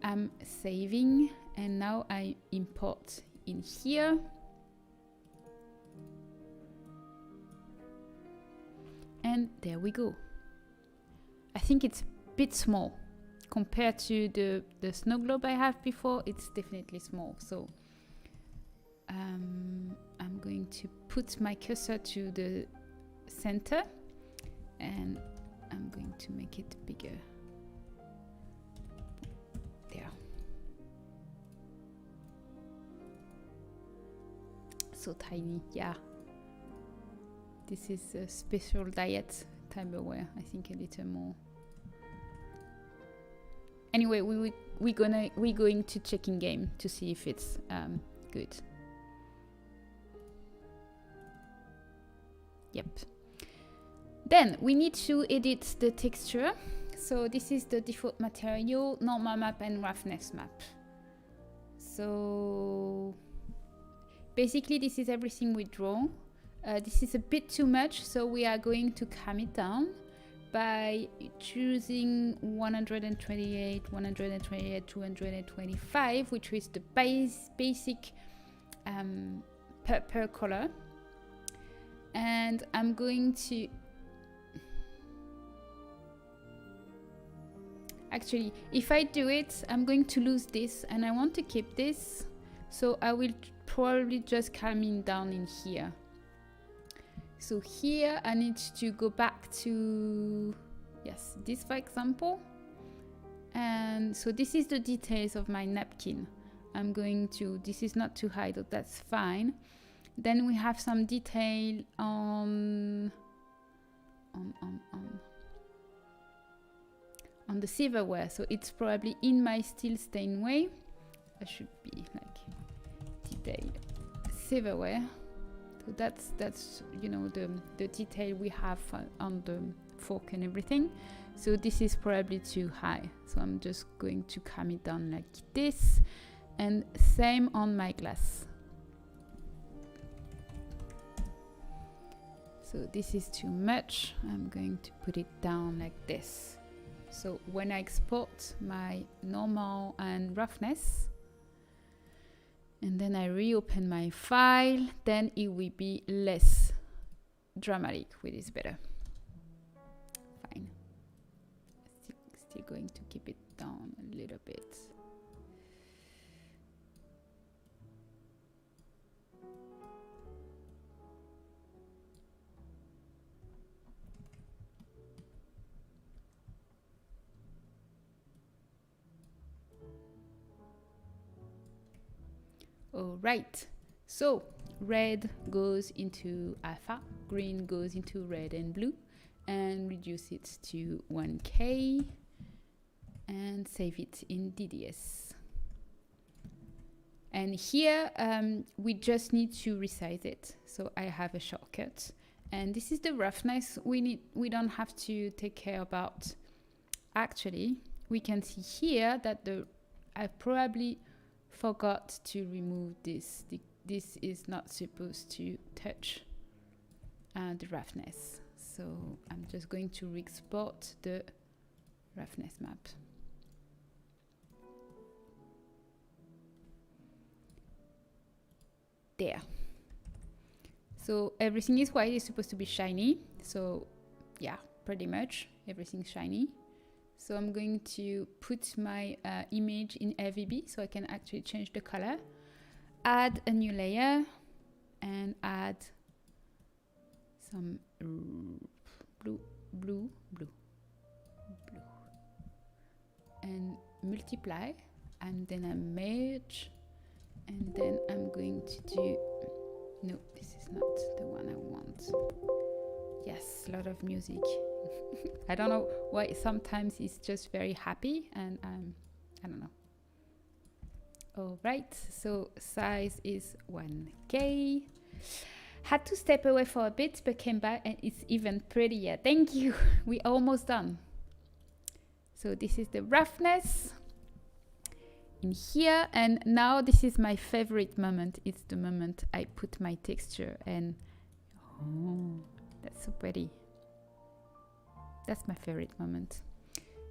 I'm saving, and now I import in here. And there we go. I think it's a bit small compared to the snow globe I have before. It's definitely small. So I'm going to put my cursor to the center, and I'm going to make it bigger. There. So tiny, yeah. This is a special diet tableware. I think a little more. Anyway, we're going to check in game to see if it's good. Yep. Then we need to edit the texture. So this is the default material, normal map and roughness map. So basically this is everything we draw. This is a bit too much, so we are going to calm it down by choosing 128, 128, 225, which is the basic per color. And I'm going to... Actually, if I do it, I'm going to lose this, and I want to keep this. So I will probably just calming down in here. So here I need to go back to, yes, this for example. And so this is the details of my napkin. I'm going to, this is not too high, so that's fine. Then we have some detail on the silverware. So it's probably in my steel stain way. I should be like detail silverware. So that's you know the detail we have on the fork and everything. So this is probably too high. So I'm just going to calm it down like this. And same on my glass. So this is too much. I'm going to put it down like this. So when I export my normal and roughness, and then I reopen my file, then it will be less dramatic, which is better. Fine. Still going to keep it down a little bit. All right, so red goes into alpha, green goes into red and blue, and reduce it to 1K and save it in DDS. And here we just need to resize it. So I have a shortcut, and this is the roughness. We don't have to take care about. Actually, we can see here that I probably forgot to remove this. This is not supposed to touch the roughness. So I'm just going to re-export the roughness map. There. So everything is white. It's supposed to be shiny. So yeah, pretty much everything's shiny. So I'm going to put my image in RGB so I can actually change the color. Add a new layer and add some blue. And multiply, and then I merge, and then I'm going to do, no, this is not the one I want. Yes, a lot of music. I don't know why sometimes it's just very happy, and I don't know. All right, so size is 1K. Had to step away for a bit, but came back and it's even prettier. Thank you. We're almost done. So this is the roughness in here, and now this is my favorite moment. It's the moment I put my texture, and oh, that's so pretty. That's my favorite moment.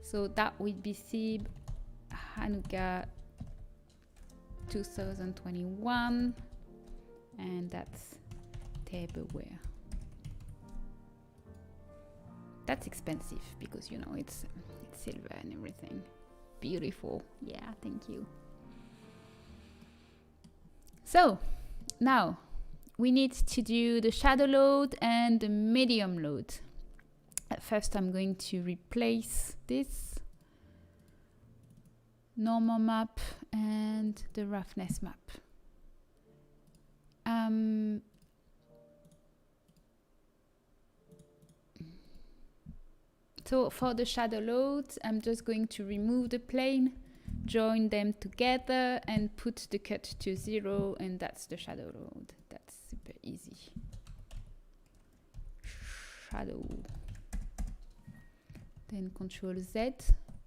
So that will be Sib Hanukkah 2021, and that's Tableware. That's expensive because, you know, it's silver and everything. Beautiful. Yeah, thank you. So now we need to do the shadow load and the medium load. At first I'm going to replace this normal map and the roughness map. So for the shadow loads, I'm just going to remove the plane, join them together, and put the cut to 0, and that's the shadow load. That's super easy. Shadow. Then Control Z.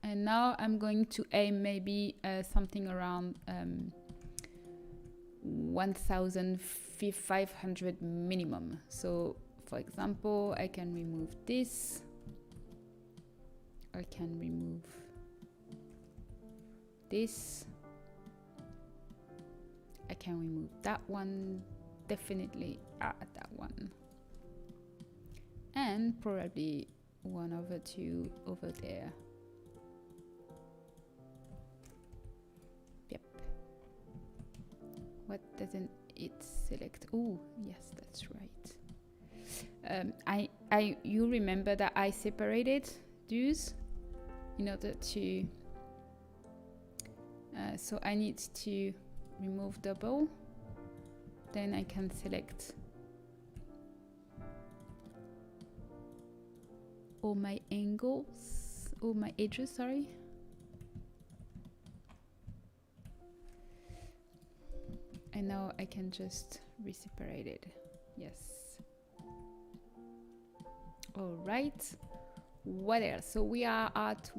And now I'm going to aim maybe something around 1,500 minimum. So for example, I can remove this. I can remove this. I can remove that one. Definitely that one. And probably 1/2 over there. Yep. What doesn't it select? Oh, yes, that's right. You remember that I separated these in order to. So I need to remove double. Then I can select all my angles, all my edges, sorry. And now I can just re-separate it. Yes. All right. What else? So we are at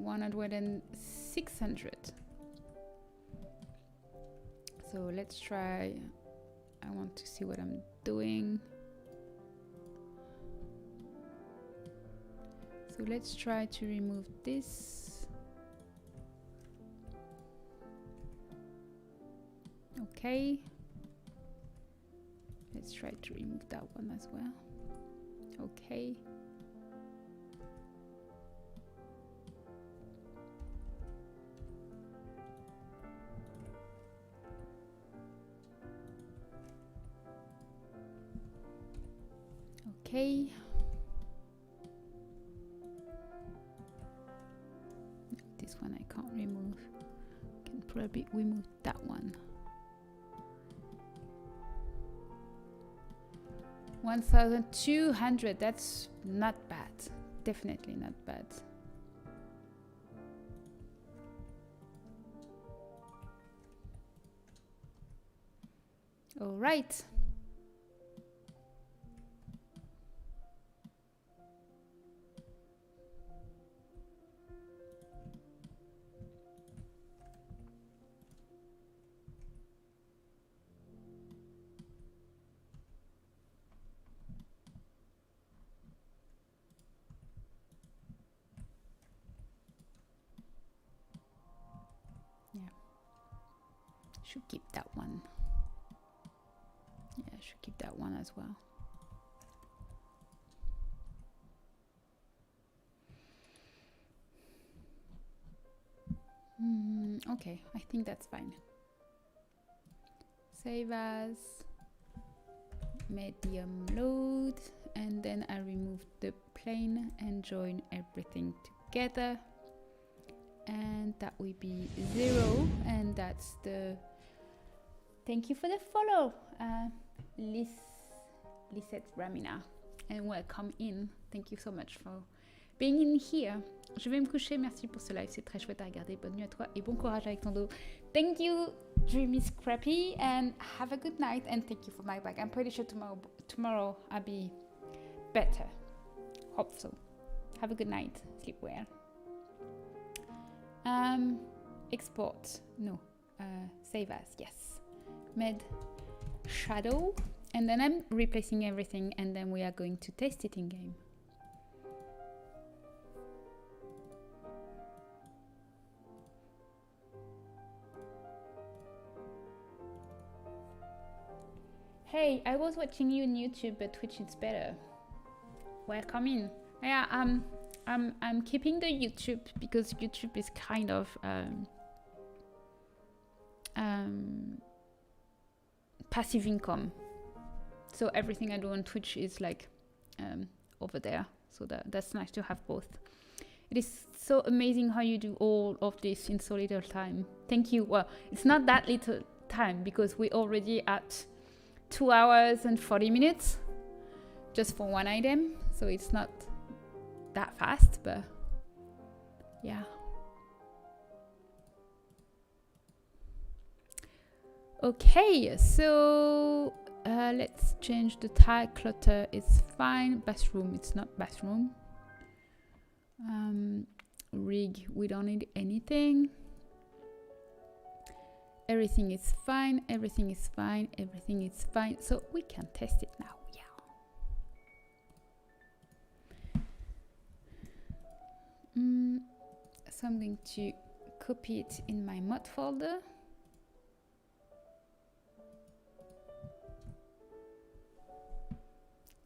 600. So let's try. I want to see what I'm doing. So let's try to remove this. Okay. Let's try to remove that one as well. Okay. Okay. This one I can't remove. Can probably remove that one. 1,200. That's not bad. Definitely not bad. All right. Should keep that one. Yeah, I should keep that one as well. Okay, I think that's fine. Save as, medium load, and then I remove the plane and join everything together. And that will be 0, and that's the. Thank you for the follow, Lisette Ramina, and welcome in. Thank you so much for being in here. Je vais me coucher. Merci pour ce live, c'est très chouette à regarder. Bonne nuit à toi et bon courage avec ton dos. Thank you, Dreamy Scrappy, and have a good night. And thank you for my bag. I'm pretty sure tomorrow I'll be better. Hope so. Have a good night. Sleep well. Export. No. Save as. Yes. Med shadow, and then I'm replacing everything, and then we are going to test it in game. Hey, I was watching you on YouTube, but Twitch is better. Welcome in. Yeah, I'm keeping the YouTube because YouTube is kind of passive income. So everything I do on Twitch is like over there. So that's nice to have both. It is so amazing how you do all of this in so little time. Thank you. Well, it's not that little time because we're already at 2 hours and 40 minutes just for one item. So it's not that fast, but yeah. Okay, so let's change the tile. Clutter is fine. Bathroom, it's not bathroom. Rig, we don't need anything. Everything is fine. Everything is fine. Everything is fine. So we can test it now. Yeah. So I'm going to copy it in my mod folder.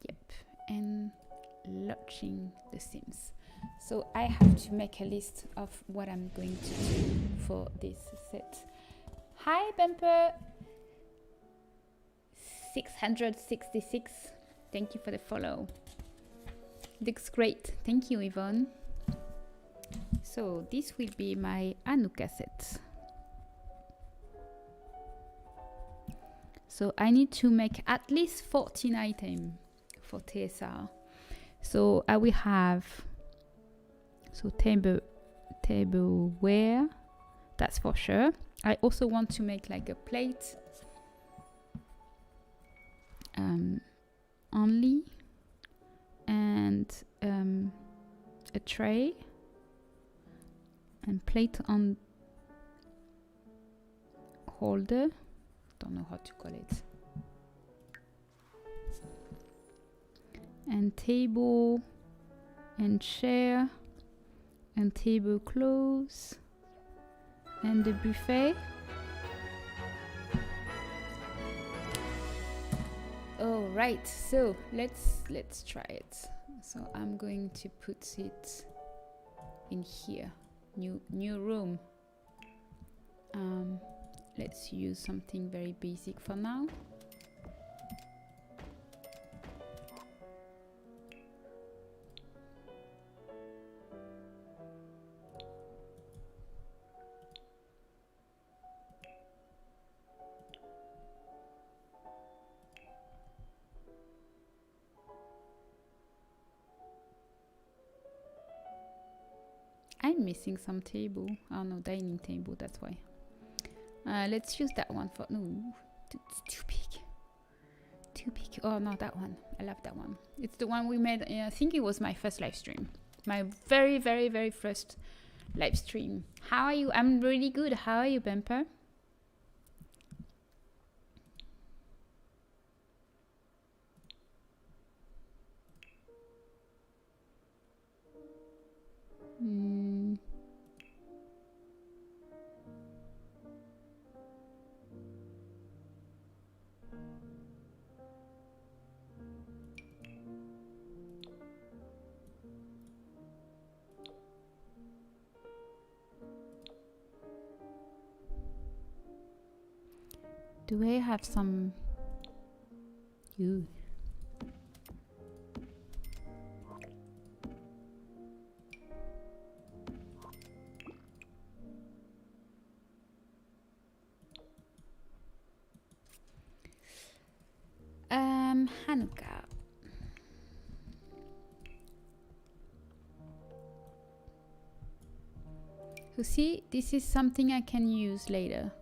Yep, and launching the Sims. So I have to make a list of what I'm going to do for this set. Hi, Bumper 666. Thank you for the follow. Looks great. Thank you, Yvonne. So this will be my Hanukkah set. So I need to make at least 14 items for TSR. So I will have tableware, that's for sure. I also want to make like a plate only, and a tray and plate on holder, don't know how to call it, and table and chair and tablecloths and the buffet. All right, so let's try it. So I'm going to put it in here. New room. Let's use something very basic for now. I'm missing some table. Oh no, dining table, that's why. Let's use that one for, no, it's too big. Too big. Oh no, that one. I love that one. It's the one we made, I think it was my first live stream. My very, very, very first live stream. How are you? I'm really good. How are you, Bumper? Do I have some? Ooh. Hanukkah. So see, this is something I can use later.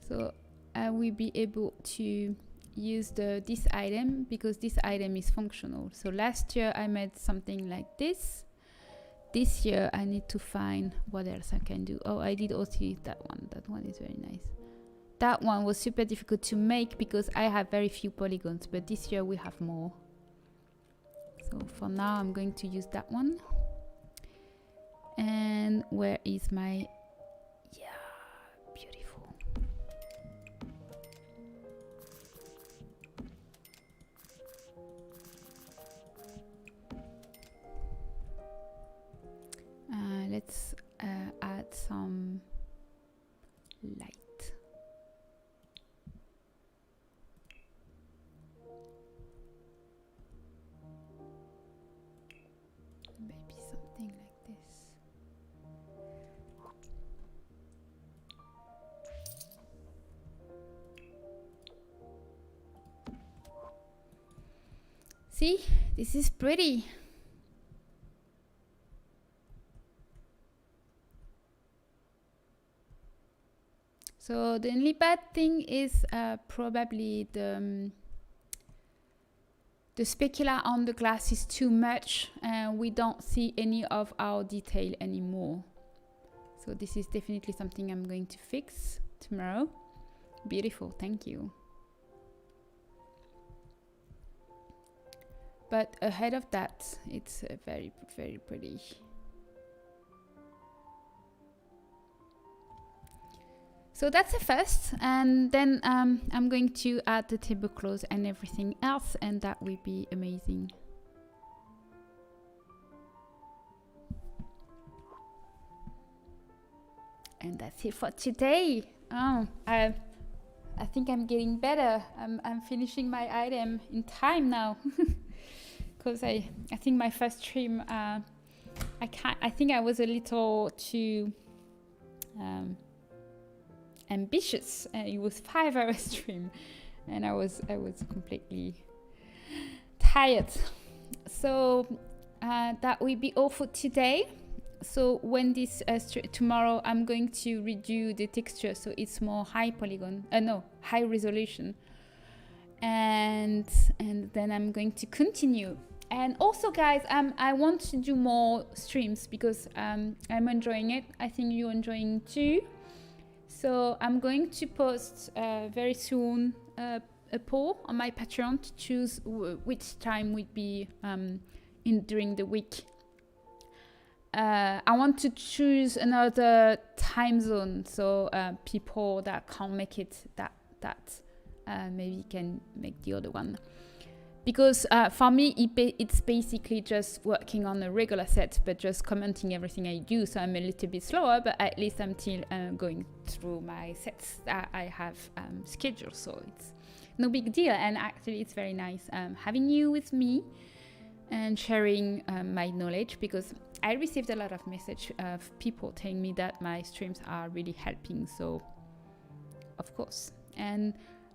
So I will be able to use this item because this item is functional. So last year I made something like this. This year I need to find what else I can do. Oh, I did also that one. That one is very nice. That one was super difficult to make because I have very few polygons, but this year we have more. So for now I'm going to use that one. And where is my, yeah, beautiful. Let's add some light. Maybe something like this. See, this is pretty. So the only bad thing is probably the specular on the glass is too much and we don't see any of our detail anymore. So this is definitely something I'm going to fix tomorrow. Beautiful, thank you. But ahead of that, it's very, very pretty. So that's a first, and then I'm going to add the tablecloth and everything else, and that will be amazing. And that's it for today. Oh, I think I'm getting better. I'm finishing my item in time now, because I think my first stream I think I was a little too ambitious. It was 5 hour stream and I was completely tired. So that will be all for today. So when this tomorrow I'm going to redo the texture so it's more high resolution, and then I'm going to continue. And also guys, I want to do more streams because I'm enjoying it. I think you're enjoying too. So I'm going to post very soon a poll on my Patreon to choose which time would be during the week. I want to choose another time zone so people that can't make it that maybe can make the other one. Because for me, it's basically just working on a regular set, but just commenting everything I do. So I'm a little bit slower, but at least I'm still going through my sets that I have scheduled. So it's no big deal. And actually, it's very nice having you with me and sharing my knowledge, because I received a lot of messages of people telling me that my streams are really helping. So, of course. And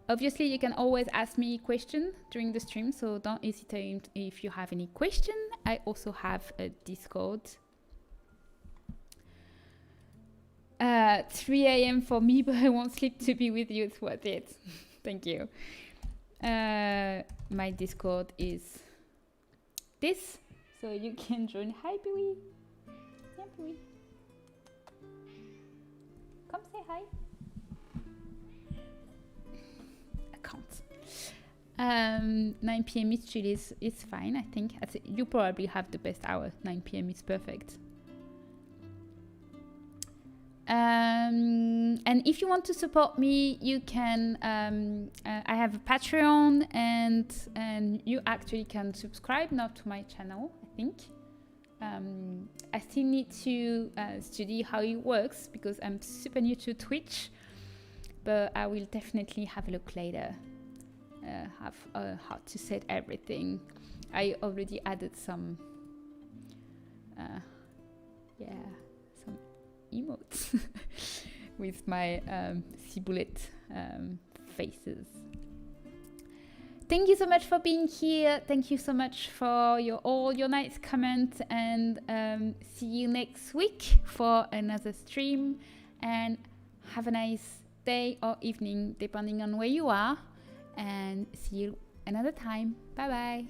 obviously, you can always ask me questions during the stream, so don't hesitate if you have any question. I also have a Discord. 3 a.m. for me, but I won't sleep to be with you. It's worth it. Thank you. My Discord is this, so you can join. Hi, Pee-wee. Yeah, Pee-wee. Come say hi. 9 p.m. is chill is fine, I think. You probably have the best hour. 9 p.m. is perfect. And if you want to support me, you can. I have a Patreon, and you actually can subscribe now to my channel, I think. I still need to study how it works because I'm super new to Twitch, but I will definitely have a look later. How to set everything. I already added some some emotes with my Syboulette faces. Thank you so much for being here. Thank you so much for all your nice comments, and see you next week for another stream, and have a nice day or evening depending on where you are. And see you another time. Bye bye.